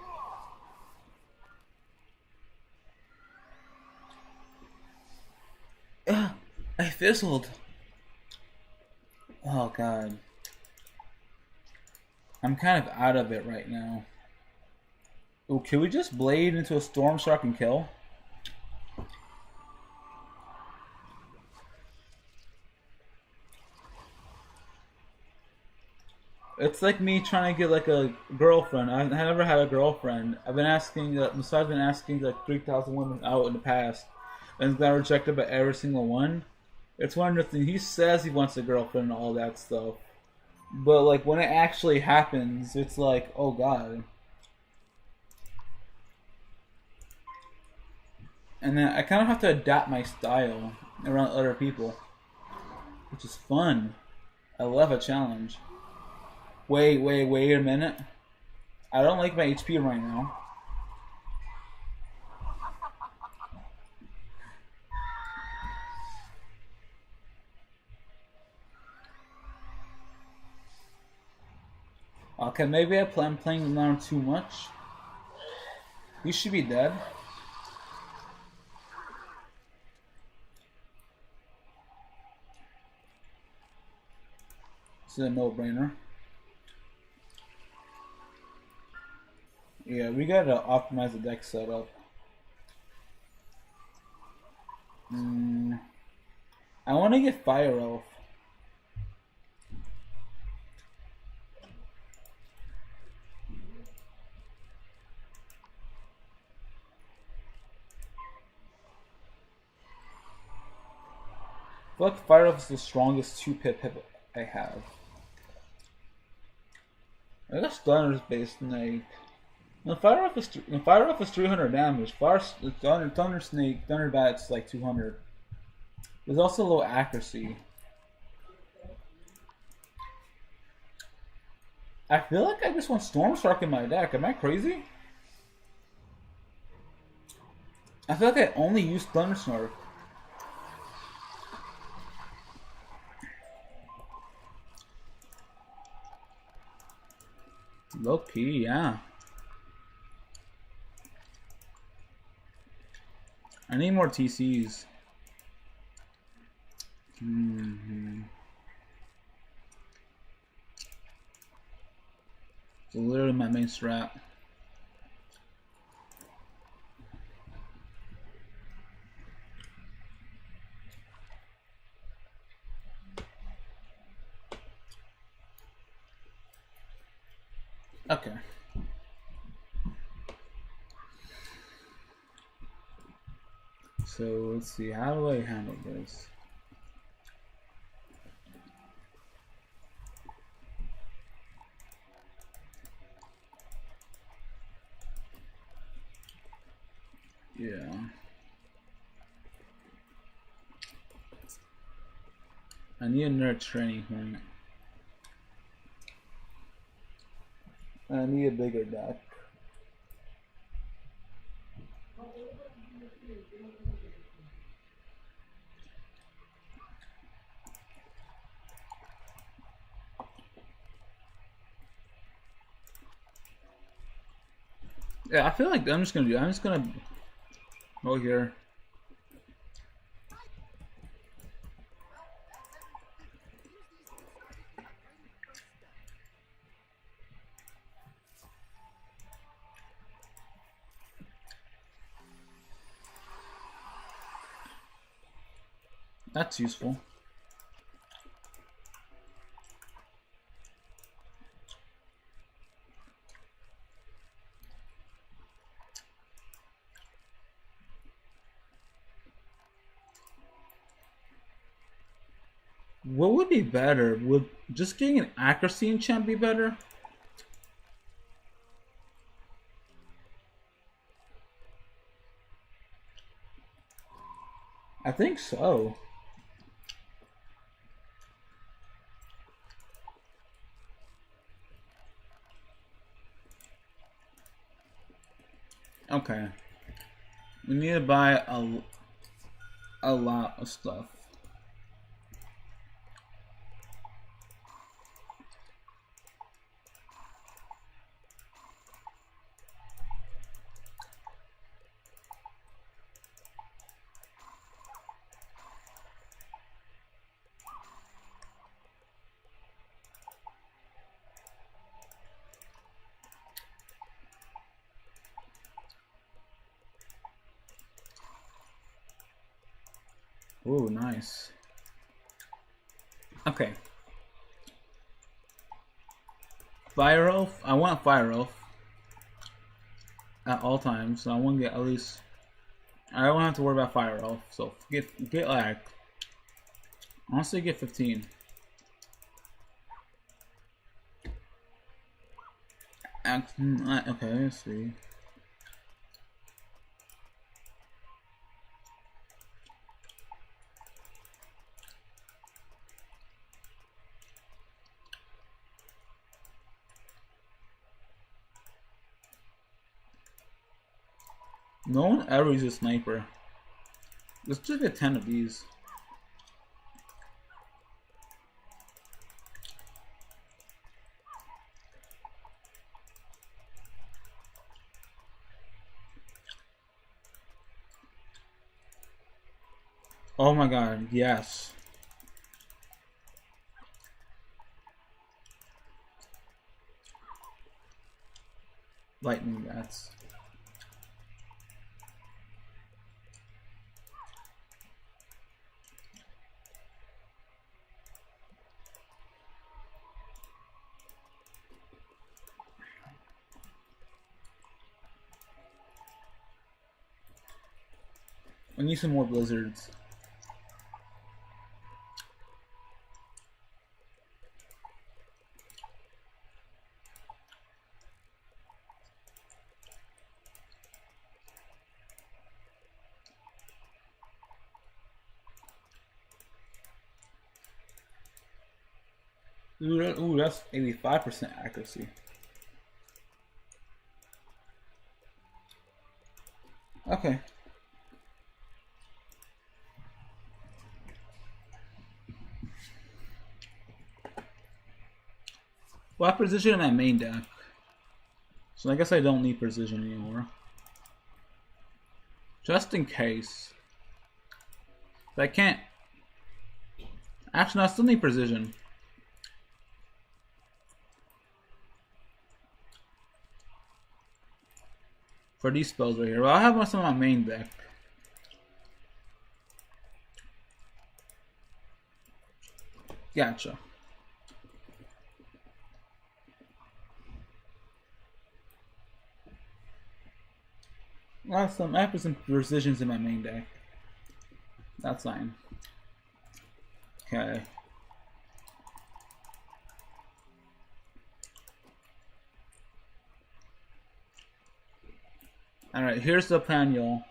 Ugh, I fizzled. Oh god. I'm kind of out of it right now. Oh, can we just blade into a storm shark and kill? It's like me trying to get like a girlfriend. I never had a girlfriend. I've been asking, besides been asking like 3,000 women out in the past, and got rejected by every single one. It's one of the things. He says he wants a girlfriend and all that stuff, but like when it actually happens, it's like, oh god. And then I kind of have to adapt my style around other people, which is fun. I love a challenge. Wait a minute. I don't like my HP right now. Okay, maybe I'm playing around too much. You should be dead. This is a no-brainer. Yeah, we gotta optimize the deck setup. I want to get Fire Elf. I feel like Fire Elf is the strongest 2-pip I have. I guess Thunder's based Snake. No, Fire Elf is 300 damage. Thunder Snake, Thunder Bat's like 200. There's also low accuracy. I feel like I just want Storm Shark in my deck. Am I crazy? I feel like I only use Thunder Snark. Low key, yeah. I need more TCs. It's literally my main strat. Okay. So let's see, how do I handle this? Yeah. I need another training point. I need a bigger deck. Yeah, I feel like I'm just gonna go here. That's useful. What would be better? Would just getting an accuracy enchant be better? I think so. Okay. We need to buy a lot of stuff. Ooh, nice. Okay. Fire Elf. I want Fire Elf at all times, so I want to get at least. I don't have to worry about Fire Elf, so get like. Honestly, get 15. Okay, let's see. No one ever uses sniper. Let's just get 10 of these. Oh my god, yes. Lightning bats. I need some more blizzards. Ooh, that's 85% accuracy. Okay. Well, I have precision in my main deck, so I guess I don't need precision anymore. Just in case. But I can't. Actually, no, I still need precision. For these spells right here. Well, I have most of my main deck. Gotcha. I have some precisions in my main deck. That's fine. Okay. Alright, here's the plan, y'all.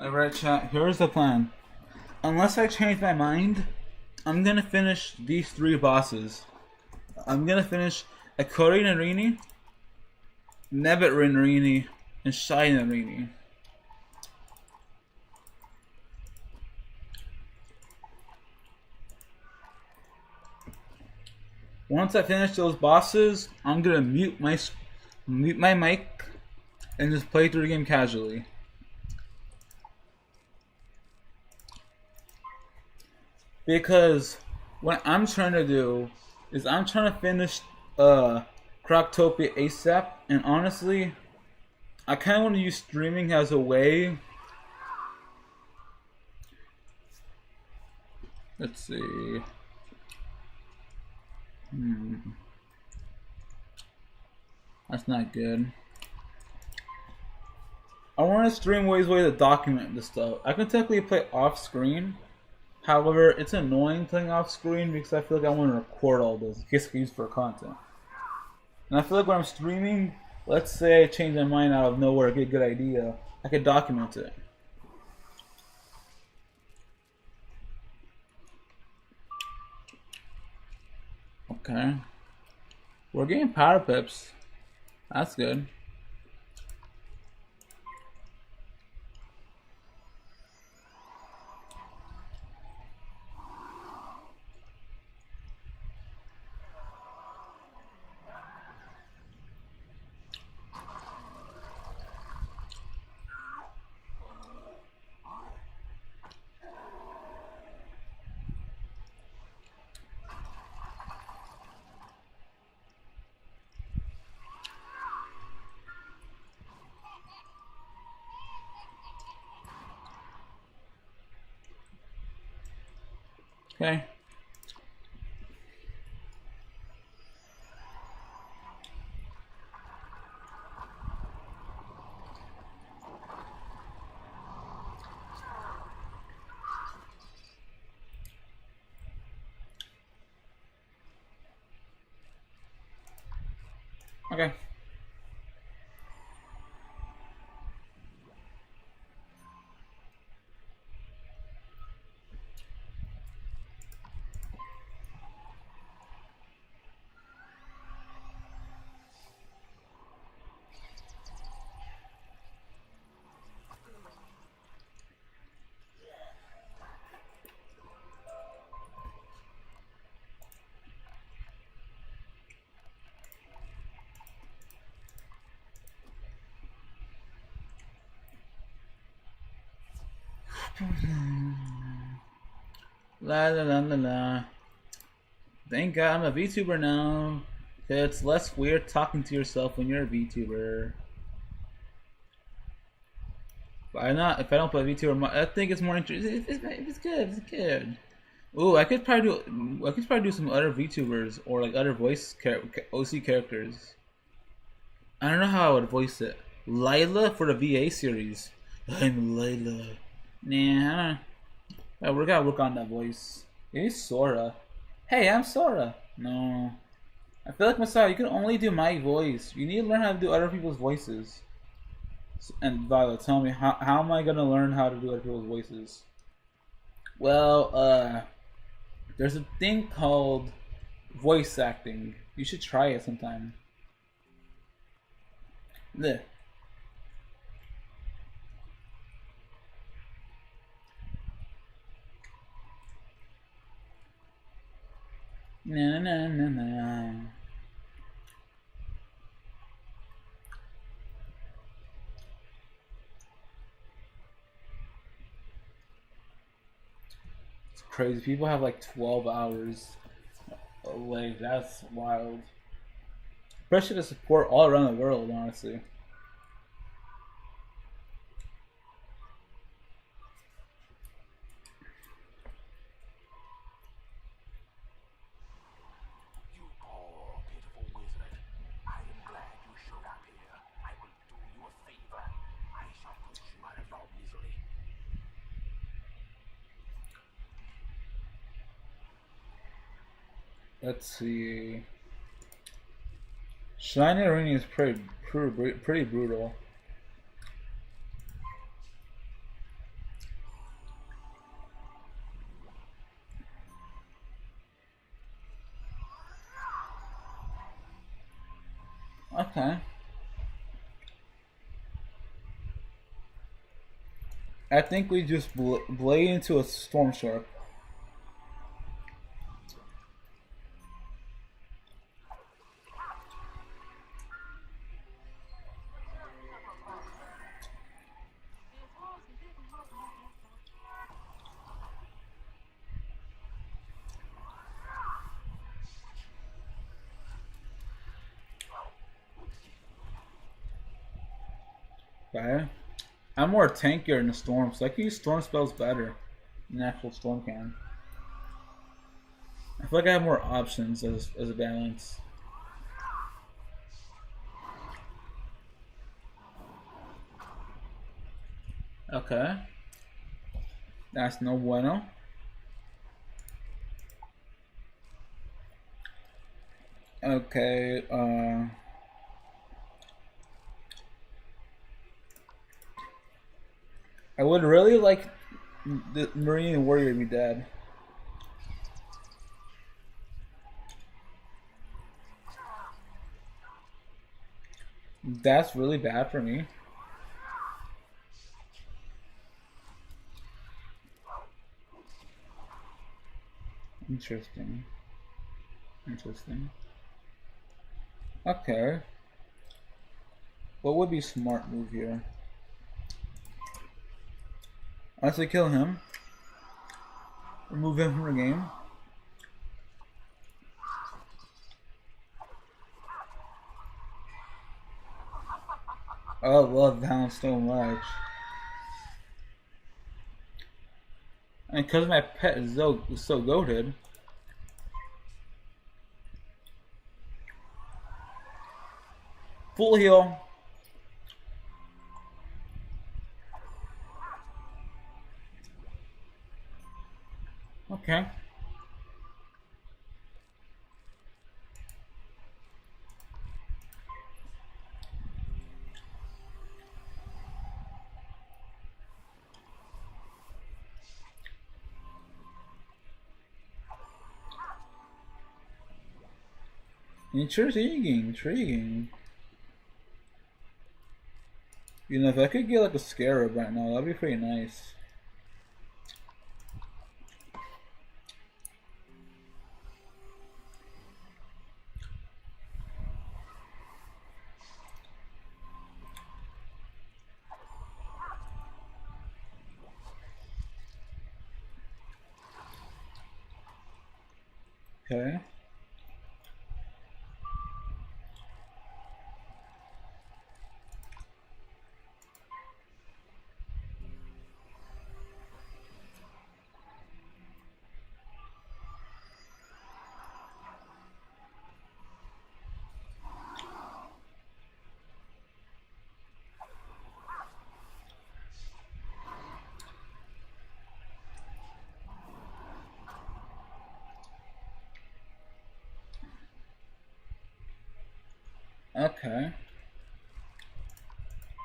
Alright, chat, here's the plan. Unless I change my mind, I'm gonna finish these 3 bosses. I'm gonna finish Akori Narini, Nebet Narini, and Shai Narini. Once I finish those bosses, I'm gonna mute my mic and just play through the game casually. Because what I'm trying to do is I'm trying to finish Croctopia ASAP, and honestly, I kind of want to use streaming as a way. Let's see. That's not good. I want to stream ways to document this stuff. I can technically play off screen. However, it's annoying playing off screen because I feel like I want to record all this in case I can use for content. And I feel like when I'm streaming, let's say I change my mind out of nowhere, I get a good idea, I can document it. Okay. We're getting power pips. That's good. Okay. Okay. La la la la la. Thank God I'm a VTuber now. It's less weird talking to yourself when you're a VTuber. If I don't play VTuber, I think it's more interesting. It's good. It's good. Ooh, I could probably do some other VTubers or like other OC characters. I don't know how I would voice it. Lila for the VA series. I'm Lila. Nah, we gotta work on that voice. Maybe Sora. Hey, I'm Sora. No. I feel like Masao, you can only do my voice. You need to learn how to do other people's voices. And Violet, tell me, how am I gonna learn how to do other people's voices? Well, there's a thing called voice acting. You should try it sometime. Blech. Na na na na. It's crazy. People have like 12 hours. Like, that's wild. Especially to support all around the world, honestly. You poor, pitiful wizard. I am glad you showed up here. I will do you a favor. I shall put you out of your misery. Let's see. Shiny Arena is pretty brutal. Okay. I think we just blade into a storm shark. Okay. I'm more tankier in the storm, so I can use storm spells better than actual storm can. I feel like I have more options as a balance. Okay. That's no bueno. Okay, I would really like the Marine Warrior to be dead. That's really bad for me. Interesting. Interesting. Okay. What would be a smart move here? Honestly, kill him. Remove him from the game. I love Hound so much. And because my pet is so goated. Full heal. Okay. Intriguing. You know, if I could get like a scarab right now, that'd be pretty nice. Okay. Okay.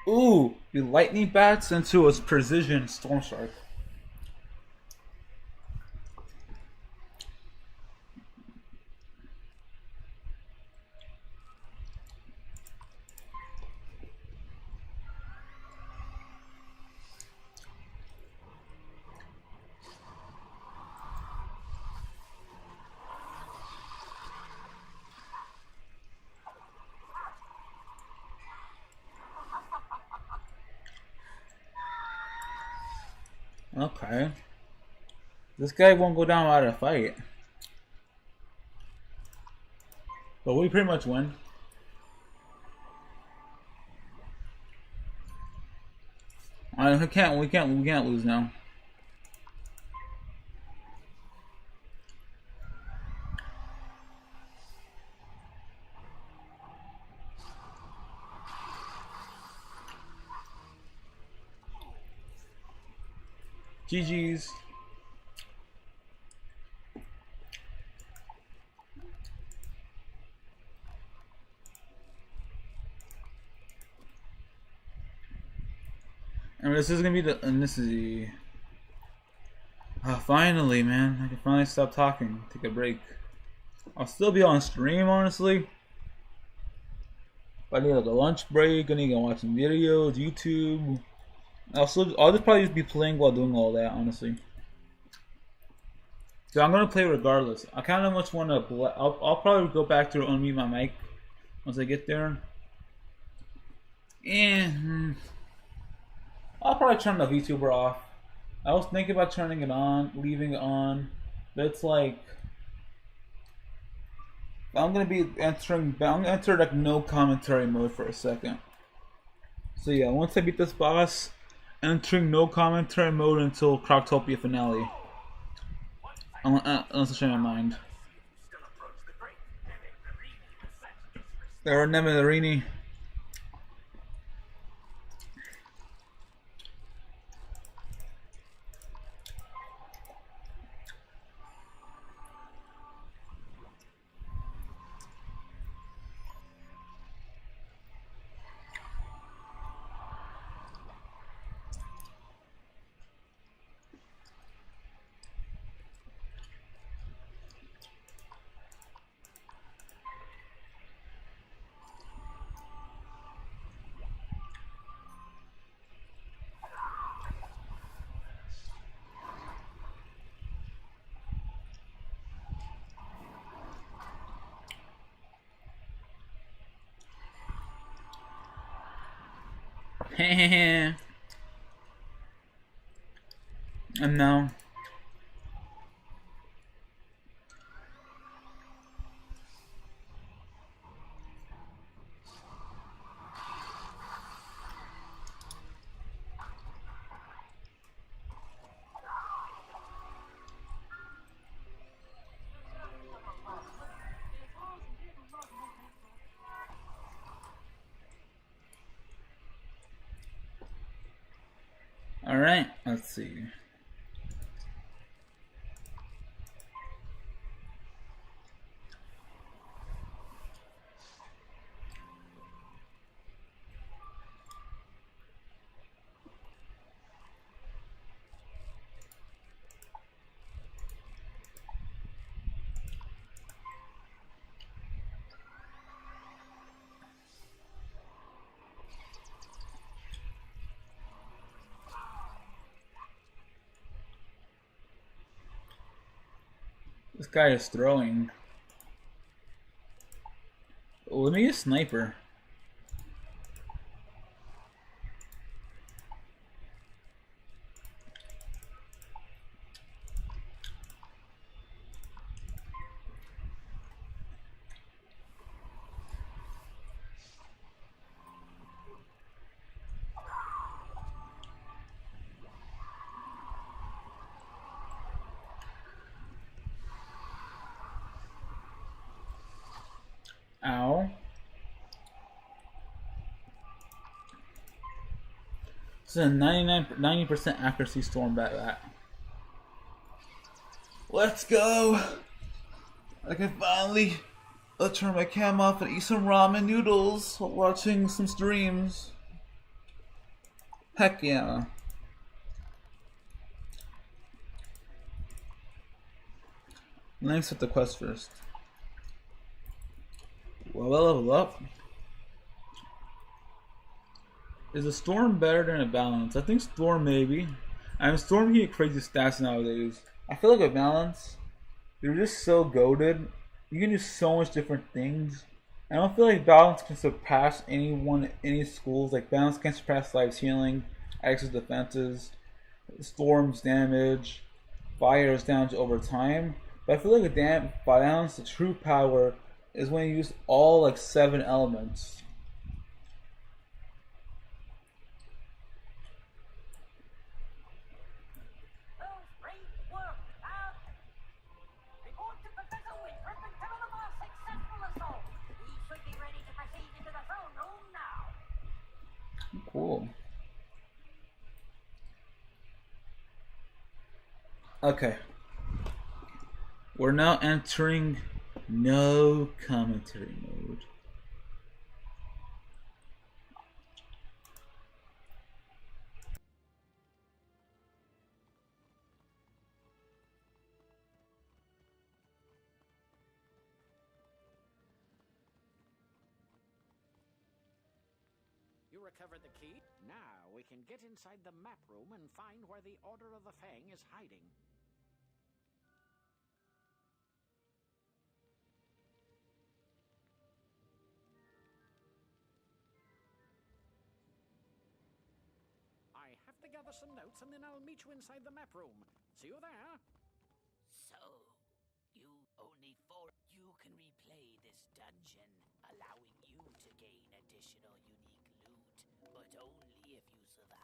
Ooh, the lightning bats into a precision storm shark. Okay. This guy won't go down without a fight. But we pretty much win. We can't lose now. GG's. And this is gonna be this is the. Finally, man, I can finally stop talking, take a break. I'll still be on stream, honestly. But I need like a lunch break. I need to go watch some videos, YouTube. I'll just probably just be playing while doing all that, honestly. So I'm gonna play regardless. I kind of much want to. I'll probably go back to unmute my mic once I get there. And I'll probably turn the vtuber off. I was thinking about turning it on, leaving it on, but it's like I'm gonna enter like no commentary mode for a second. So yeah, once I beat this boss, entering no commentary mode until Croctopia finale. Unless I change my mind. There are Nemenarini. And now Alright, let's see. This guy is throwing. Oh, let me get a sniper. Ow. This is a 90% accuracy storm bat. Let's go! I can finally turn my cam off and eat some ramen noodles while watching some streams. Heck yeah. Let me set the quest first. Well, I'll level up. Is a storm better than a balance? I think storm maybe. I mean, storm can get crazy stats nowadays. I feel like a balance, they're just so goated. You can do so much different things. I don't feel like balance can surpass any schools. Like balance can surpass life's healing, X's defenses, storm's damage, fire's damage over time. But I feel like a balance, the true power, is when you use all like 7 elements. Cool. Okay. We're now entering no commentary mode. You recovered the key? Now we can get inside the map room and find where the Order of the Fang is hiding. I have to gather some notes and then I'll meet you inside the map room. See you there. So, you only you can replay this dungeon, allowing you to gain additional unique loot, but only if you survive.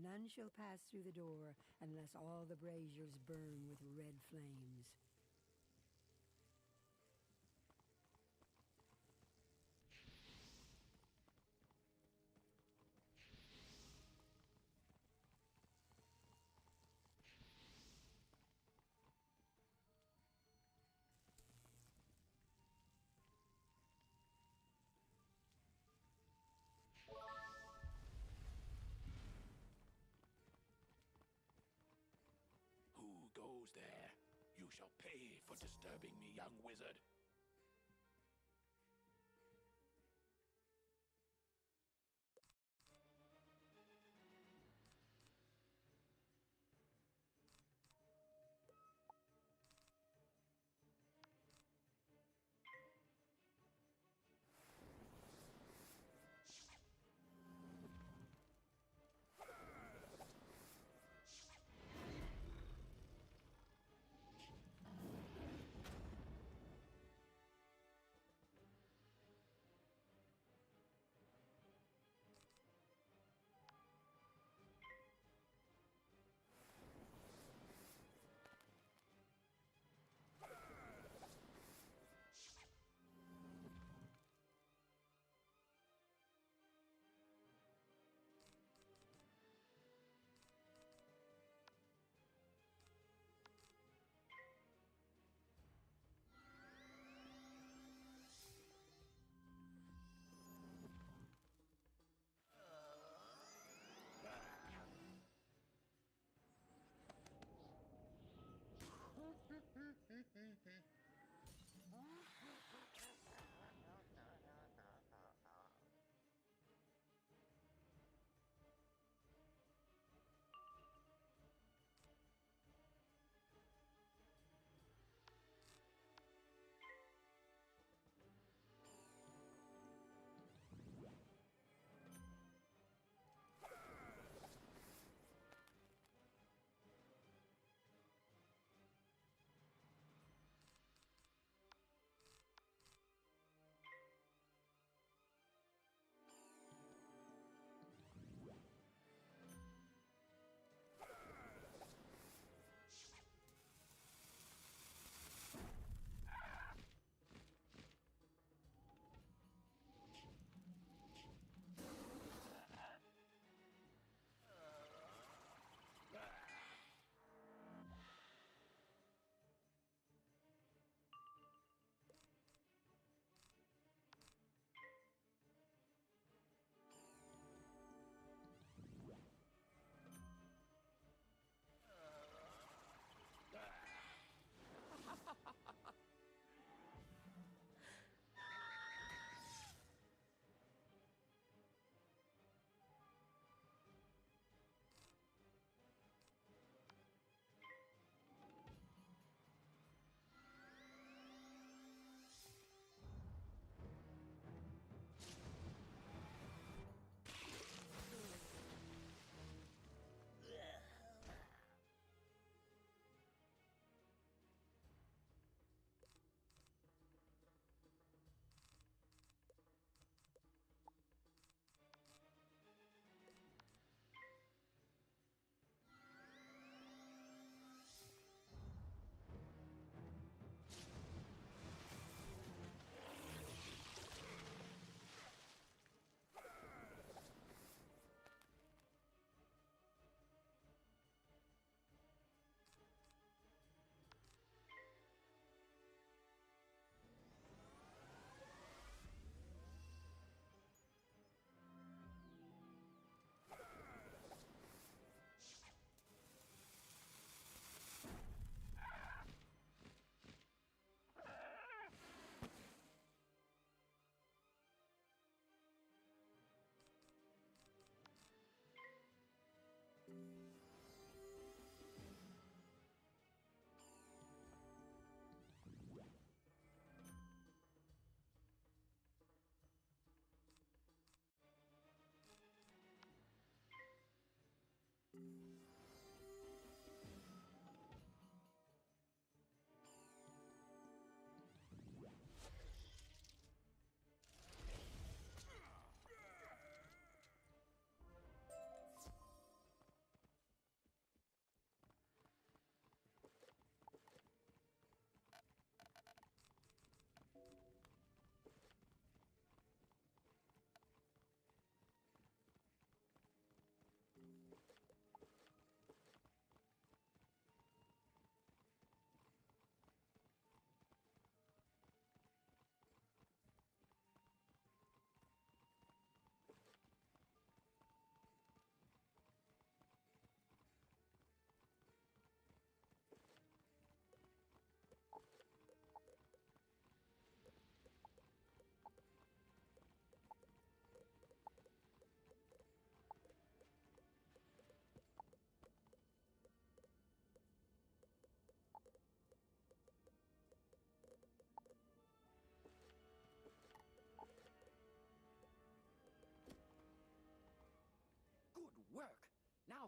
None shall pass through the door unless all the braziers burn with red flames. Who goes there? You shall pay for disturbing me, young wizard.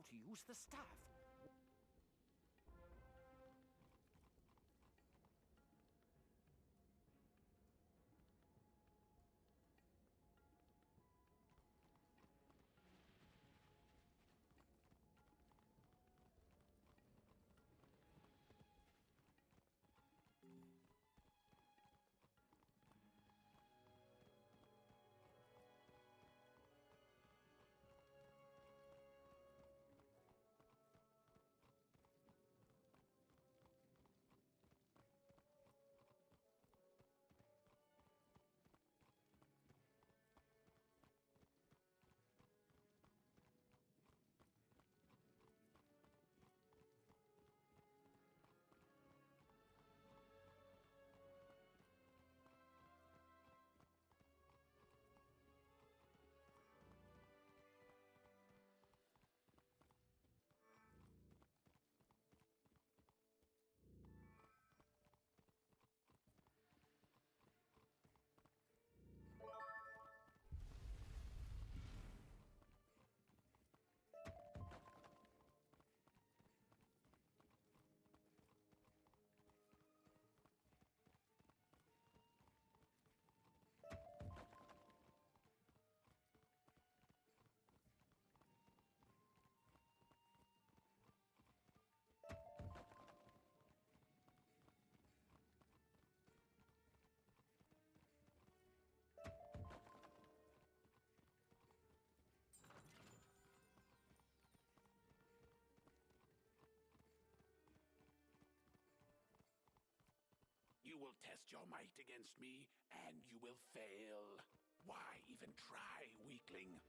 to use the staff. You will test your might against me, and you will fail. Why even try, weakling?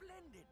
Splendid!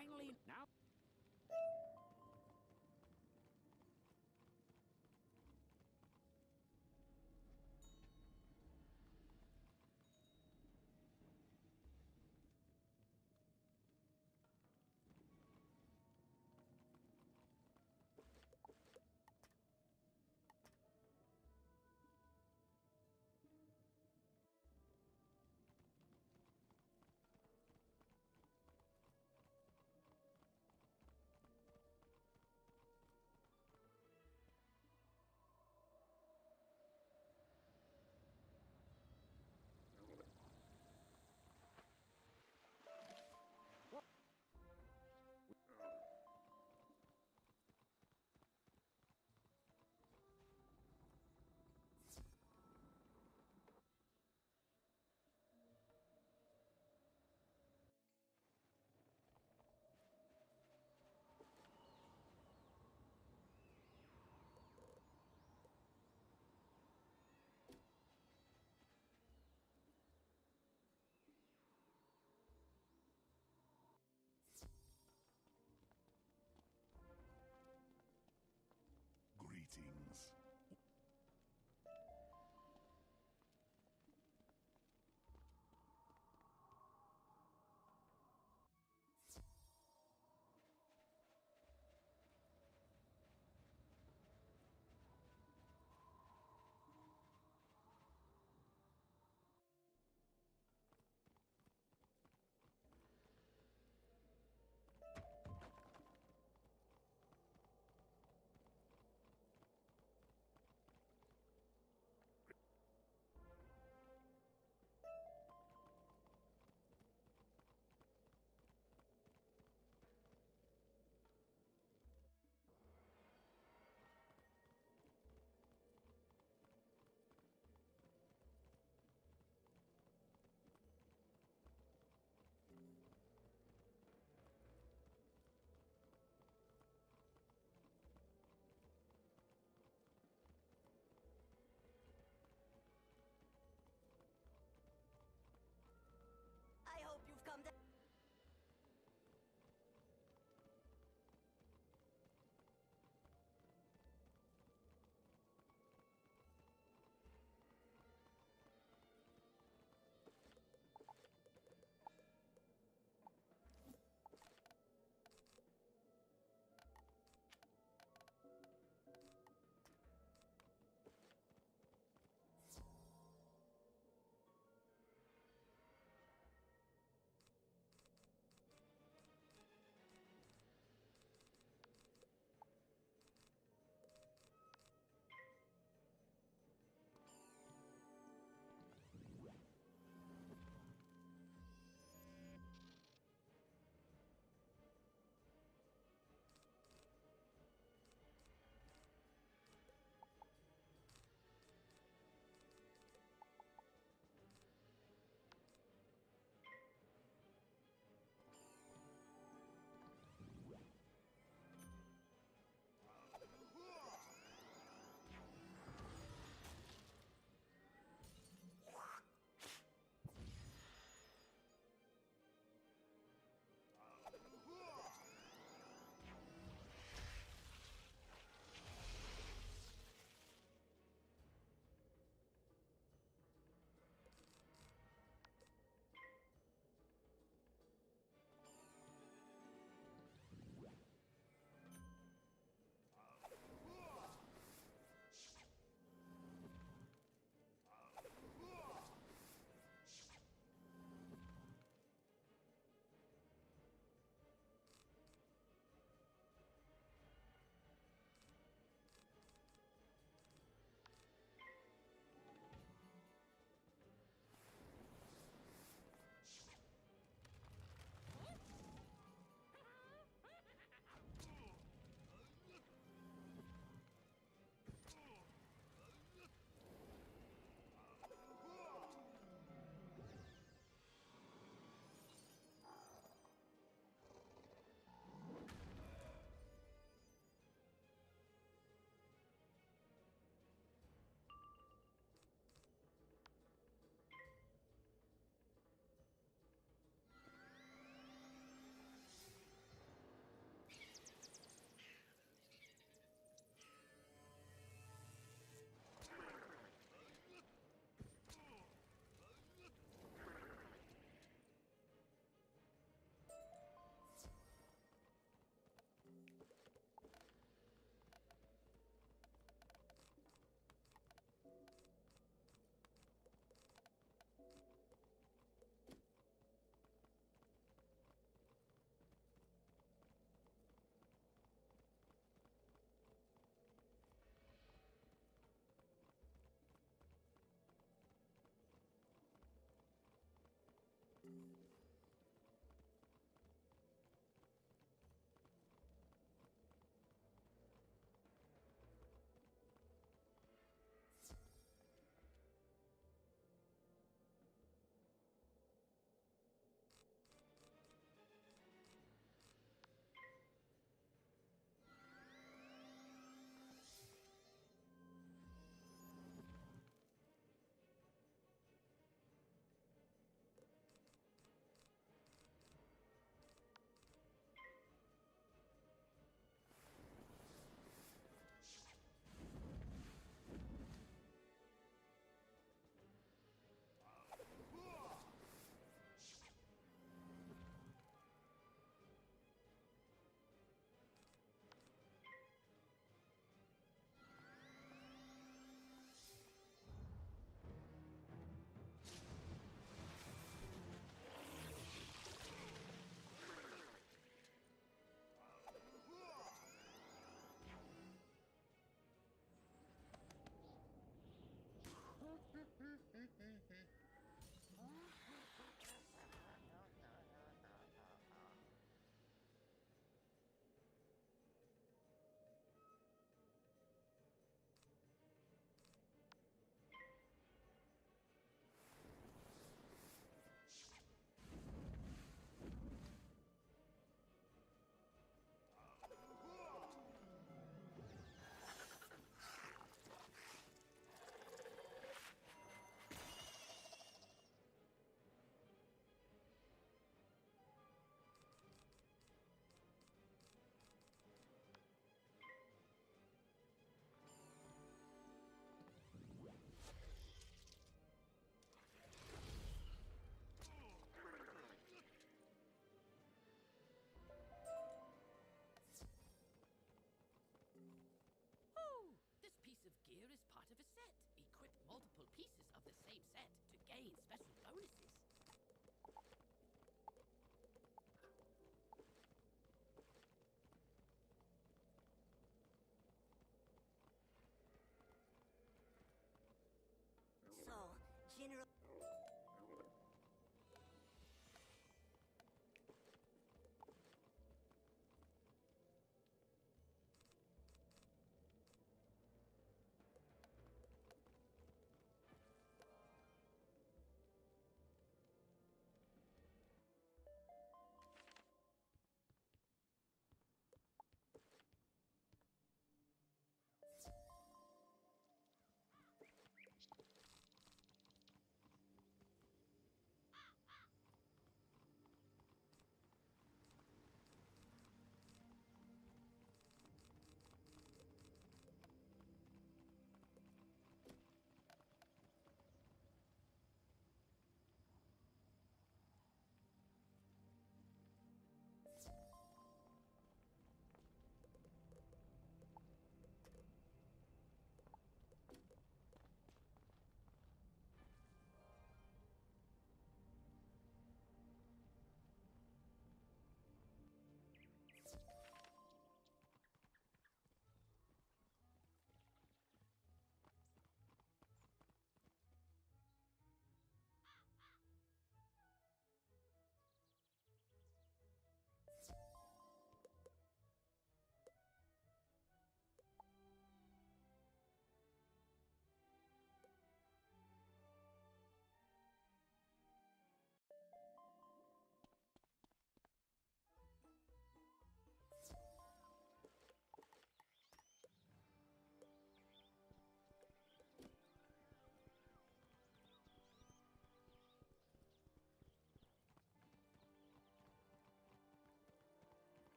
finally now. Greetings.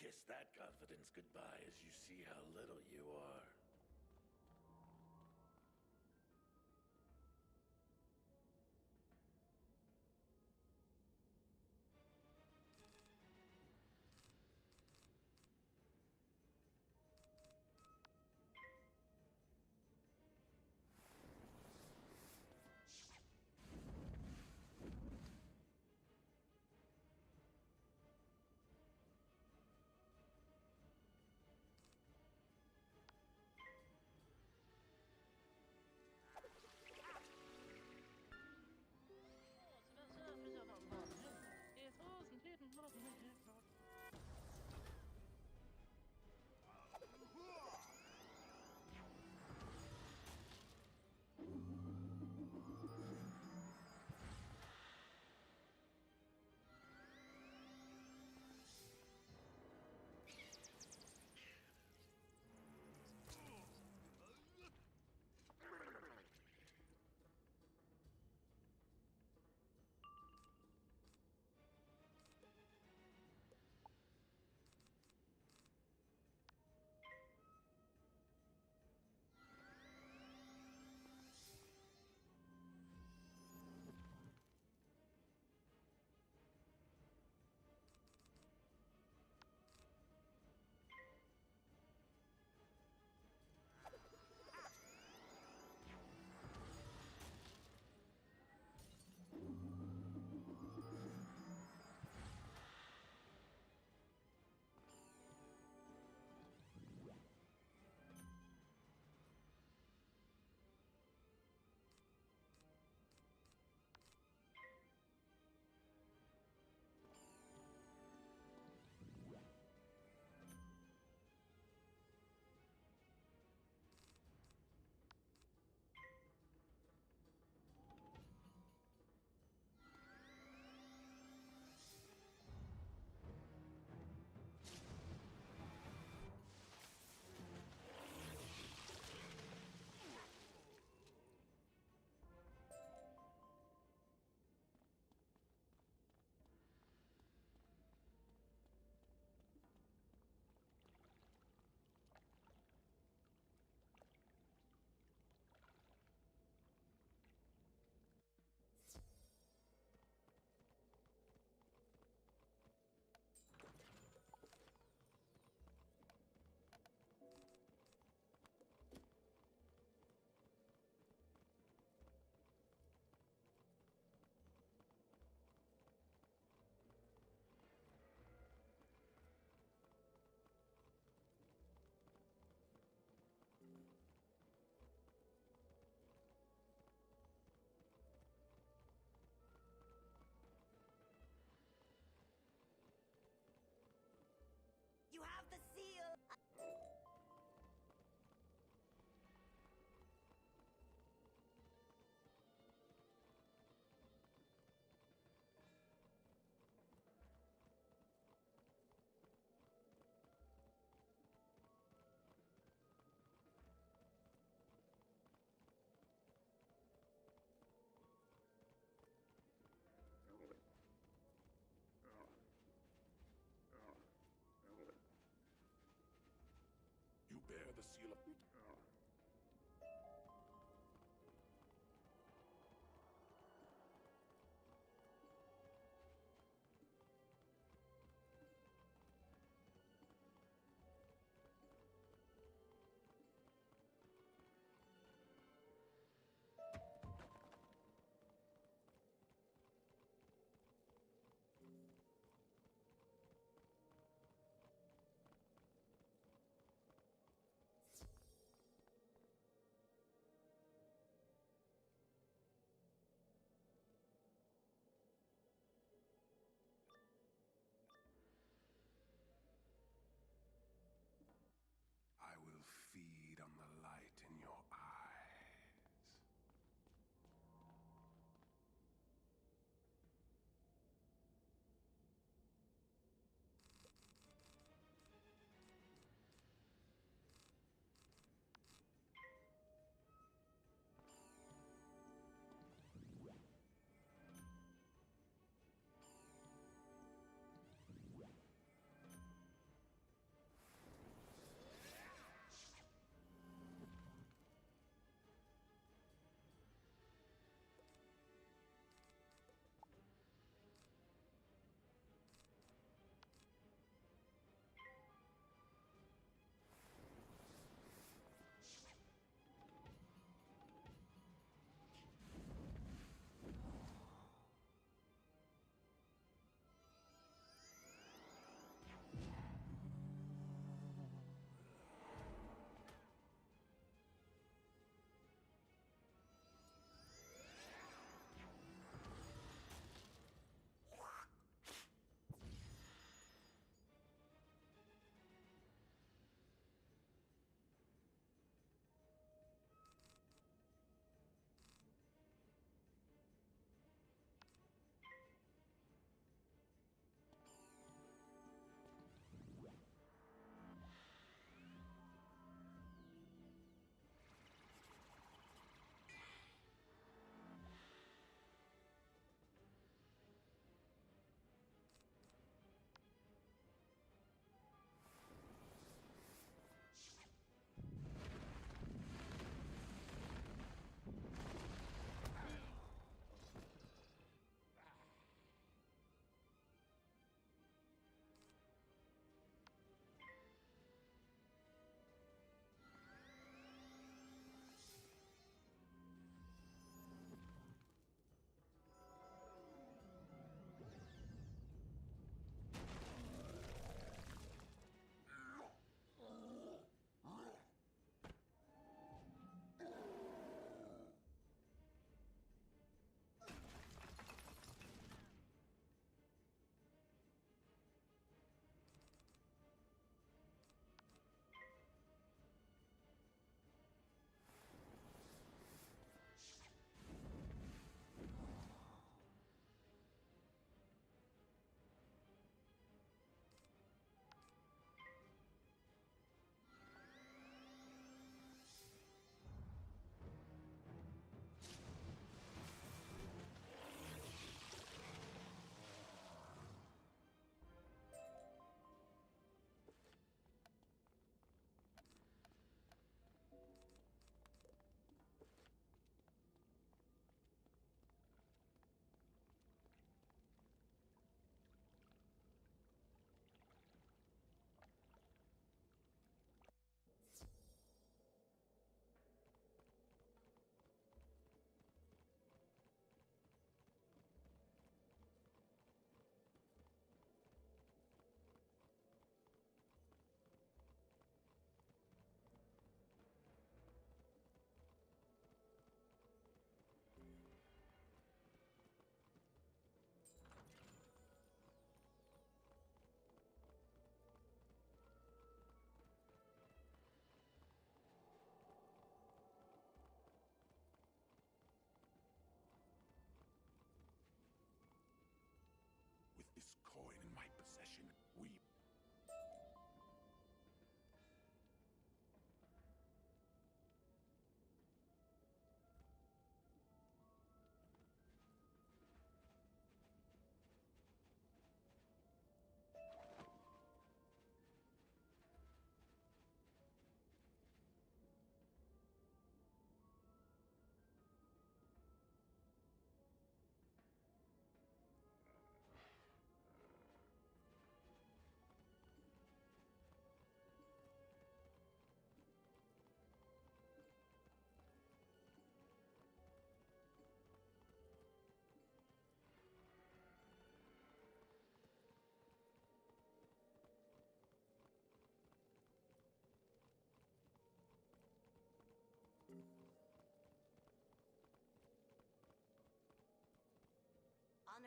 Kiss that confidence goodbye as you see how little you are. You have the seal! You bear the seal of...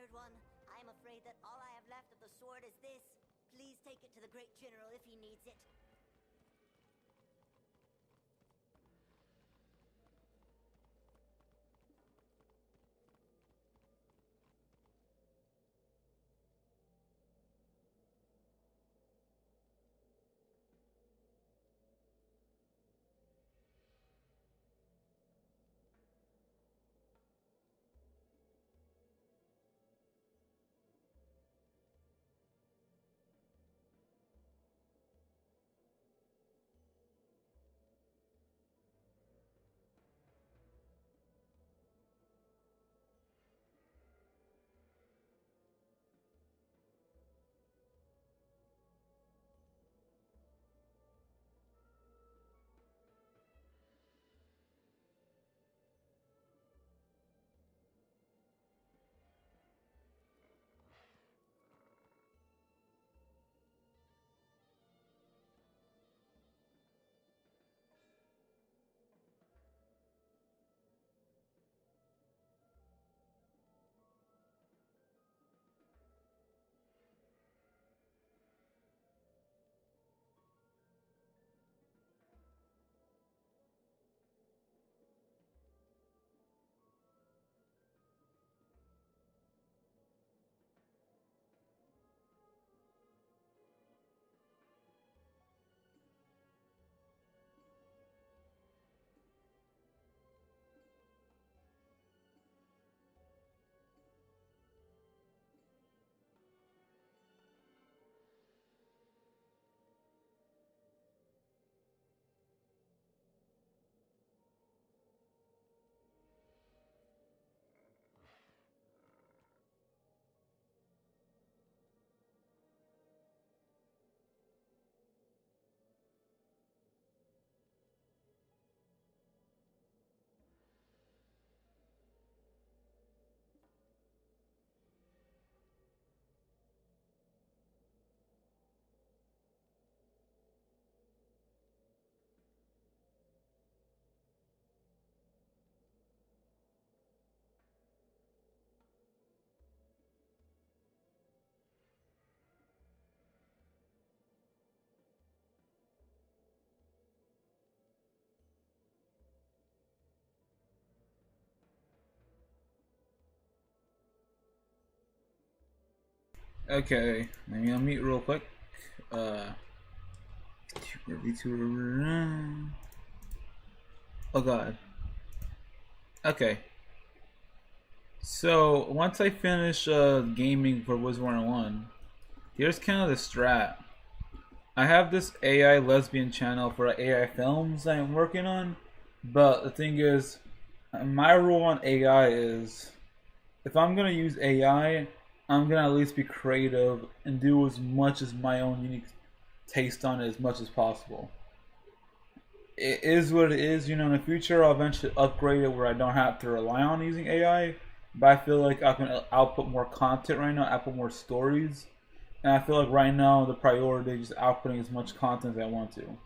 honored one. I am afraid that all I have left of the sword is this. Please take it to the great general if he needs it. Okay, let me unmute real quick. vtuber. Oh god. Okay. So once I finish gaming for Wizard 101, here's kind of the strat. I have this AI lesbian channel for AI films I'm working on, but the thing is, my rule on AI is, if I'm gonna use AI, I'm gonna at least be creative and do as much as my own unique taste on it as much as possible. It is what it is, you know. In the future, I'll eventually upgrade it where I don't have to rely on using AI, but I feel like I can output more content right now, output more stories, and I feel like right now the priority is just outputting as much content as I want to.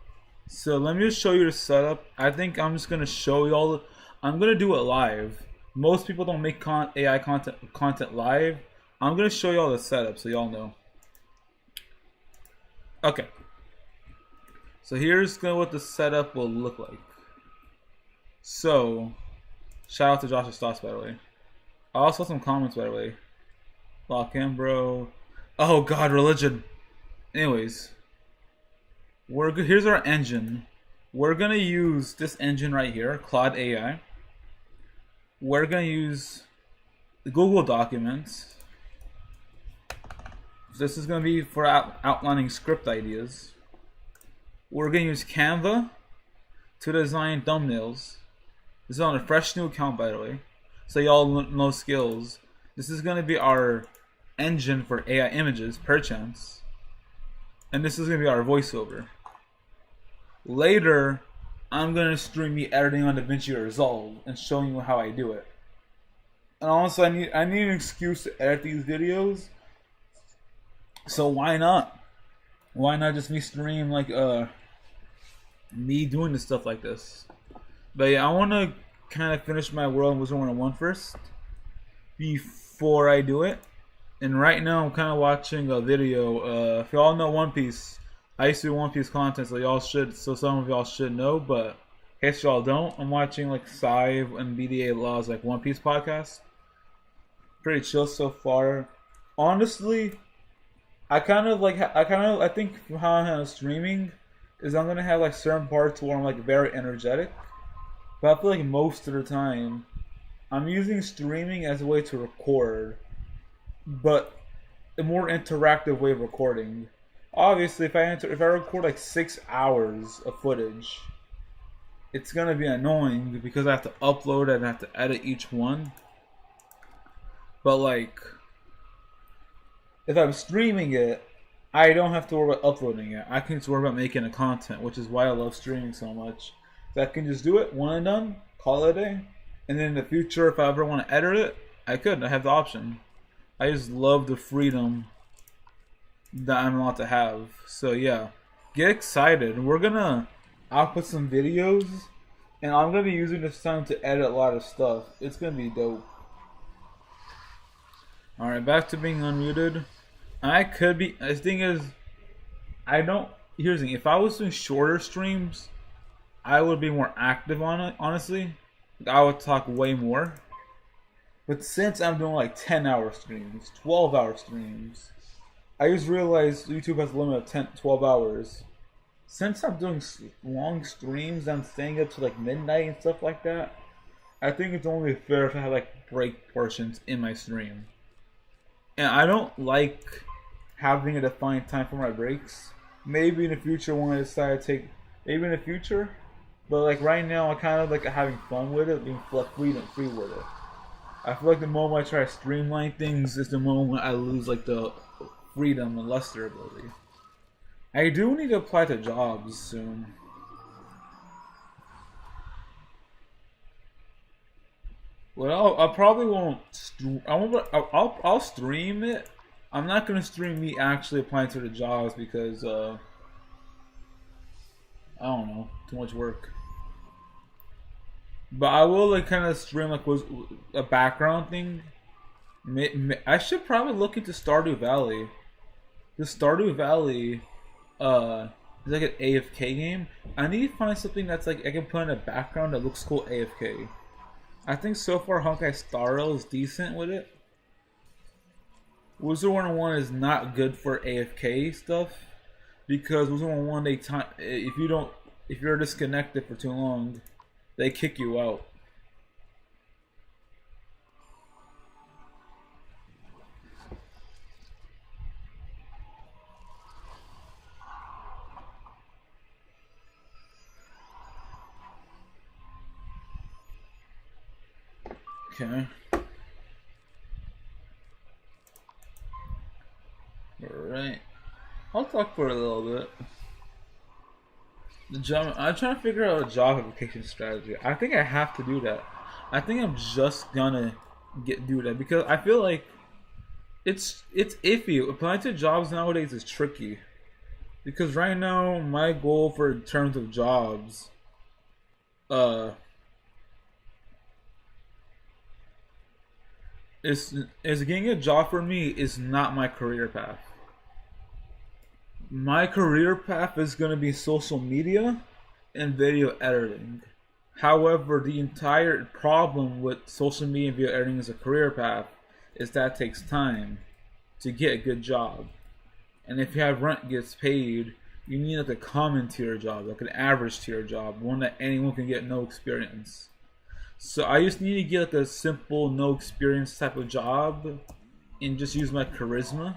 So let me just show you the setup. I think I'm just gonna show you all. I'm gonna do it live. Most people don't make AI content live. I'm gonna show you all the setup so y'all know. Okay. So here's what the setup will look like. So, shout out to Joshua Stoss, by the way. I also saw some comments, by the way. Lock in, bro. Oh god, religion. Anyways, here's our engine. We're gonna use this engine right here, Claude AI. We're gonna use the Google Documents. This is gonna be for outlining script ideas. We're gonna use Canva to design thumbnails. This is on a fresh new account, by the way, so y'all know skills. This is gonna be our engine for AI images, perchance, and this is gonna be our voiceover. Later, I'm gonna stream me editing on DaVinci Resolve and showing you how I do it. And also, I need an excuse to edit these videos. So why not? Why not just me stream like me doing this stuff like this? But yeah, I want to kind of finish my World in Wizard 101 first before I do it. And right now I'm kind of watching a video. If y'all know One Piece, I used to do One Piece content, so y'all should. So some of y'all should know, but in case y'all don't, I'm watching like Sive and BDA Law's like One Piece podcast. Pretty chill so far. Honestly, I think how I'm streaming is I'm gonna have like certain parts where I'm like very energetic, but I feel like most of the time I'm using streaming as a way to record, but a more interactive way of recording. Obviously, if I record like 6 hours of footage, it's gonna be annoying because I have to upload it and I have to edit each one. But like, if I'm streaming it, I don't have to worry about uploading it. I can just worry about making the content, which is why I love streaming so much. So I can just do it one and done, call it a day, and then in the future, if I ever want to edit it, I could. I have the option. I just love the freedom that I'm allowed to have. So yeah, get excited. We're gonna output some videos, and I'm gonna be using this time to edit a lot of stuff. It's gonna be dope. Alright, back to being unmuted. I could be. The thing is, I don't. Here's the thing: if I was doing shorter streams, I would be more active on it. Honestly, I would talk way more. But since I'm doing like 10-hour streams, 12-hour streams, I just realized YouTube has a limit of 10, 12 hours. Since I'm doing long streams, I'm staying up to like midnight and stuff like that. I think it's only fair if I have like break portions in my stream. And I don't like having a defined time for my breaks. Maybe in the future when I decide to take, maybe in the future. But like right now, I kind of like having fun with it, being free with it. I feel like the moment I try to streamline things is the moment I lose like the freedom and luster ability. I do need to apply to jobs soon. Well, I probably won't. I'll stream it. I'm not gonna stream me actually applying to the jobs because I don't know, too much work. But I will like kind of stream like was a background thing. I should probably look into Stardew Valley. The Stardew Valley is like an AFK game. I need to find something that's like I can put in a background that looks cool AFK. I think so far Honkai Star Rail is decent with it. Wizard 101 is not good for AFK stuff because Wizard 101 if you're disconnected for too long, they kick you out. Okay. Alright. I'll talk for a little bit. I'm trying to figure out a job application strategy. I think I have to do that. I think I'm just gonna do that because I feel like it's iffy. Applying to jobs nowadays is tricky. Because right now my goal for in terms of jobs is getting a job for me is not my career path. My career path is going to be social media and video editing. However, the entire problem with social media and video editing as a career path is that it takes time to get a good job. And if you have rent gets paid, you need like a common tier job, like an average tier job, one that anyone can get no experience. So I just need to get like a simple no experience type of job and just use my charisma.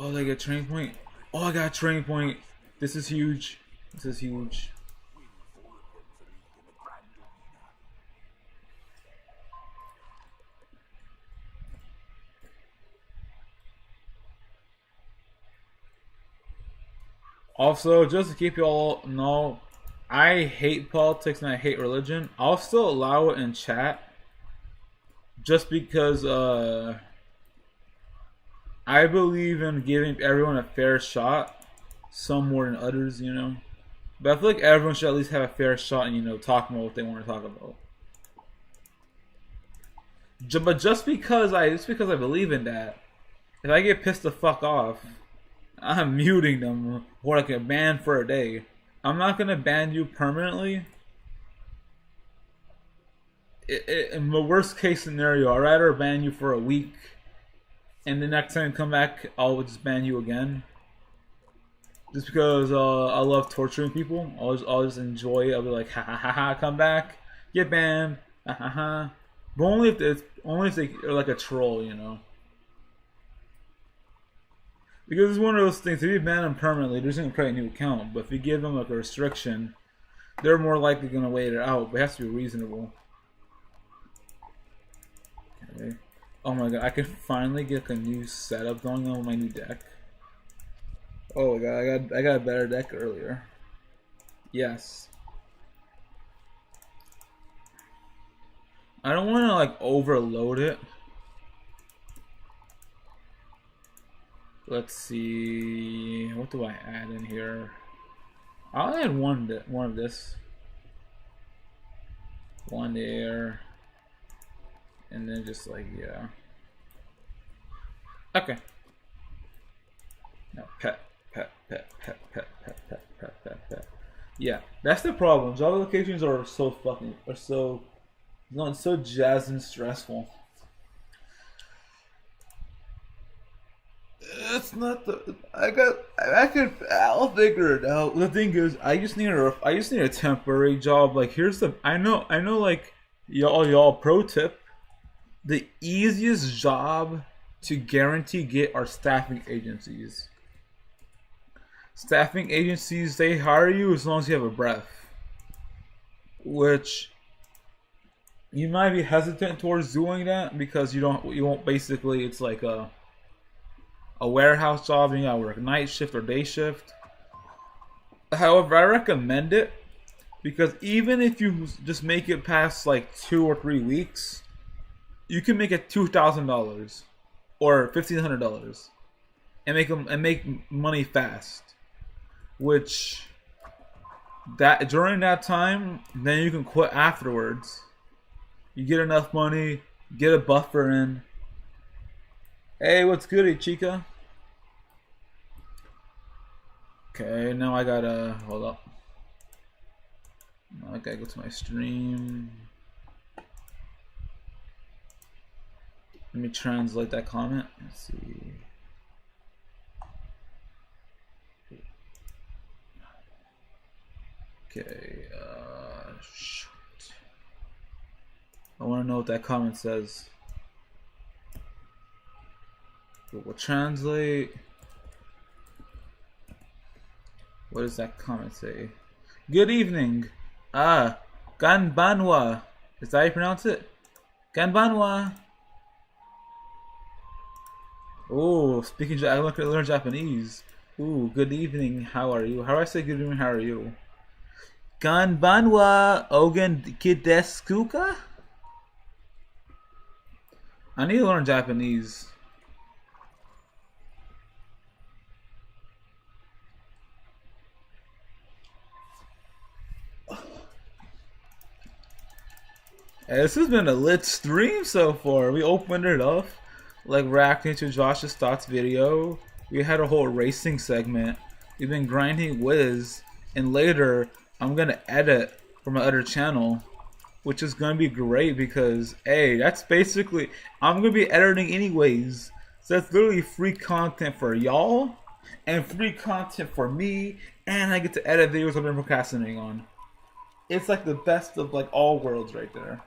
Oh, I got a training point. Oh, I got a training point. This is huge. This is huge. Also, just to keep you all know, I hate politics and I hate religion. I'll still allow it in chat just because I believe in giving everyone a fair shot, some more than others, you know. But I feel like everyone should at least have a fair shot and, you know, talk about what they want to talk about. But just because I believe in that, if I get pissed the fuck off, I'm muting them or like a ban for a day. I'm not gonna ban you permanently. In the worst case scenario, I'd rather ban you for a week, and the next time you come back, I'll just ban you again. Just because I love torturing people, I'll just enjoy it. I'll be like, ha ha ha ha, come back, get banned, ha ha ha. But only if they are like a troll, you know. Because it's one of those things. If you ban them permanently, they're just gonna create a new account. But if you give them like a restriction, they're more likely gonna wait it out. But it has to be reasonable. Okay. Oh my god, I can finally get a new setup going on with my new deck. Oh my god, I got a better deck earlier. Yes. I don't want to like overload it. Let's see, what do I add in here? I'll add one of this. One there. And then just like, yeah. Okay. Now pet. Yeah, that's the problem. Job applications are so jazzed and stressful. It's not the I'll figure it out. The thing is, I just need a temporary job. Like here's the I know like y'all pro tip. The easiest job to guarantee get are staffing agencies. Staffing agencies, they hire you as long as you have a breath. Which you might be hesitant towards doing that because you won't basically, it's like a warehouse job and you gotta work night shift or day shift. However, I recommend it because even if you just make it past like 2 or 3 weeks, you can make it $2,000 or $1,500 and make money fast. Which during that time, then you can quit afterwards. You get enough money, get a buffer in. Hey, what's good, Chica? Okay, now I gotta hold up. Now I gotta go to my stream. Let me translate that comment. Let's see. Okay, shoot. I want to know what that comment says. We'll translate. What does that comment say? Good evening. Ganbanwa. Is that how you pronounce it? Ganbanwa. Oh, I learn Japanese. Ooh, good evening. How are you? How do I say good evening? How are you? Ganbanwa Ogen Kideskuka? I need to learn Japanese. Hey, this has been a lit stream so far. We opened it up, like reacting to Josh's thoughts video. We had a whole racing segment. We've been grinding Wiz, and later I'm gonna edit from my other channel, which is gonna be great because hey, that's basically I'm gonna be editing anyways. So that's literally free content for y'all and free content for me, and I get to edit videos I've been procrastinating on. It's like the best of like all worlds right there.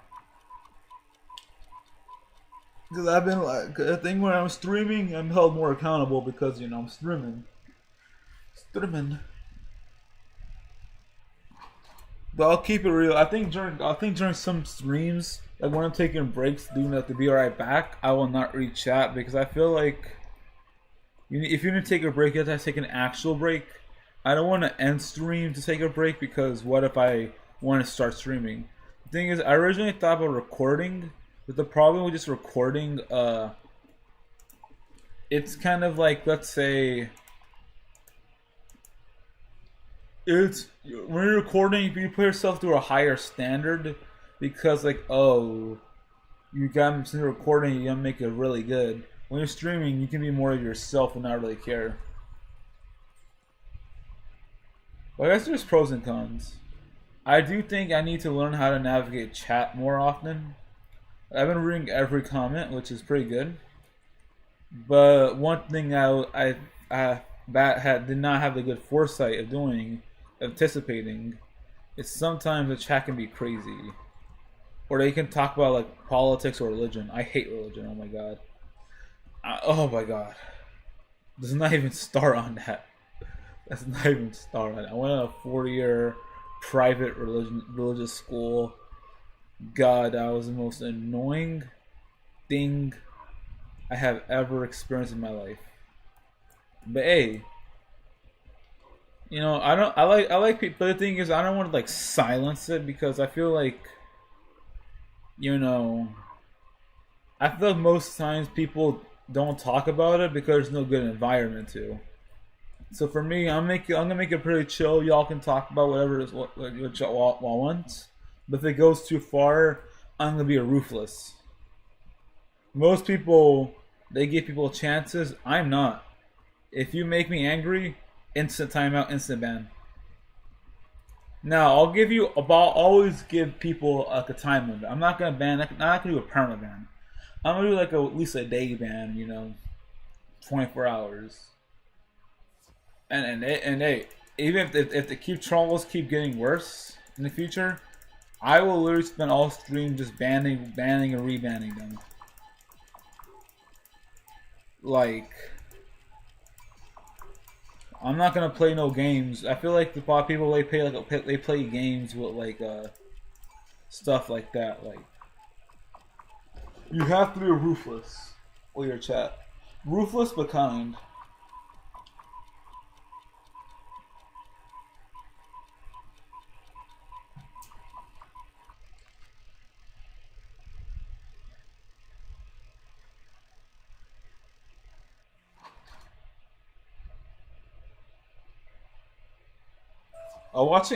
Because I've been like, I think when I'm streaming, I'm held more accountable because, you know, I'm streaming. But I'll keep it real. I think during some streams, like when I'm taking breaks, doing like the be right back, I will not read chat because I feel like if you're gonna take a break, you have to take an actual break. I don't want to end stream to take a break because what if I want to start streaming? The thing is, I originally thought about recording. But the problem with just recording, it's kind of like, let's say, when you're recording, you put yourself through a higher standard because, like, oh, you got into the recording, you gotta make it really good. When you're streaming, you can be more of yourself and not really care. But I guess there's pros and cons. I do think I need to learn how to navigate chat more often. I've been reading every comment, which is pretty good. But one thing I did not have the good foresight of doing, anticipating, is sometimes the chat can be crazy. Or they can talk about like politics or religion. I hate religion, oh my god. Oh my god. Does not even start on that. That's not even start on it. I went to a 4-year private religious school. God, that was the most annoying thing I have ever experienced in my life. But hey, you know, I like people, but the thing is I don't want to like silence it because I feel like, you know, I feel like most times people don't talk about it because there's no good environment to. So for me, I'm gonna make it pretty chill. Y'all can talk about whatever it is what y'all want. But if it goes too far, I'm gonna be ruthless. Most people, they give people chances. I'm not. If you make me angry, instant timeout, instant ban. Now I'll always give people like a time limit. I'm not gonna ban. I'm not gonna do a perma ban. I'm gonna do like at least a day ban. You know, 24 hours. And hey, even if the troubles keep getting worse in the future, I will literally spend all stream just banning and rebanning them. Like, I'm not gonna play no games. I feel like the people they play games with like stuff like that. Like, you have to be ruthless with your chat, ruthless but kind.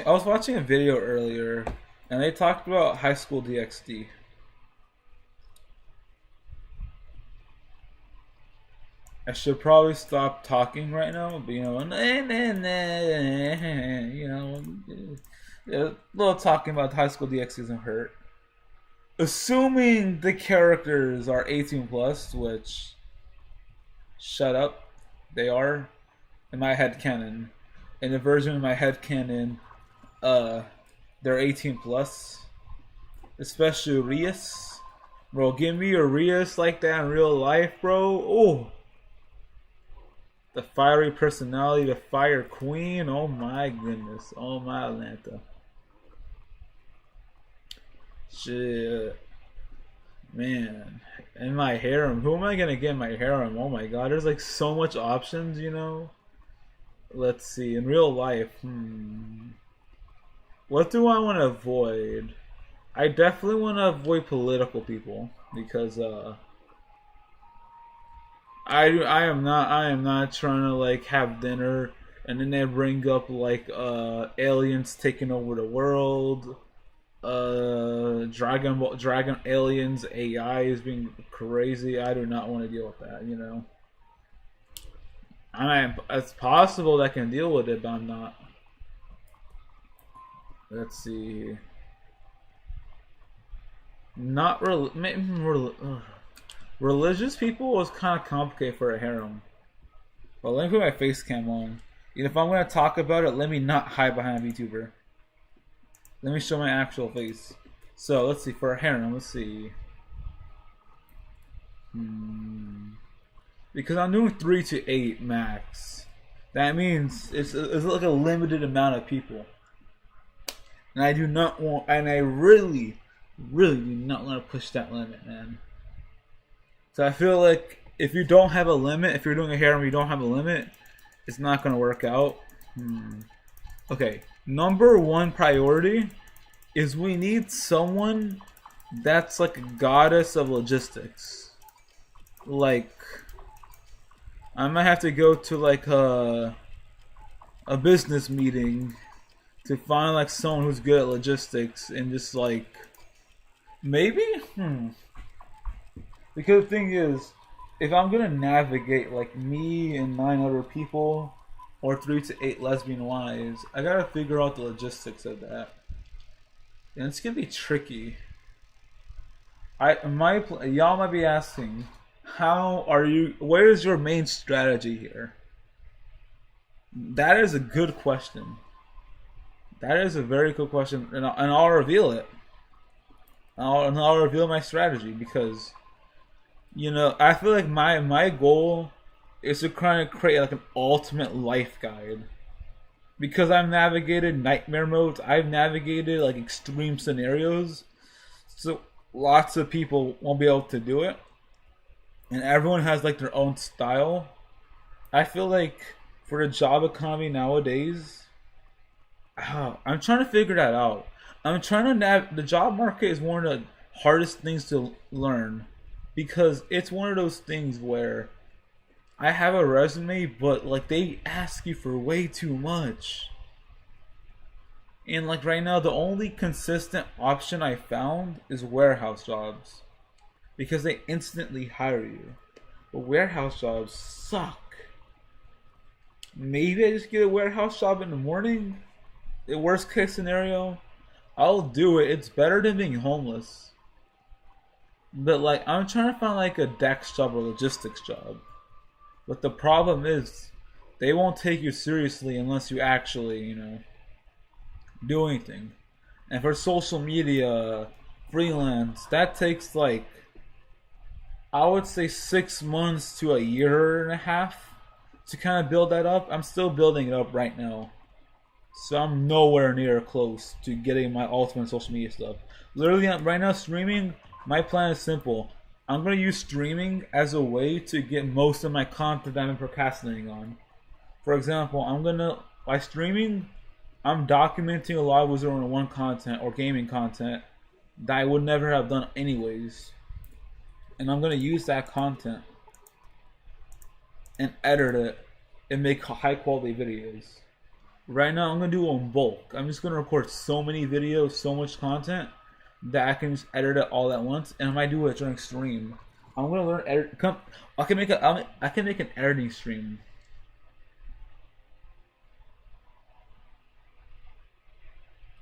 I was watching a video earlier, and they talked about high school DxD. I should probably stop talking right now, but you know, a little talking about high school DxD doesn't hurt. Assuming the characters are 18 plus, which, shut up, they are, in my headcanon. In the version of my headcanon, they're 18 plus. Especially Rias. Bro, give me a Rias like that in real life, bro. Oh, the fiery personality, the fire queen. Oh my goodness. Oh my Atlanta. Shit. Man. And my harem. Who am I gonna get in my harem? Oh my god, there's like so much options, you know? Let's see, in real life, what do I want to avoid? I definitely want to avoid political people because I am not trying to like have dinner and then they bring up like aliens taking over the world, dragon aliens, AI is being crazy. I do not want to deal with that, you know. I mean, it's possible that I can deal with it, but I'm not. Let's see. Religious people was kind of complicated for a harem. But let me put my face cam on. And if I'm going to talk about it, let me not hide behind a VTuber. Let me show my actual face. So, let's see. For a harem, let's see. Because I'm doing 3 to 8 max. That means it's like a limited amount of people. And I do not want, and I really do not want to push that limit, man. So I feel like if you don't have a limit, if you're doing a harem, you don't have a limit, it's not going to work out. Okay, number 1 priority is we need someone that's like a goddess of logistics. Like, I might have to go to like a business meeting to find like someone who's good at logistics and just like maybe Because the thing is, if I'm gonna navigate like me and 9 other people, or 3 to 8 lesbian wives, I gotta figure out the logistics of that, and it's gonna be tricky. Y'all might be asking, where is your main strategy here? That is a good question. That is a very good question, and I'll reveal it. I'll reveal my strategy because, I feel like my goal is to kind of create like an ultimate life guide. Because I've navigated nightmare modes, I've navigated like extreme scenarios, so lots of people won't be able to do it, and everyone has like their own style. I feel like for the job economy nowadays, I'm trying to figure that out. I'm trying to the job market is one of the hardest things to learn, because it's one of those things where I have a resume, but like they ask you for way too much. And like right now, the only consistent option I found is warehouse jobs, because they instantly hire you. But warehouse jobs suck. Maybe I just get a warehouse job in the morning. The worst case scenario, I'll do it. It's better than being homeless. But like, I'm trying to find like a desk job or logistics job. But the problem is, they won't take you seriously unless you actually, do anything. And for social media, freelance, that takes like, I would say 6 months to a year and a half to kind of build that up. I'm still building it up right now. So I'm nowhere near close to getting my ultimate social media stuff. Literally, right now, streaming, my plan is simple. I'm going to use streaming as a way to get most of my content I've been procrastinating on. For example, by streaming, I'm documenting a lot of Wizard 101 content or gaming content that I would never have done anyways. And I'm going to use that content and edit it and make high quality videos. Right now, I'm going to do it in bulk. I'm just going to record so many videos, so much content, that I can just edit it all at once, and I might do it during stream. I'm gonna learn edit. I can make an editing stream.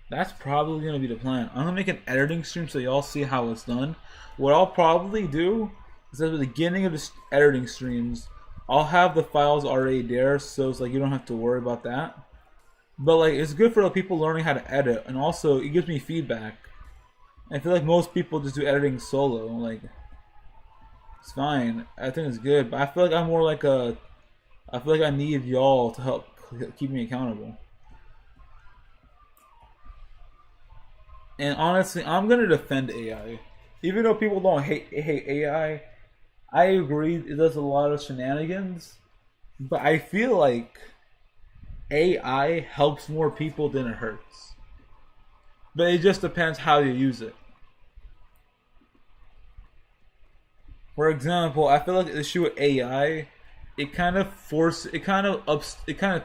That's probably gonna be the plan. I'm gonna make an editing stream so y'all see how it's done. What I'll probably do is at the beginning of the editing streams, I'll have the files already there, so it's like you don't have to worry about that. But like, it's good for the people learning how to edit, and also it gives me feedback. I feel like most people just do editing solo. Like, it's fine. I think it's good, but I feel like I'm more like I feel like I need y'all to help keep me accountable. And honestly, I'm gonna defend AI. Even though people don't hate AI, I agree it does a lot of shenanigans. But I feel like AI helps more people than it hurts. But it just depends how you use it. For example, I feel like the issue with AI, it kind of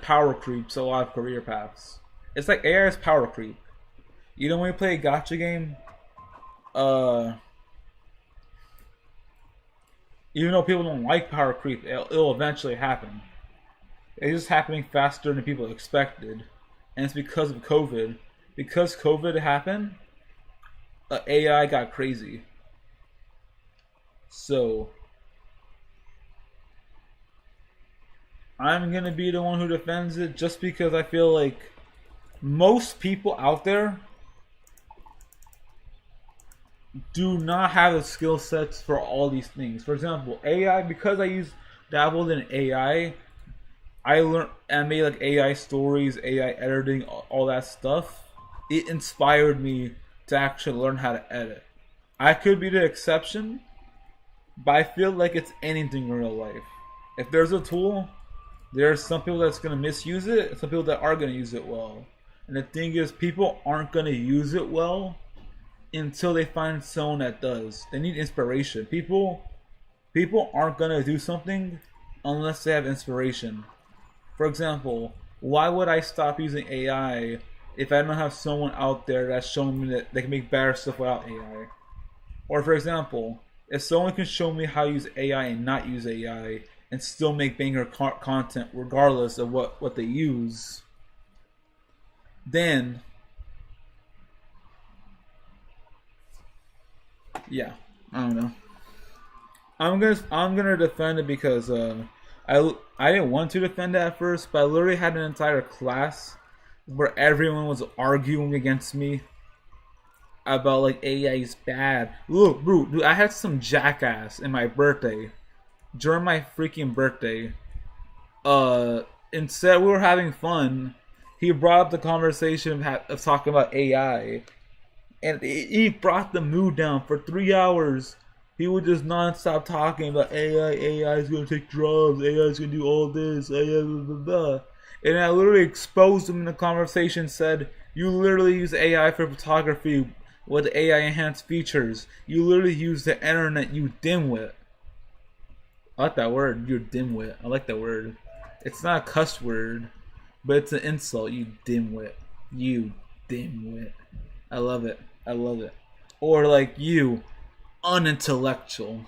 power creeps a lot of career paths. It's like AI is power creep. When you play a gacha game, even though people don't like power creep, it'll eventually happen. It's just happening faster than people expected, and it's because of COVID. Because COVID happened, AI got crazy. So I'm gonna be the one who defends it, just because I feel like most people out there do not have the skill sets for all these things. For example, AI, because I dabbled in AI, I learned and made like AI stories, AI editing, all that stuff. It inspired me to actually learn how to edit. I could be the exception, but I feel like it's anything in real life. If there's a tool, there's some people that's going to misuse it, and some people that are going to use it well. And the thing is, people aren't going to use it well until they find someone that does. They need inspiration. People aren't going to do something unless they have inspiration. For example, why would I stop using AI if I don't have someone out there that's showing me that they can make better stuff without AI? Or for example, If someone can show me how to use AI and not use AI and still make banger content regardless of what they use, then yeah, I don't know. I'm gonna defend it because I didn't want to defend it at first, but I literally had an entire class where everyone was arguing against me about like AI is bad. Look, bro, dude, I had some jackass in my birthday, during my freaking birthday. Instead we were having fun, he brought up the conversation of talking about AI, and he brought the mood down for 3 hours. He would just non-stop talking about AI. AI is gonna take drugs. AI is gonna do all this. AI, blah, blah, blah. And I literally exposed him in the conversation. Said, "You literally use AI for photography with AI enhanced features. You literally use the internet. You dimwit." I like that word. You're dimwit. I like that word. It's not a cuss word, but it's an insult. You dimwit. You dimwit. I love it. I love it. Or like you. Unintellectual.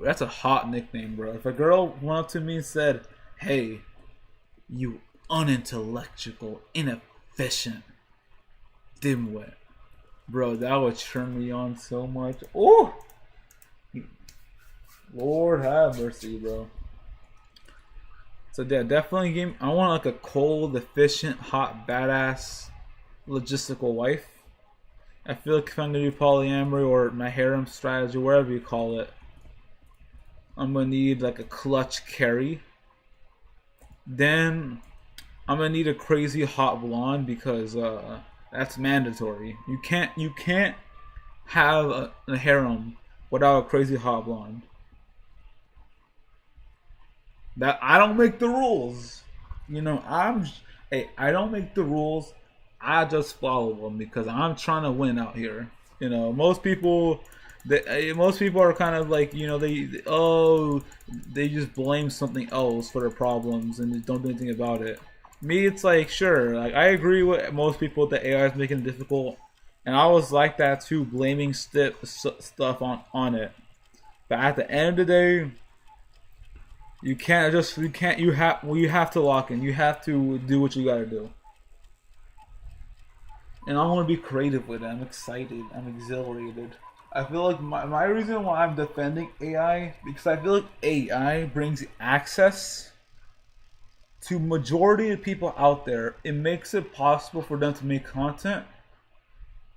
That's a hot nickname, bro. If a girl went up to me and said, "Hey, you unintellectual, inefficient dimwit," bro, that would turn me on so much. Oh, Lord have mercy, bro. So yeah, definitely game. I want like a cold, efficient, hot, badass, logistical wife. I feel like if I'm gonna do polyamory or my harem strategy, whatever you call it, I'm gonna need like a clutch carry. Then I'm gonna need a crazy hot blonde because that's mandatory. You can't have a harem without a crazy hot blonde. That I don't make the rules. You know, I don't make the rules. I just follow them because I'm trying to win out here. You know, most people are kind of like, you know, they just blame something else for their problems and just don't do anything about it. Me, it's like, sure, like I agree with most people that AI is making it difficult, and I was like that too, blaming stuff on it. But at the end of the day, you have to lock in. You have to do what you gotta do. And I want to be creative with it. I'm excited. I'm exhilarated. I feel like my reason why I'm defending AI, because I feel like AI brings access to majority of people out there. It makes it possible for them to make content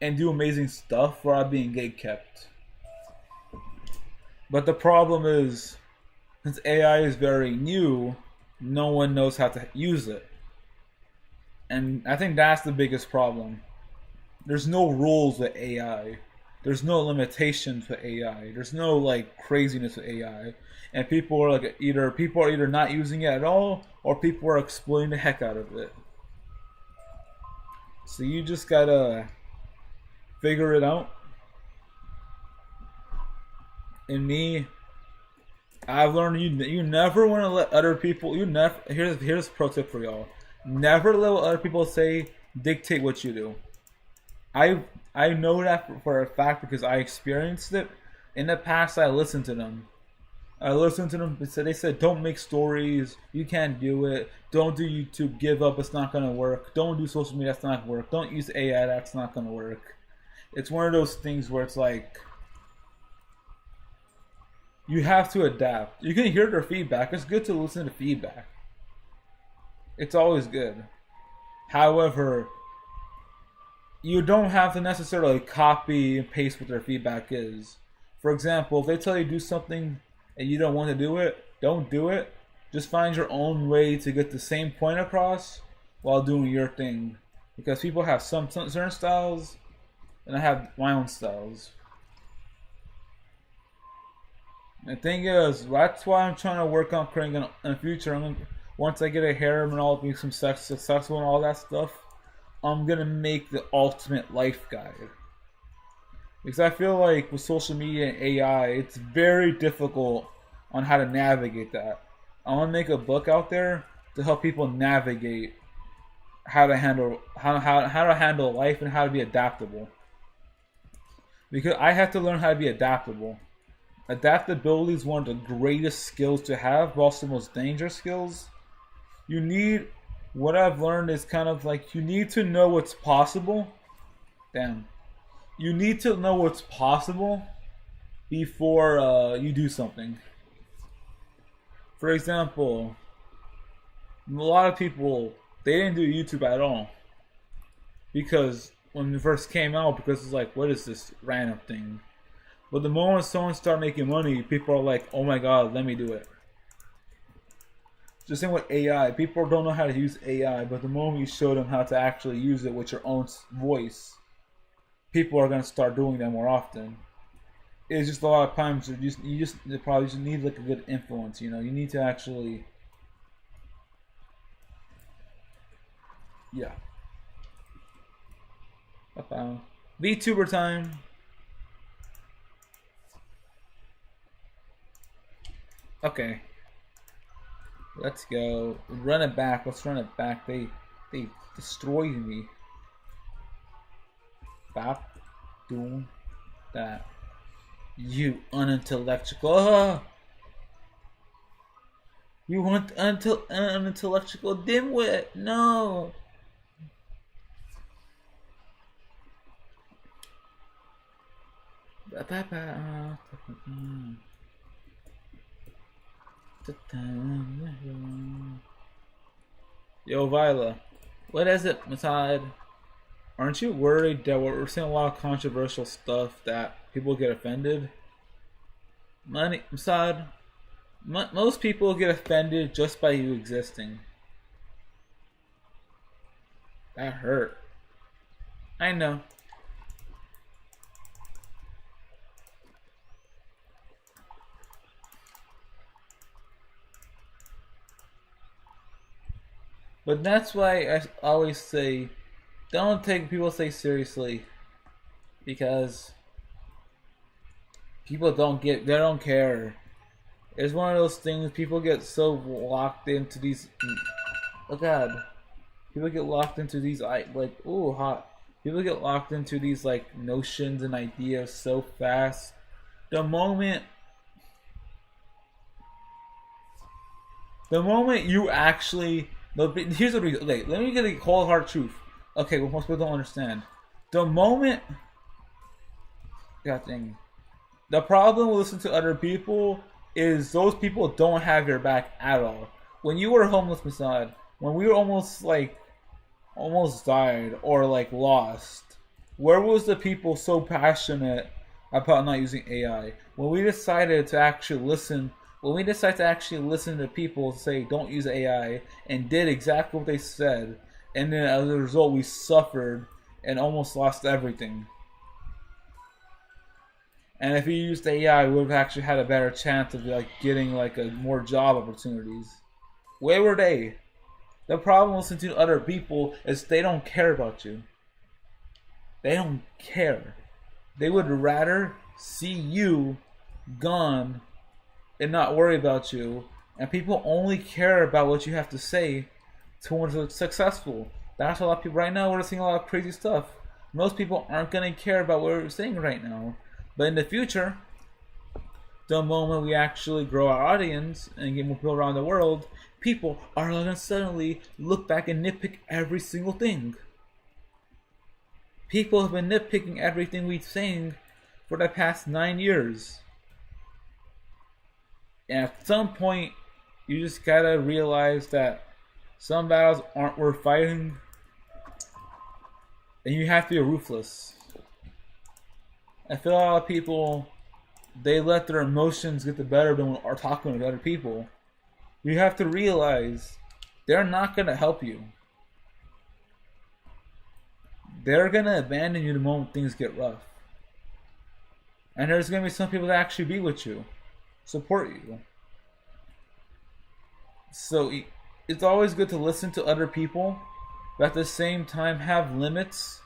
and do amazing stuff without being gatekept. But the problem is, since AI is very new, no one knows how to use it. And I think that's the biggest problem. There's no rules with AI. There's no limitations with AI. There's no like craziness with AI. And people are either not using it at all, or people are exploiting the heck out of it. So you just gotta figure it out. And me, I've learned you never want to let other people. Here's a pro tip for y'all. Never let what other people say dictate what you do. I know that for a fact because I experienced it. In the past, I listened to them. They said, don't make stories. You can't do it. Don't do YouTube. Give up. It's not going to work. Don't do social media. That's not going to work. Don't use AI. That's not going to work. It's one of those things where it's like, you have to adapt. You can hear their feedback. It's good to listen to feedback. It's always good. However, you don't have to necessarily copy and paste what their feedback is. For example, if they tell you to do something and you don't want to do it, don't do it. Just find your own way to get the same point across while doing your thing. Because people have some certain styles, and I have my own styles. The thing is, that's why I'm trying to work on creating in the future. Once I get a harem and all, be some successful and all that stuff, I'm gonna make the ultimate life guide. Because I feel like with social media and AI, it's very difficult on how to navigate that. I want to make a book out there to help people navigate how to handle life and how to be adaptable. Because I have to learn how to be adaptable. Adaptability is one of the greatest skills to have, but also the most dangerous skills. You need, what I've learned is kind of like, you need to know what's possible. Damn. You need to know what's possible before you do something. For example, a lot of people, they didn't do YouTube at all. Because when it first came out, because it's like, what is this random thing? But the moment someone starts making money, people are like, oh my god, let me do it. Just same with AI. People don't know how to use AI, but the moment you show them how to actually use it with your own voice, people are going to start doing that more often. It's just a lot of times you probably just need like a good influence, you know. You need to actually, yeah. VTuber time. Okay. Let's go. Run it back. Let's run it back. They destroyed me. Stop doing that. You unintellectual. You want unintellectual dimwit. No. Yo, Viola, what is it, Masad? Aren't you worried that we're seeing a lot of controversial stuff that people get offended? Masad, most people get offended just by you existing. That hurt. I know. But that's why I always say, don't take people say seriously, because people they don't care. It's one of those things, people get so locked into these, oh god, people get locked into these, like, ooh, hot. People get locked into these, like, notions and ideas so fast. The moment you actually, here's the reason. Okay, let me get a cold hard truth. Okay, well, most people don't understand. The moment, god dang, the problem with listening to other people is those people don't have your back at all. When you were homeless, Masad, when we were almost died or like lost, where was the people so passionate about not using AI? When we decided to actually listen. When we decided to actually listen to people say don't use AI and did exactly what they said, and then as a result we suffered and almost lost everything. And if we used AI, we would have actually had a better chance of like getting like more job opportunities. Where were they? The problem with listening to other people is they don't care about you. They don't care. They would rather see you gone and not worry about you, and people only care about what you have to say towards what's successful. That's a lot of people right now. We're seeing a lot of crazy stuff. Most people aren't gonna care about what we're saying right now, but in the future, the moment we actually grow our audience and get more people around the world, people are gonna suddenly look back and nitpick every single thing. People have been nitpicking everything we've saying for the past 9 years. And at some point, you just gotta realize that some battles aren't worth fighting, and you have to be ruthless. I feel a lot of people, they let their emotions get the better of them when are talking to other people. You have to realize they're not gonna help you. They're gonna abandon you the moment things get rough. And there's gonna be some people that actually be with you, support you. So it's always good to listen to other people, but at the same time have limits,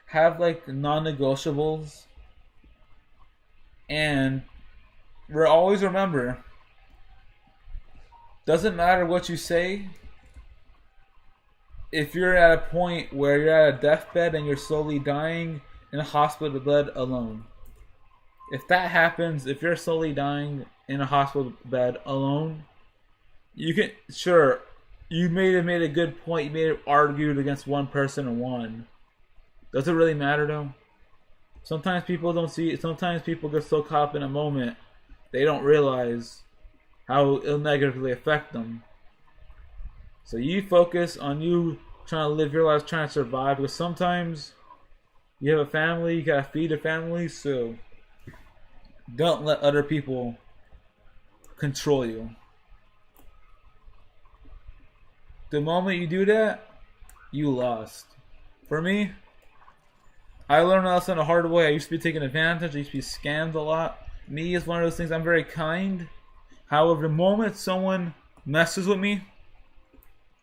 have like non-negotiables, and always remember, doesn't matter what you say. If you're at a point where you're at a deathbed and you're slowly dying in a hospital bed alone, If that happens, if you're slowly dying in a hospital bed alone, you can, sure, you may have made a good point. You may have argued against one person and won. Does it really matter though? Sometimes people don't see it. Sometimes people get so caught up in a moment, they don't realize how it'll negatively affect them. So you focus on you trying to live your life, trying to survive, because sometimes you have a family, you gotta feed a family, so don't let other people control you. The moment you do that, you lost. For me, I learned a lesson the hard way. I used to be taken advantage, I used to be scammed a lot. Me is one of those things, I'm very kind. However, the moment someone messes with me,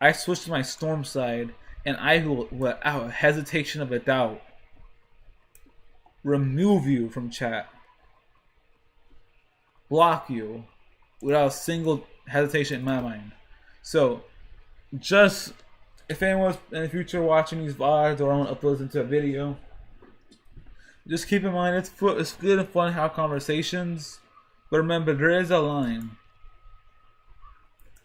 I switch to my storm side, and I will, without hesitation of a doubt, remove you from chat. Block you without a single hesitation in my mind. So, just if anyone's in the future watching these vlogs or I want to upload into a video, just keep in mind it's good and fun to have conversations, but remember there is a line.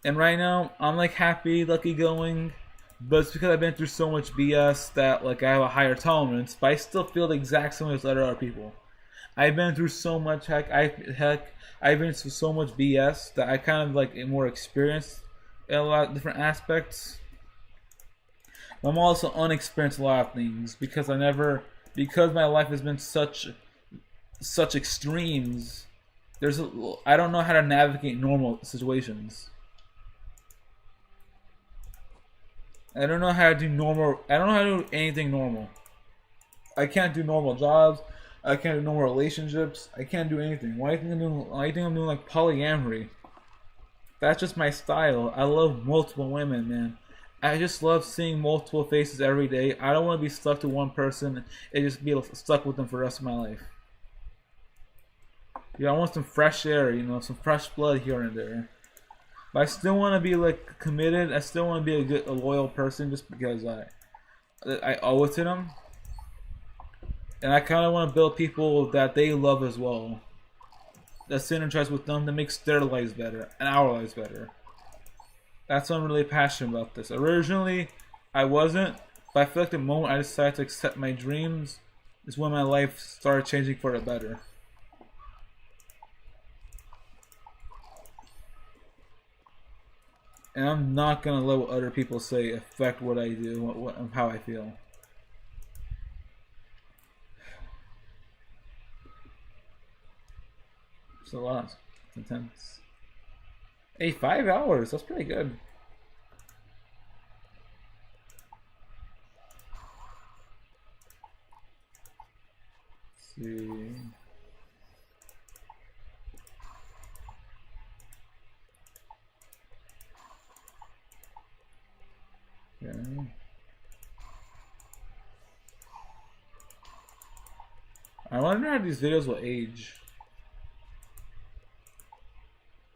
And right now I'm like happy, lucky going, but it's because I've been through so much BS that like I have a higher tolerance, but I still feel the exact same as other people. I've been through so much I've been through so much BS that I kind of like am more experienced in a lot of different aspects. I'm also unexperienced in a lot of things because my life has been such extremes. I don't know how to navigate normal situations. I don't know how to do normal. I don't know how to do anything normal. I can't do normal jobs. I can't do normal relationships. I can't do anything. Why do you think I'm doing like polyamory? That's just my style. I love multiple women, man. I just love seeing multiple faces every day. I don't want to be stuck to one person and just be stuck with them for the rest of my life. Yeah, I want some fresh air, some fresh blood here and there. But I still want to be like committed. I still want to be a loyal person just because I owe it to them. And I kind of want to build people that they love as well. That synergize with them, that makes their lives better and our lives better. That's why I'm really passionate about this. Originally, I wasn't, but I feel like the moment I decided to accept my dreams is when my life started changing for the better. And I'm not gonna let what other people say affect what I do, how I feel. It's a lot. It's intense. Hey, 5 hours. That's pretty good. Let's see. Okay. I wonder how these videos will age.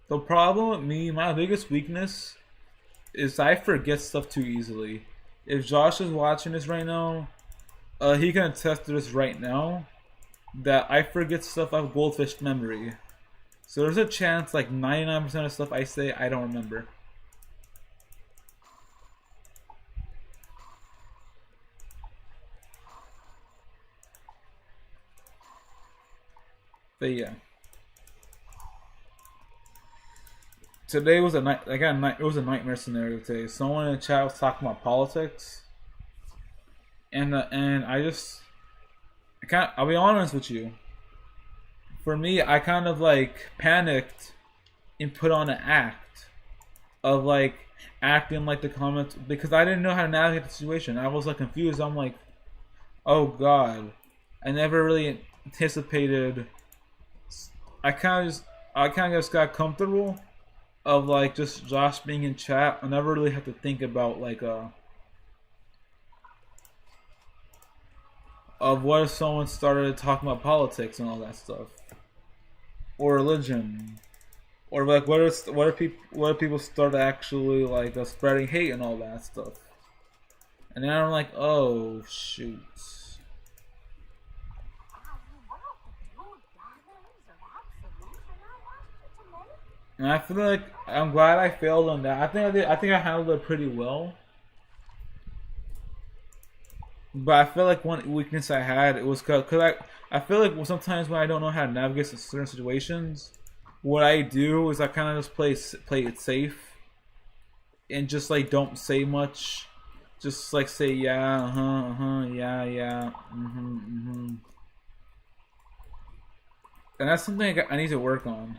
The problem with me, my biggest weakness, is I forget stuff too easily. If Josh is watching this right now, he can attest to this right now, that I forget stuff. I have goldfish memory. So there's a chance like 99% of stuff I say I don't remember. But yeah. Today was it was a nightmare scenario today. Someone in the chat was talking about politics, and I'll be honest with you. For me, I kind of like panicked and put on an act of like acting like the comments because I didn't know how to navigate the situation. I was like confused. I'm like, oh god, I never really anticipated. I kind of just got comfortable of like just Josh being in chat. I never really had to think about like of what if someone started talking about politics and all that stuff, or religion, or like what if people start actually like spreading hate and all that stuff, and then I'm like, oh shoot. And I feel like I'm glad I failed on that. I think I handled it pretty well. But I feel like one weakness I had it was because I feel like sometimes when I don't know how to navigate certain situations, what I do is I kind of just play it safe and just like don't say much, just like say yeah, yeah, and that's something I need to work on.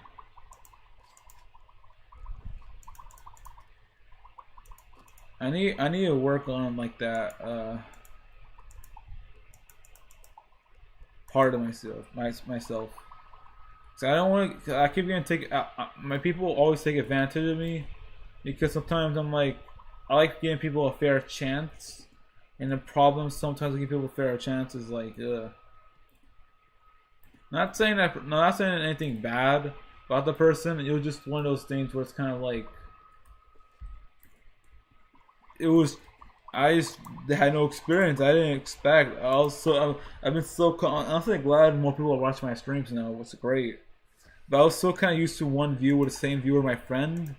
I need to work on like that part of myself. So I don't want to. I keep gonna take. My people always take advantage of me because sometimes I'm like, I like giving people a fair chance, and the problem sometimes giving people a fair chance is like, not saying that. No, not saying anything bad about the person. It was just one of those things where it's kind of like, it was. I just had no experience. I didn't expect. I've been so. I'm so glad more people are watching my streams now. It's great. But I was so kind of used to one view with the same viewer, my friend.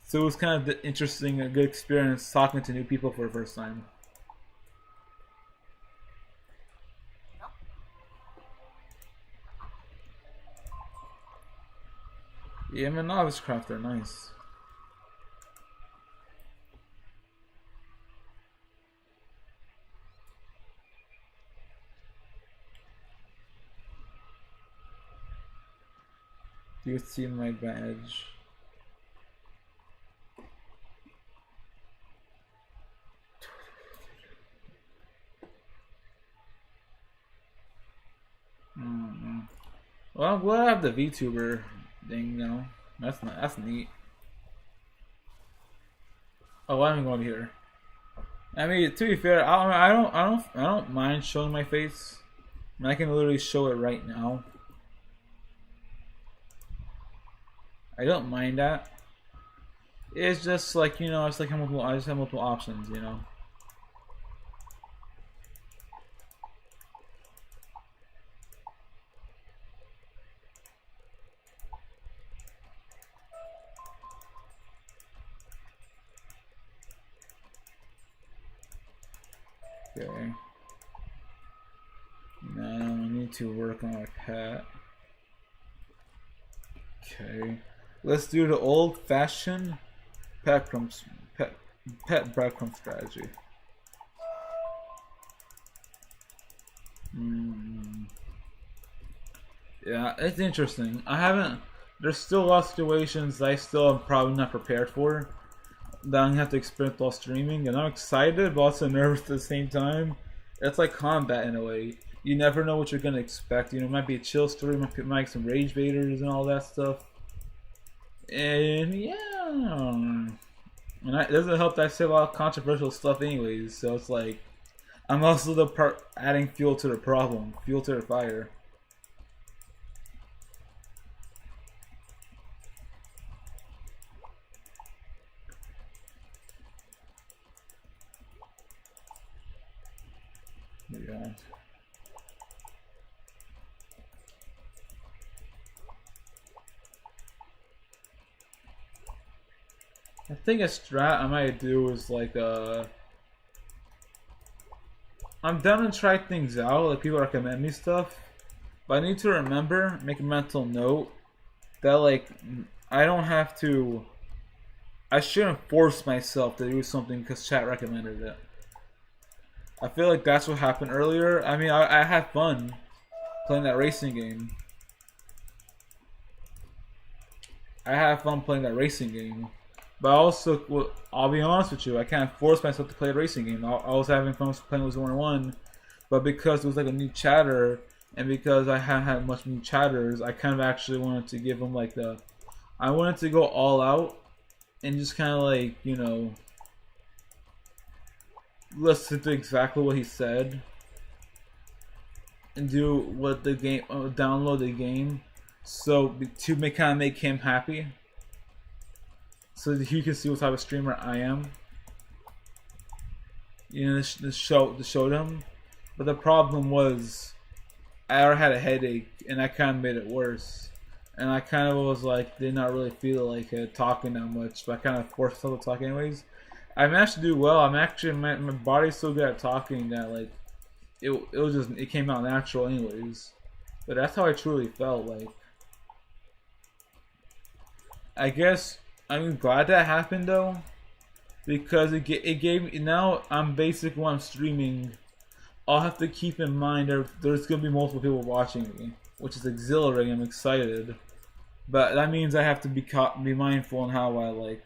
So it was kind of interesting, a good experience talking to new people for the first time. Yeah, I'm a novice crafter. Nice. You see my badge. Well, I'm glad I have the VTuber thing now. That's neat. Oh, why am I going here? I mean, to be fair, I don't mind showing my face. I mean, I can literally show it right now. I don't mind that. It's just like, you know, it's like I just have multiple options, you know. Okay. Now I need to work on my pet. Okay. Let's do the old-fashioned pet breadcrumb strategy. Yeah, it's interesting. There's still a lot of situations I still am probably not prepared for that I'm gonna have to experience while streaming, and I'm excited but also nervous at the same time. It's like combat in a way. You never know what you're gonna expect. You know, it might be a chill story, might be some rage baiters and all that stuff. And yeah, and it doesn't help that I say a lot of controversial stuff anyways, so it's like I'm also the part adding fuel to the problem, fuel to the fire. Yeah. I think a strat I might do is like I'm down to try things out, like people recommend me stuff, but I need to remember, make a mental note that like I shouldn't force myself to do something because chat recommended it. I feel like that's what happened earlier. I mean, I had fun playing that racing game. But also, I'll be honest with you, I can't force myself to play a racing game. I was having fun playing with 1-on-1, but because it was like a new chatter, and because I hadn't had much new chatters, I kind of actually wanted to give them like I wanted to go all out, and just kind of like, you know, listen to exactly what he said, and do what the game, download the game, so to kind of make him happy. So that he can see what type of streamer I am. You know, to show them. But the problem was, I already had a headache, and that kind of made it worse. and I kind of was like, did not really feel like talking that much, but I kind of forced myself to talk anyways. I managed to do well. I'm actually my body's so good at talking that like it came out natural anyways. But that's how I truly felt. Like, I guess I'm glad that happened though, because it gave me, now I'm basically when I'm streaming, I'll have to keep in mind there's gonna be multiple people watching me, which is exhilarating. I'm excited, but that means I have to be mindful in how I like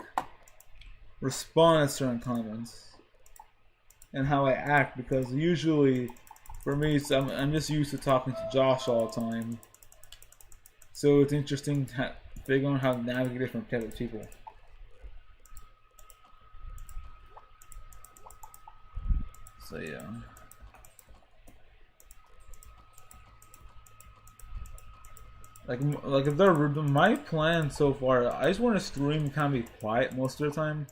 respond to certain comments and how I act, because usually for me I'm just used to talking to Josh all the time, so it's interesting to figure out how to navigate different types of people. So yeah. Like if they're my plan so far, I just want to stream kind of be quiet most of the time,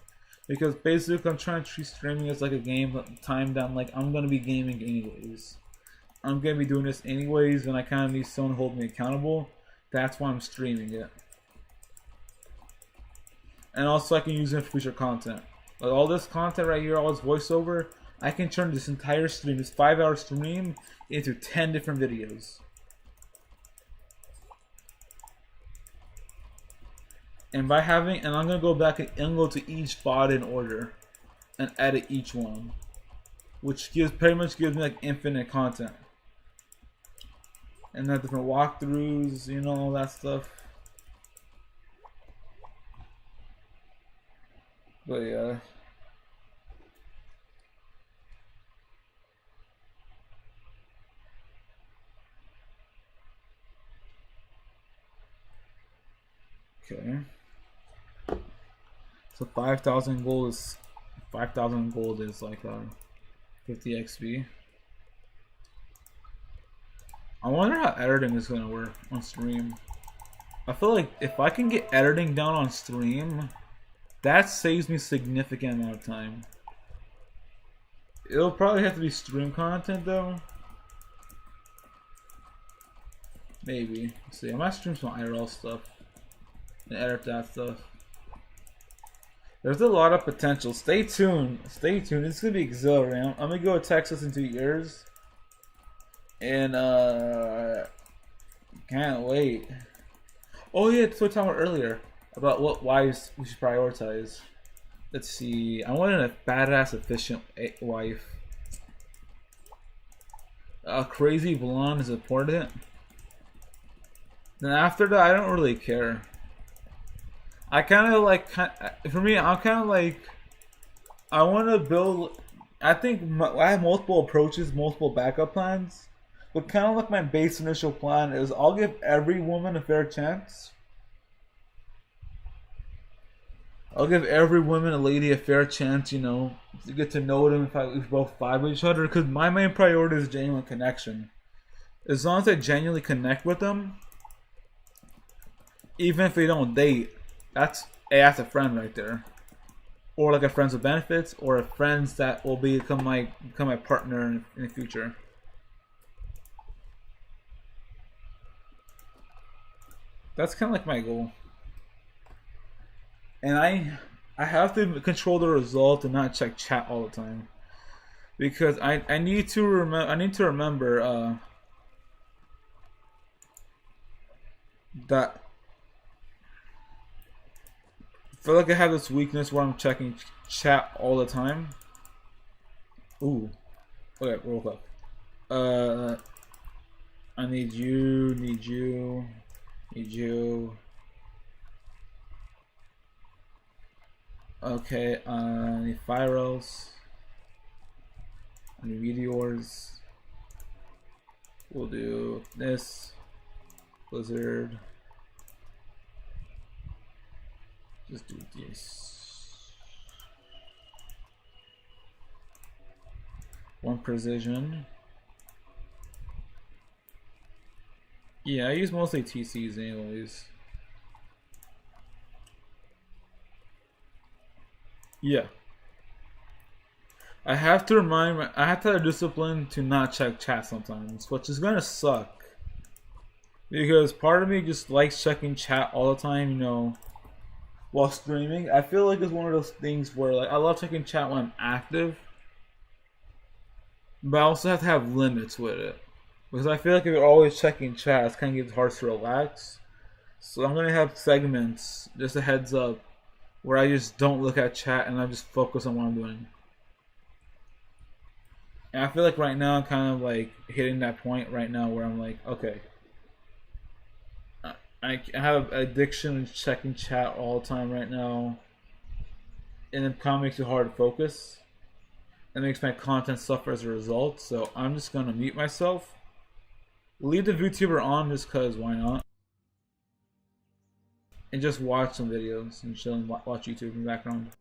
because basically I'm trying to treat streaming as like a game time that I'm like, I'm gonna be gaming anyways. I'm gonna be doing this anyways, and I kind of need someone to hold me accountable. That's why I'm streaming it, and also I can use it for future content. Like all this content right here, all this voiceover, I can turn this entire stream, this 5-hour stream, into 10 different videos. And by having, and I'm gonna go back and go to each VOD in order and edit each one, which pretty much gives me like infinite content. And have different walkthroughs, you know, all that stuff. But yeah. Okay. So 5,000 gold is 5,000 gold is like 50 XP. I wonder how editing is gonna work on stream. I feel like if I can get editing down on stream, that saves me a significant amount of time. It'll probably have to be stream content though. Maybe. Let's see, I might stream some IRL stuff and edit that stuff. There's a lot of potential. Stay tuned. Stay tuned. It's gonna be exhilarating. I'm gonna go to Texas in 2 years. And can't wait. Oh yeah, that's what we talked about earlier. About what wives we should prioritize. Let's see. I wanted a badass, efficient wife. A crazy blonde is important. Then after that, I don't really care. I kind of like, for me, I'm kind of like, I want to build, I think I have multiple approaches, multiple backup plans, but kind of like my base initial plan is I'll give every woman a fair chance. I'll give every woman, a lady, a fair chance, you know, to get to know them if we both vibe with each other, because my main priority is genuine connection. As long as I genuinely connect with them, even if we don't date, that's a friend right there, or like a friends with benefits, or a friends that will become my partner in the future. That's kind of like my goal, and I have to control the result and not check chat all the time, because I need to remember that. I feel like I have this weakness where I'm checking chat all the time. Ooh. Okay, real quick. I need you. Okay, I need Fyros. I need meteors. We'll do this. Blizzard. Just do this. 1 precision. Yeah, I use mostly TCs anyways. Yeah. I have to have discipline to not check chat sometimes, which is gonna suck. Because part of me just likes checking chat all the time, you know, while streaming. I feel like it's one of those things where like I love checking chat when I'm active, but I also have to have limits with it. Because I feel like if you're always checking chat, it's kind of gets hard to relax. So I'm gonna have segments, just a heads up, where I just don't look at chat and I just focus on what I'm doing. And I feel like right now I'm kind of like hitting that point right now where I'm like, okay, I have addiction to checking chat all the time right now, and it kind of makes it hard to focus. It makes my content suffer as a result. So I'm just gonna mute myself, leave the VTuber on just cause why not, and just watch some videos and chill and watch YouTube in the background.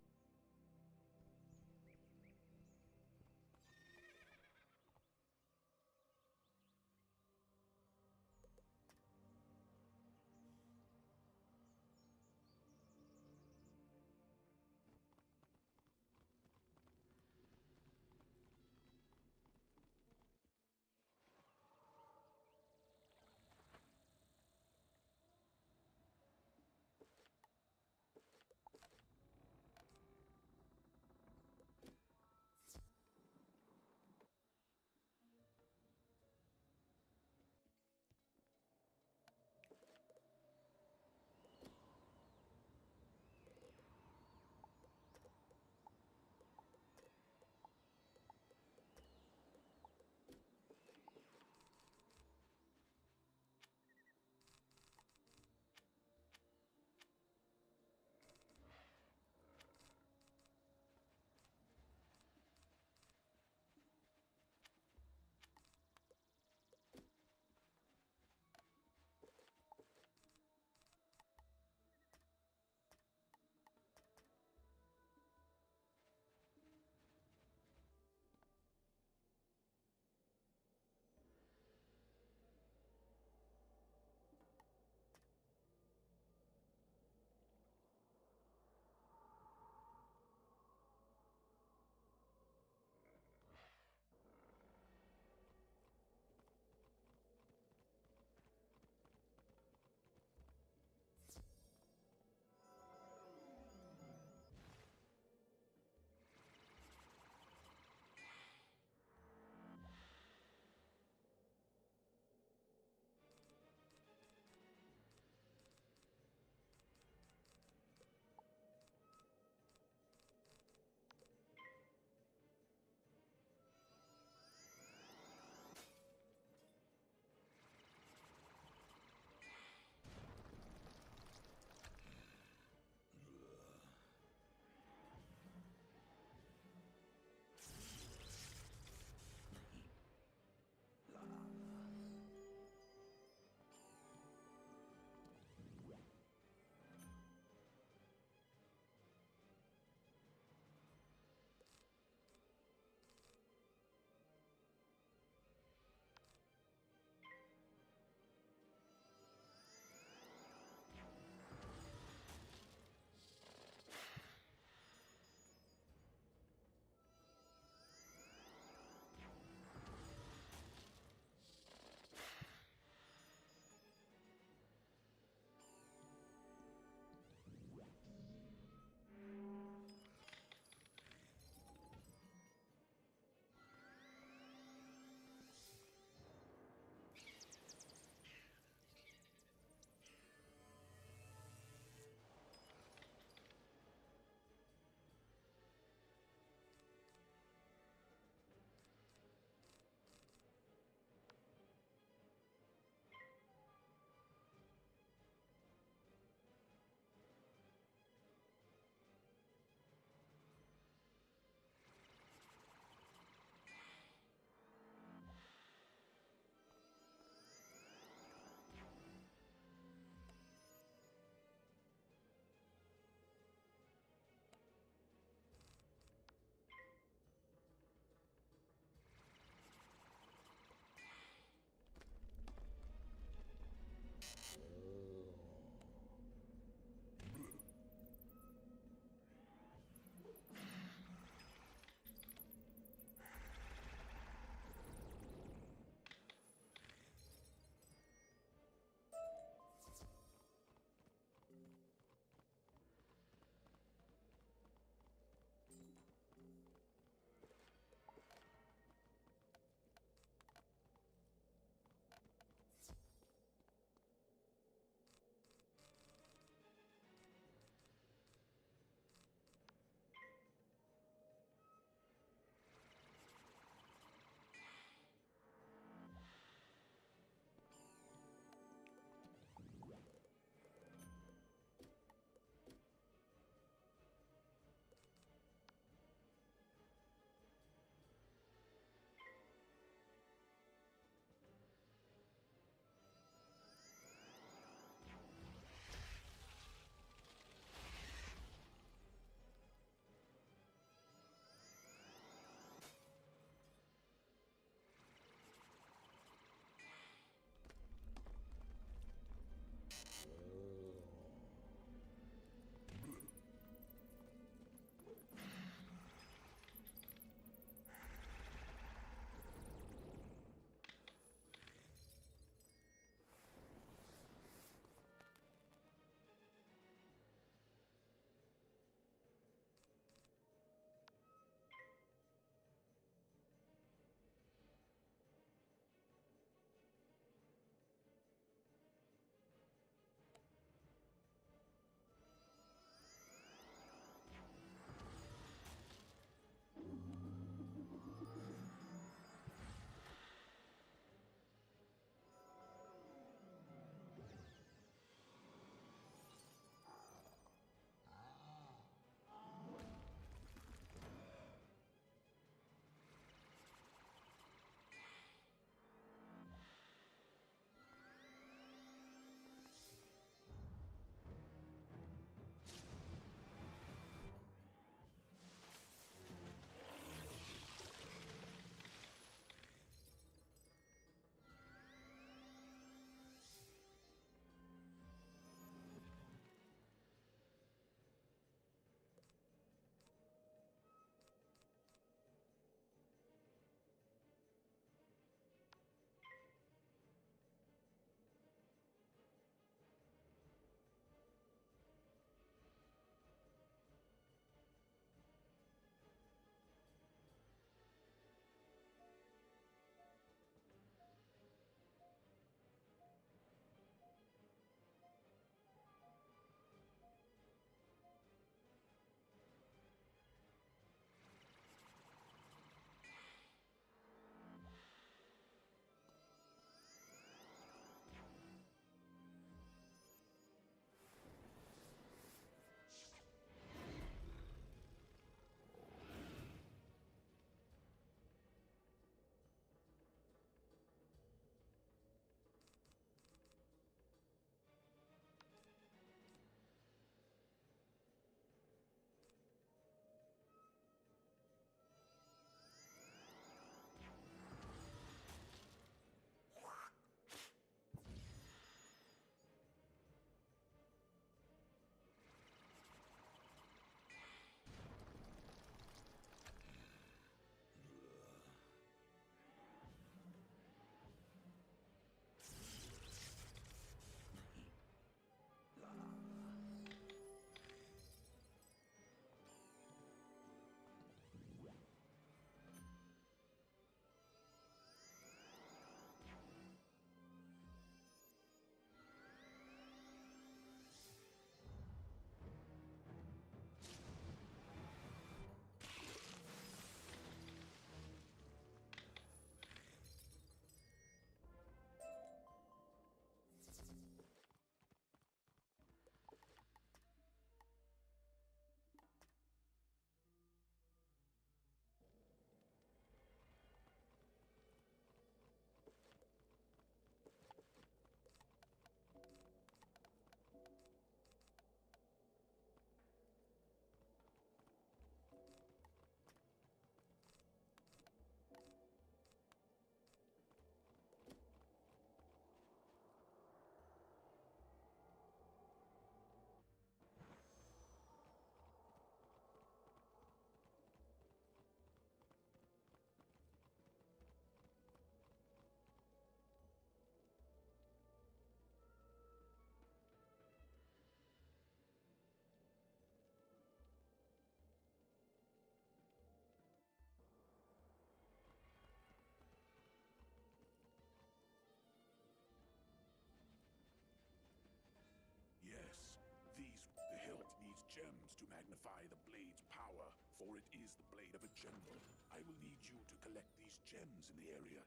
magnify the blade's power, for it is the blade of a general. I will need you to collect these gems in the area.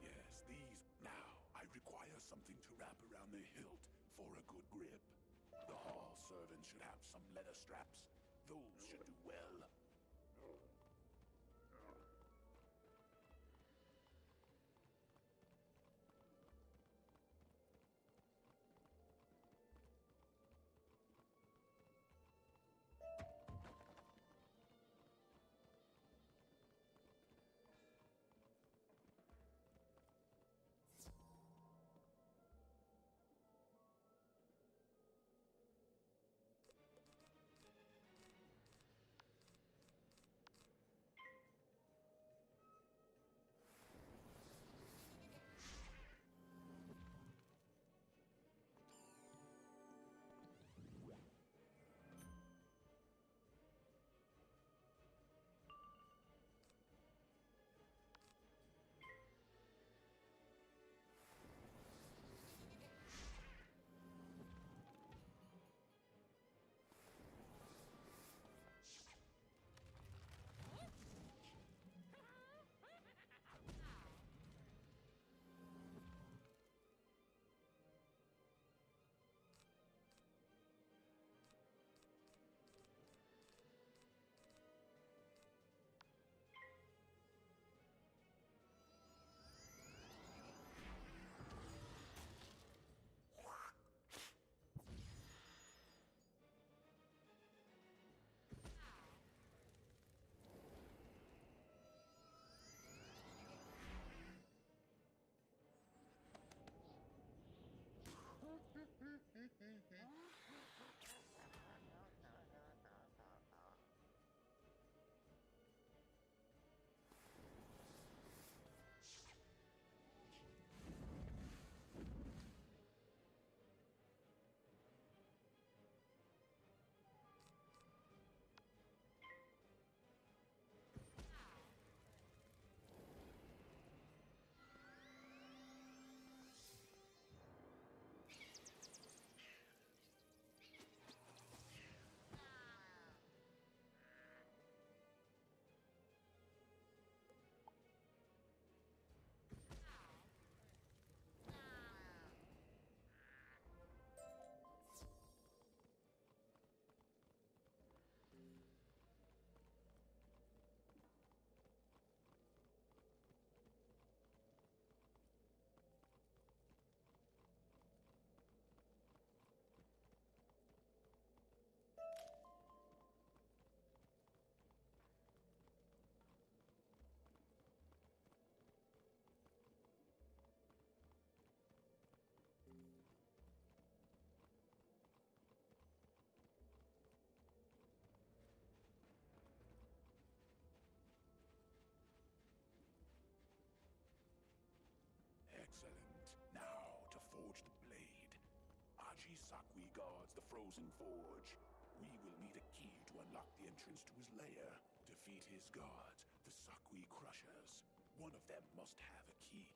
Yes, these. Now, I require something to wrap around the hilt for a good grip. The hall servants should have some leather straps. Those should do well. Excellent. Now, to forge the blade. Sakwi guards the frozen forge. We will need a key to unlock the entrance to his lair. Defeat his guards, the Sakwi Crushers. One of them must have a key.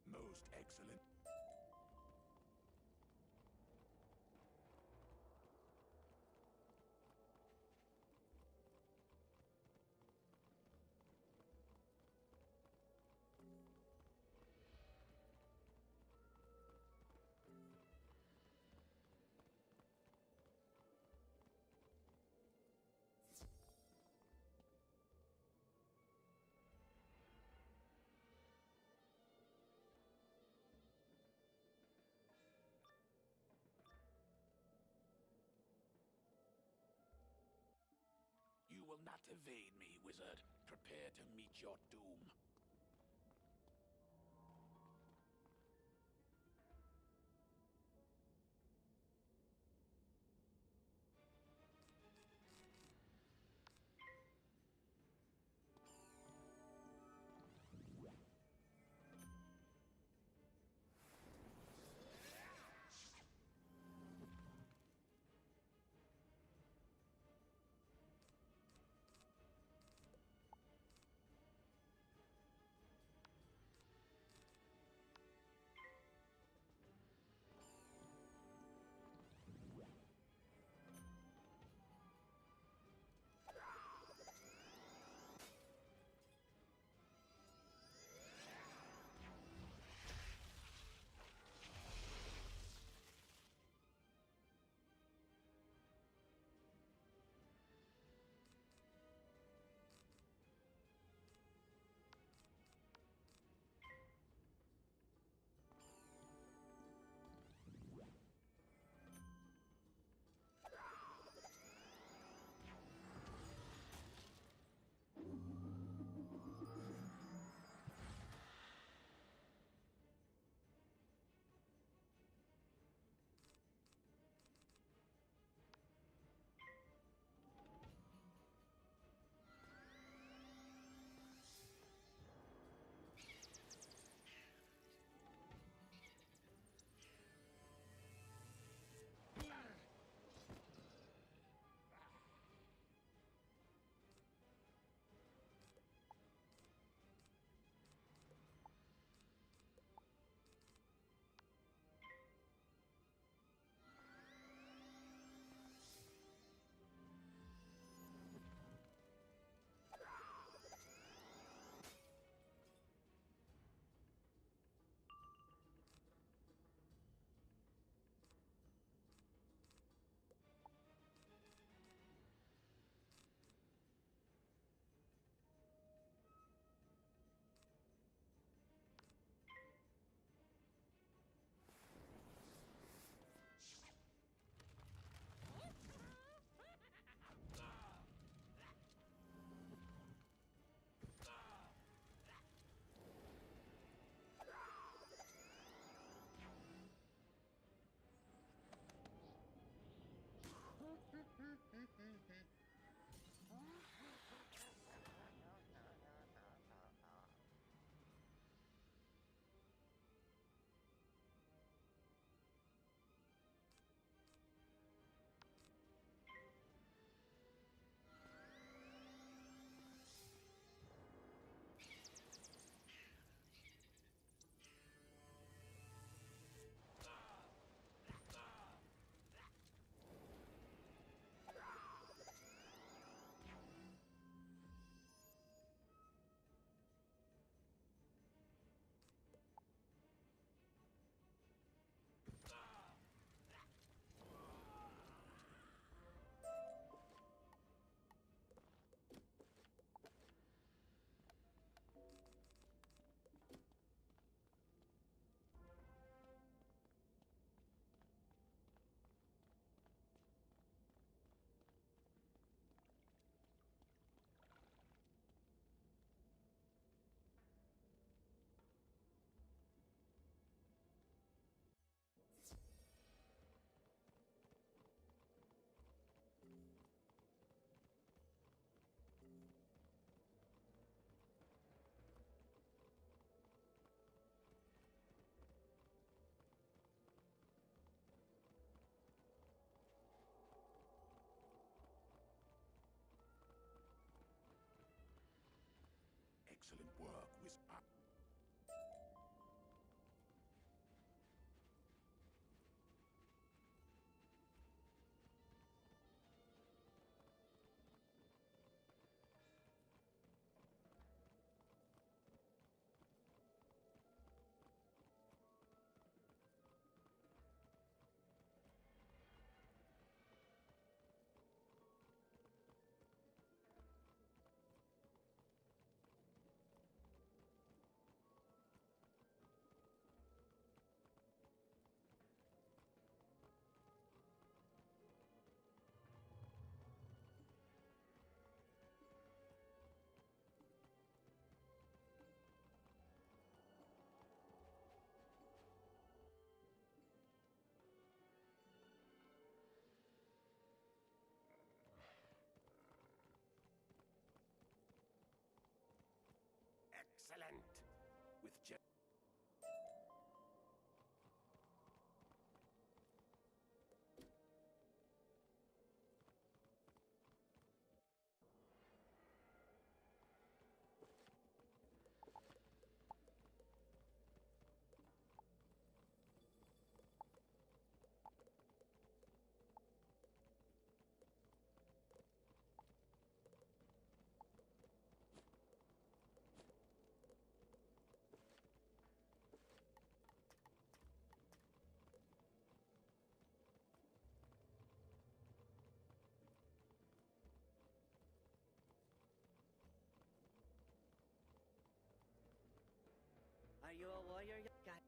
Most excellent. You will not evade me, wizard. Prepare to meet your doom. Excellent work, Excellent. With Are you a warrior, guy?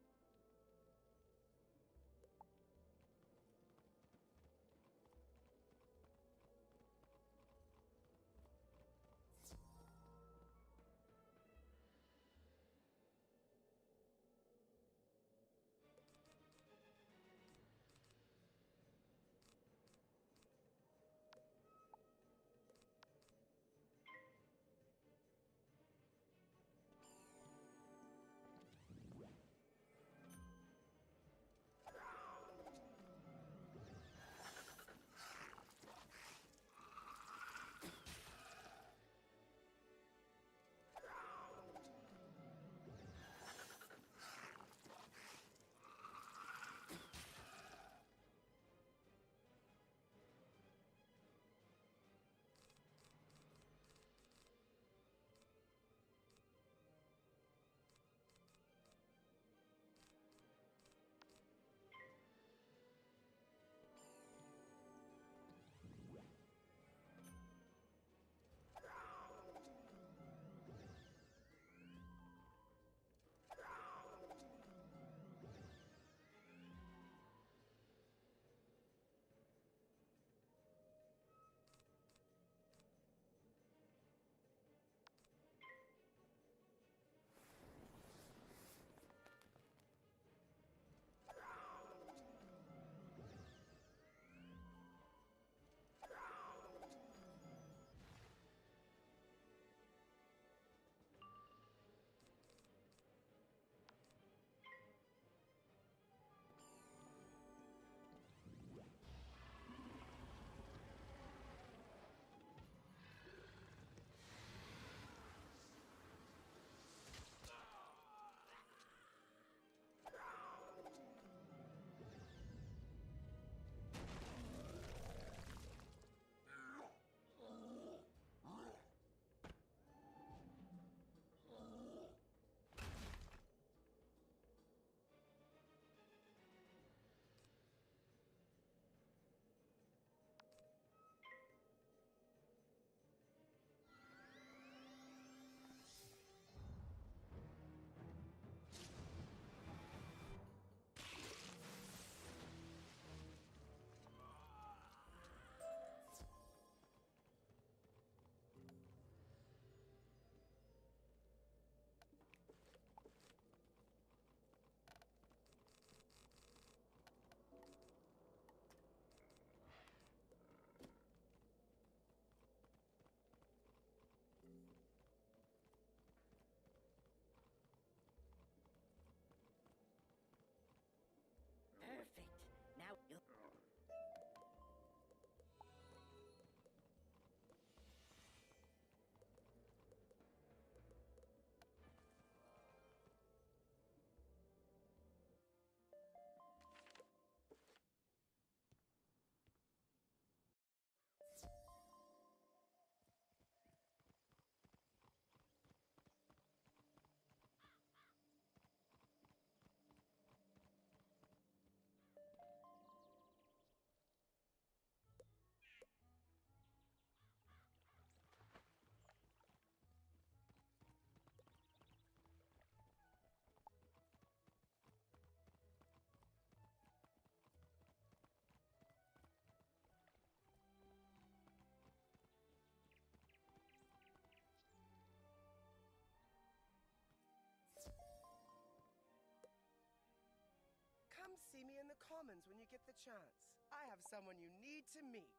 See me in the Commons when you get the chance. I have someone you need to meet.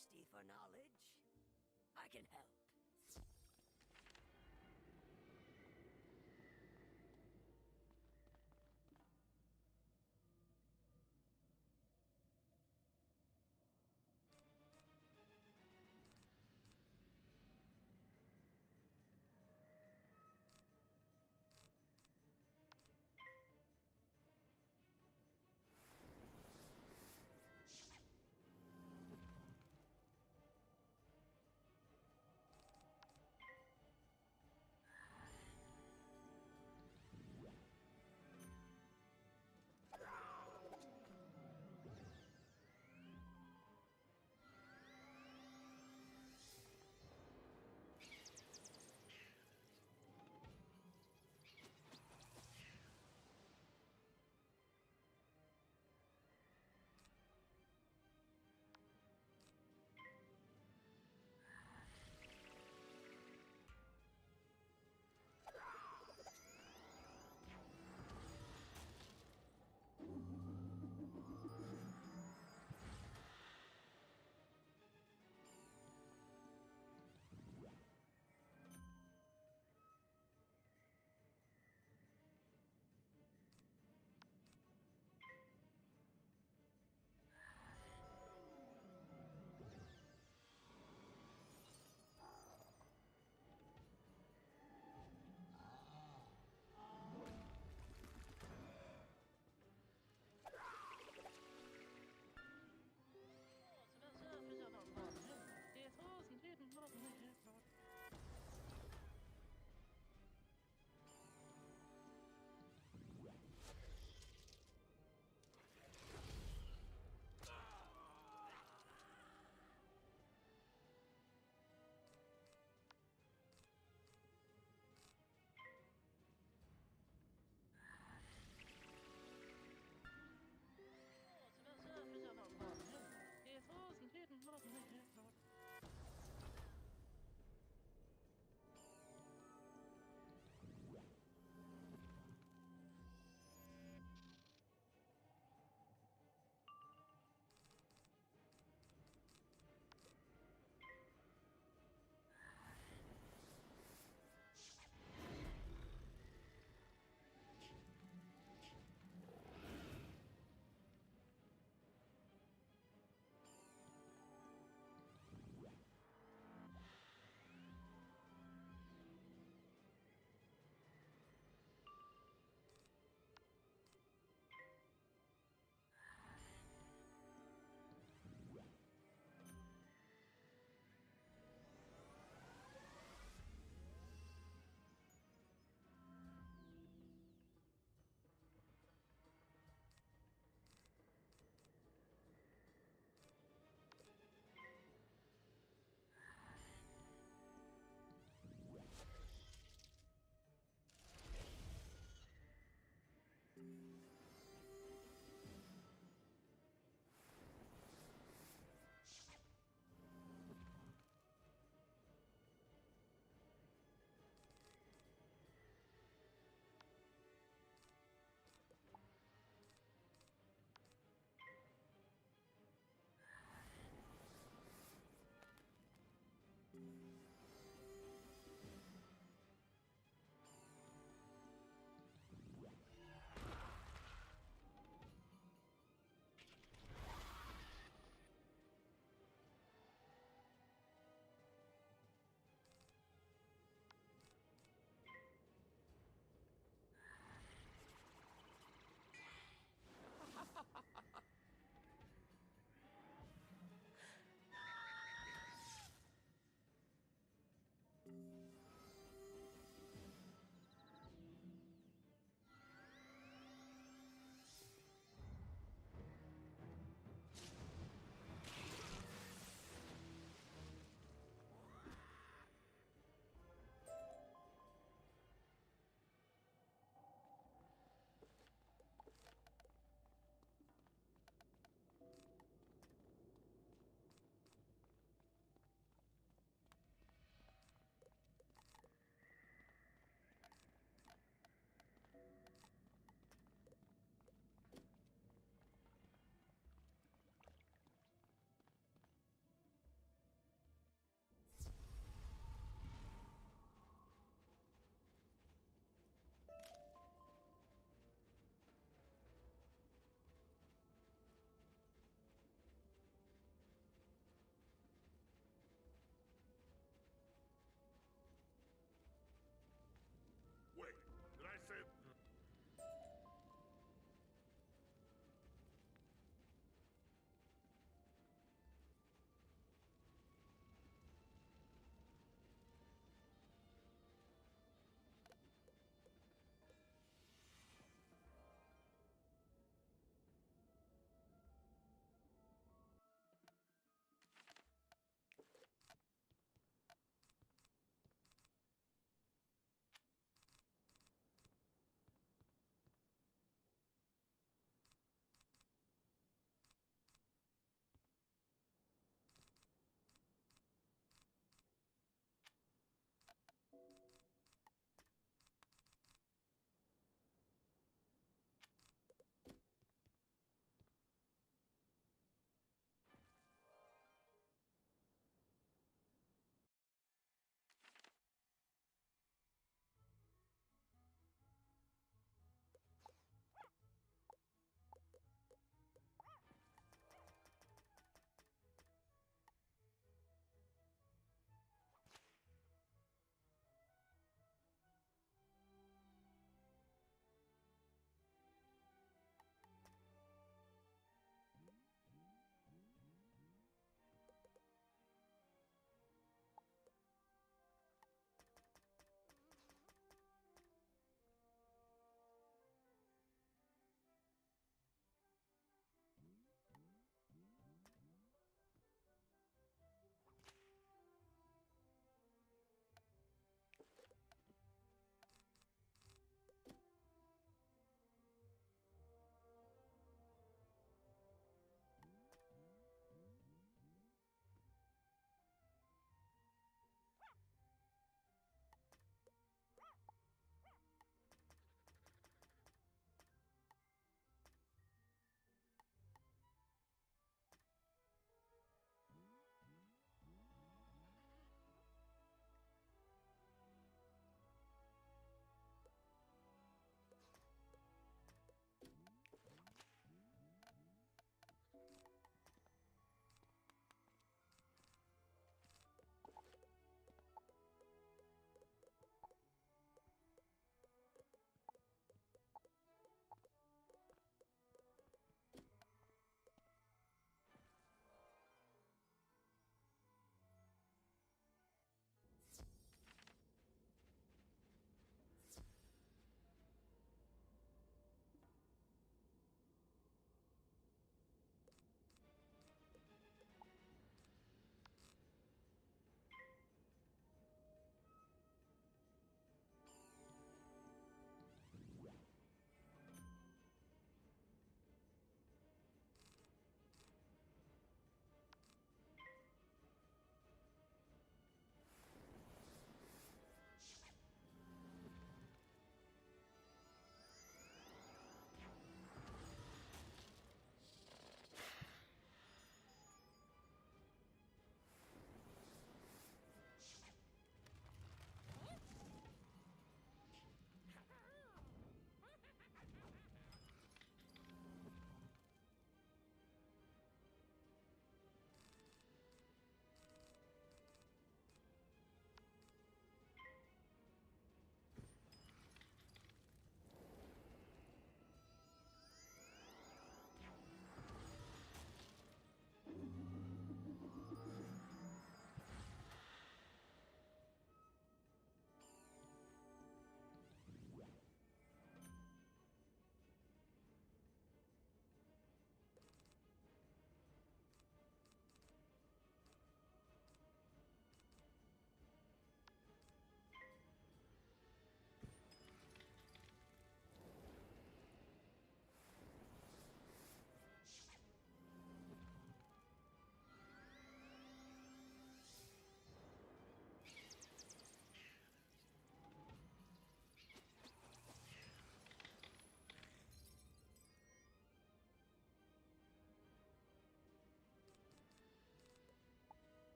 Thirsty for knowledge? I can help.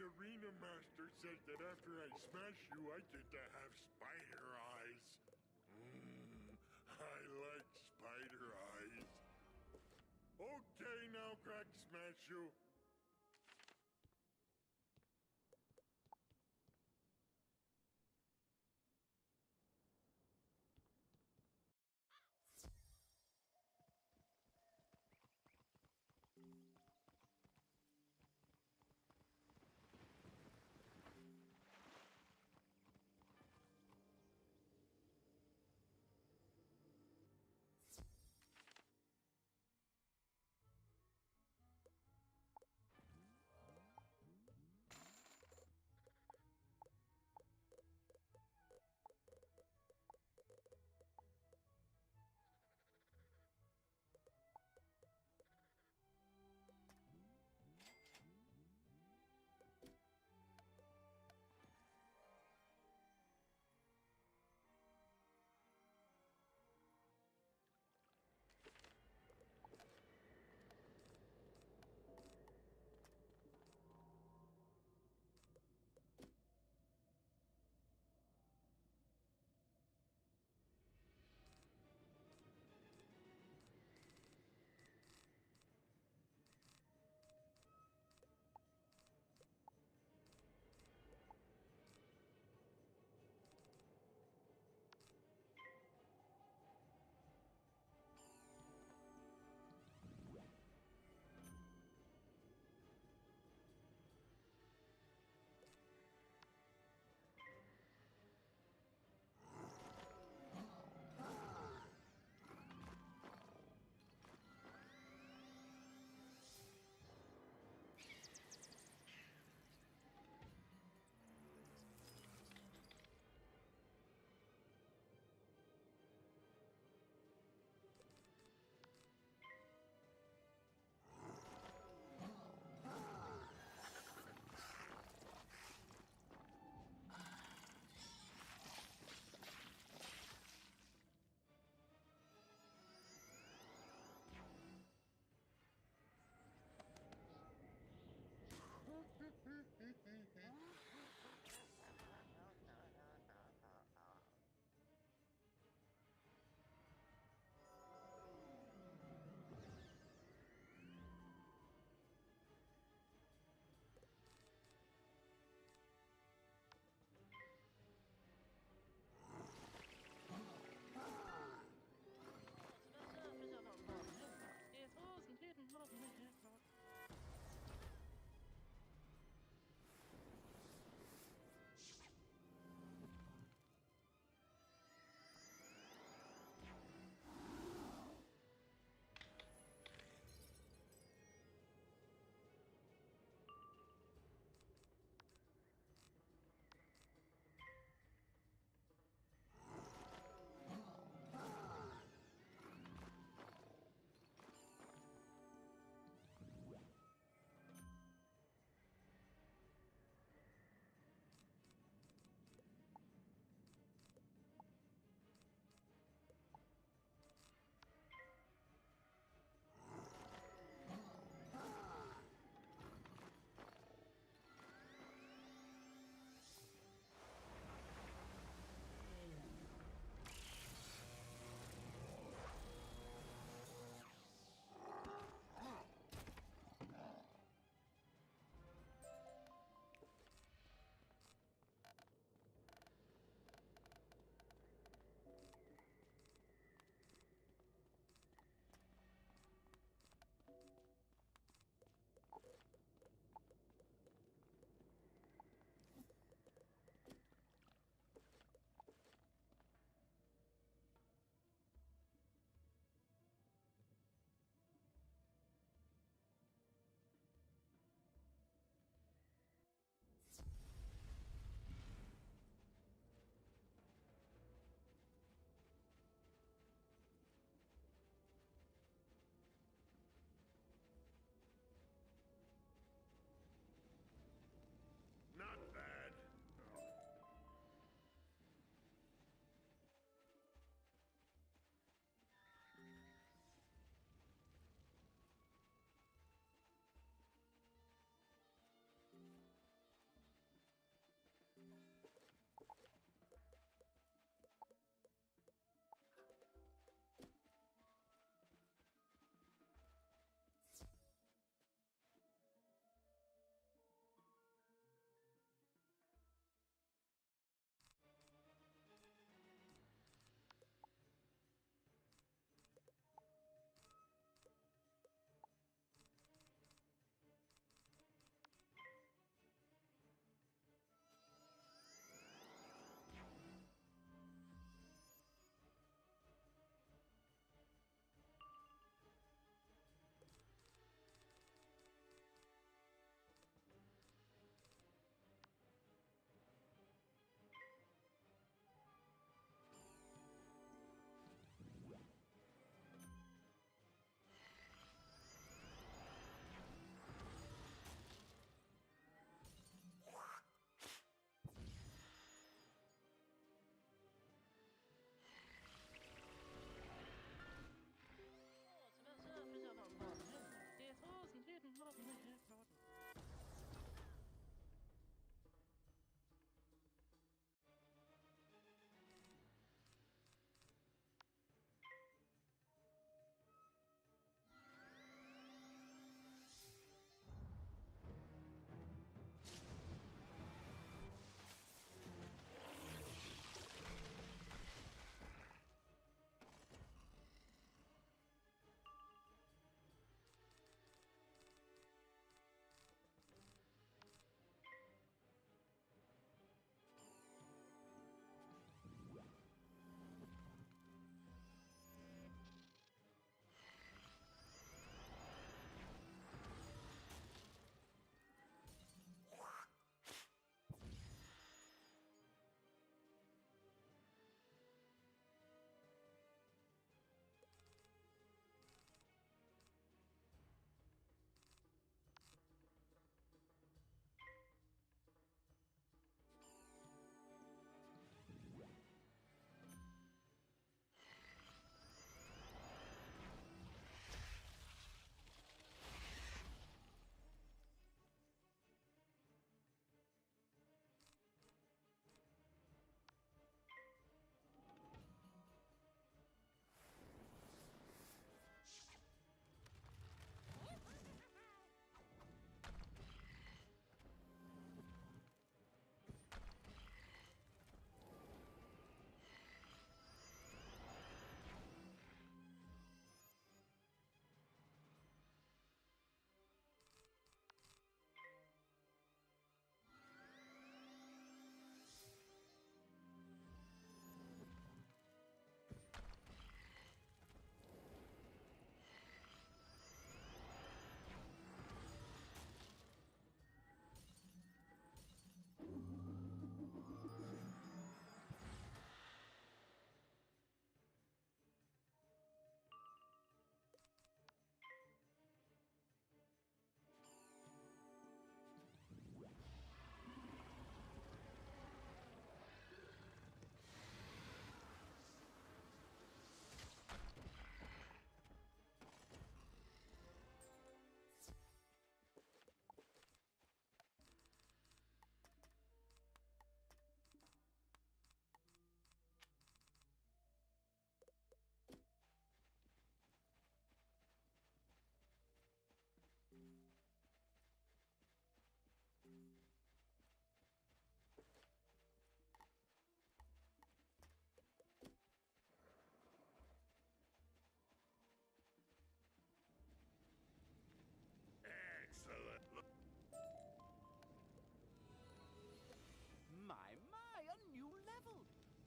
The arena master says that after I smash you, I get to have spider eyes. I like spider eyes. Okay, now crack smash you.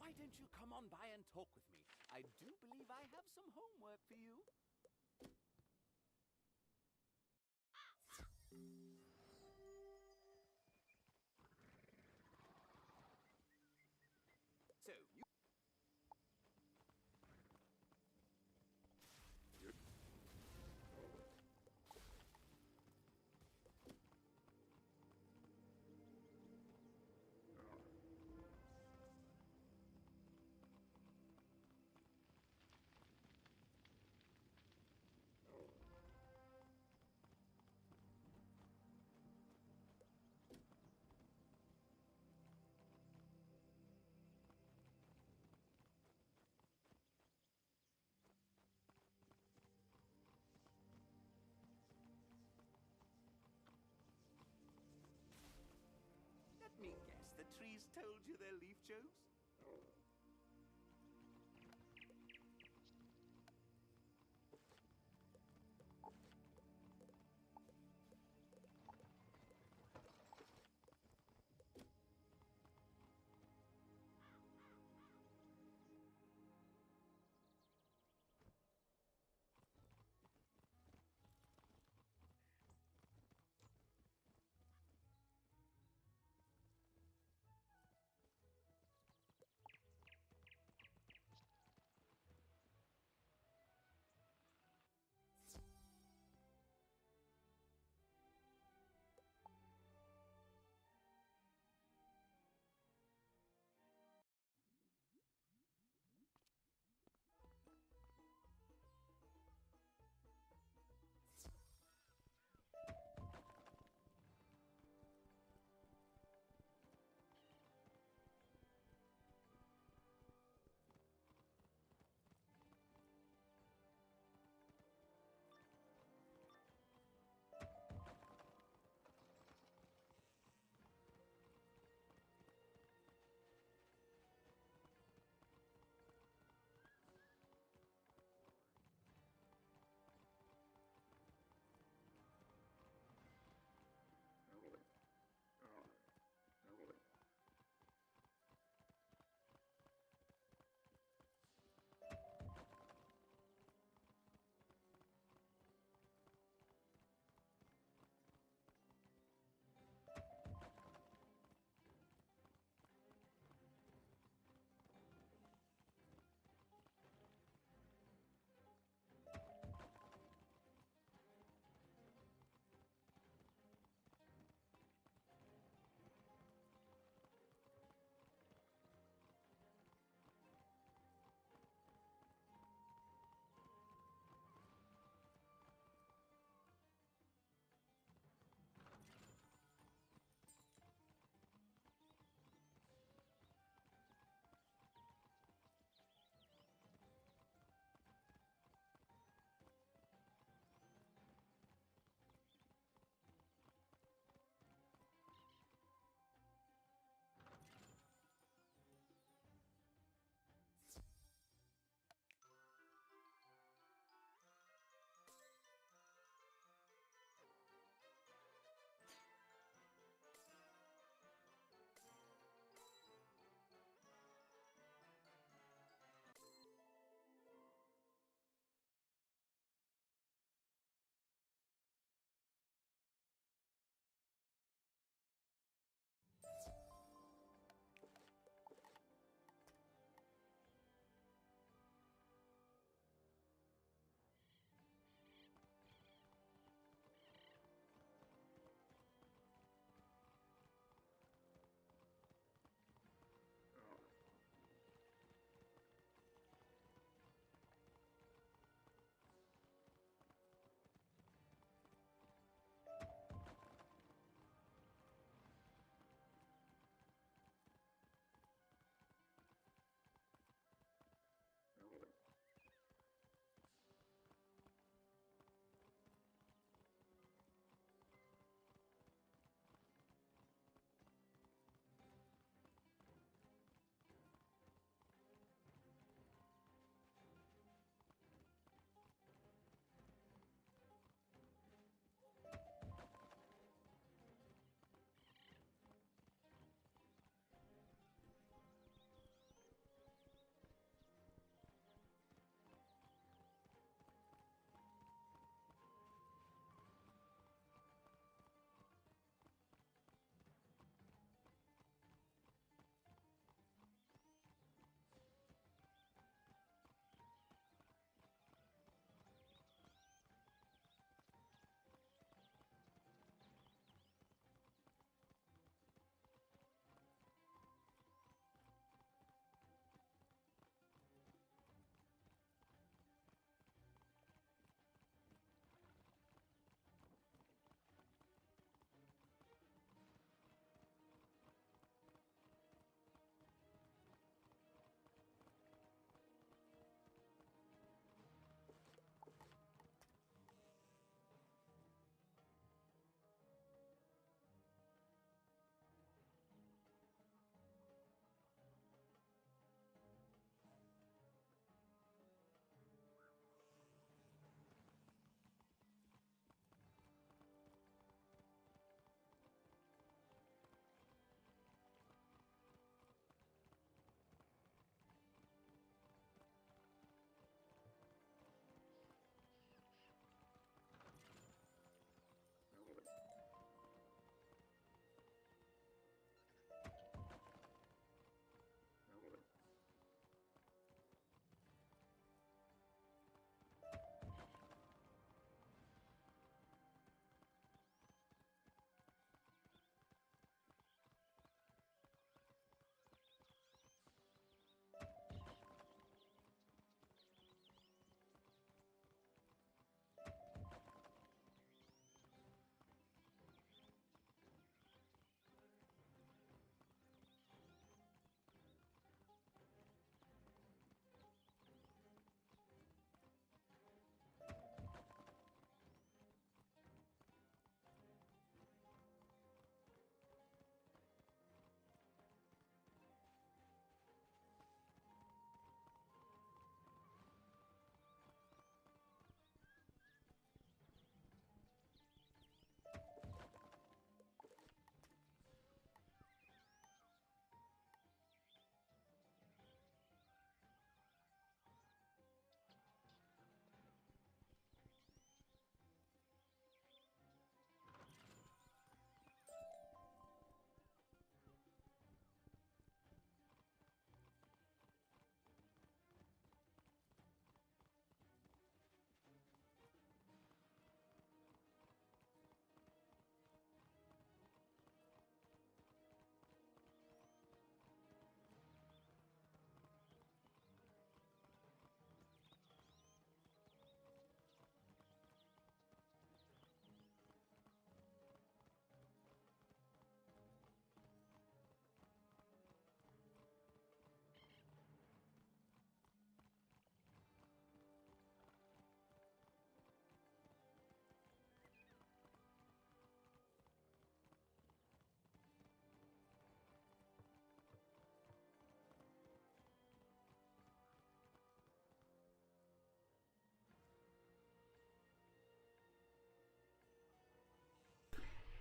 Why don't you come on by and talk with me? I do believe I have some homework for you. So, you... Let me guess, the trees told you their leaf jokes?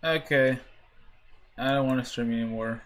Okay. I don't want to stream anymore.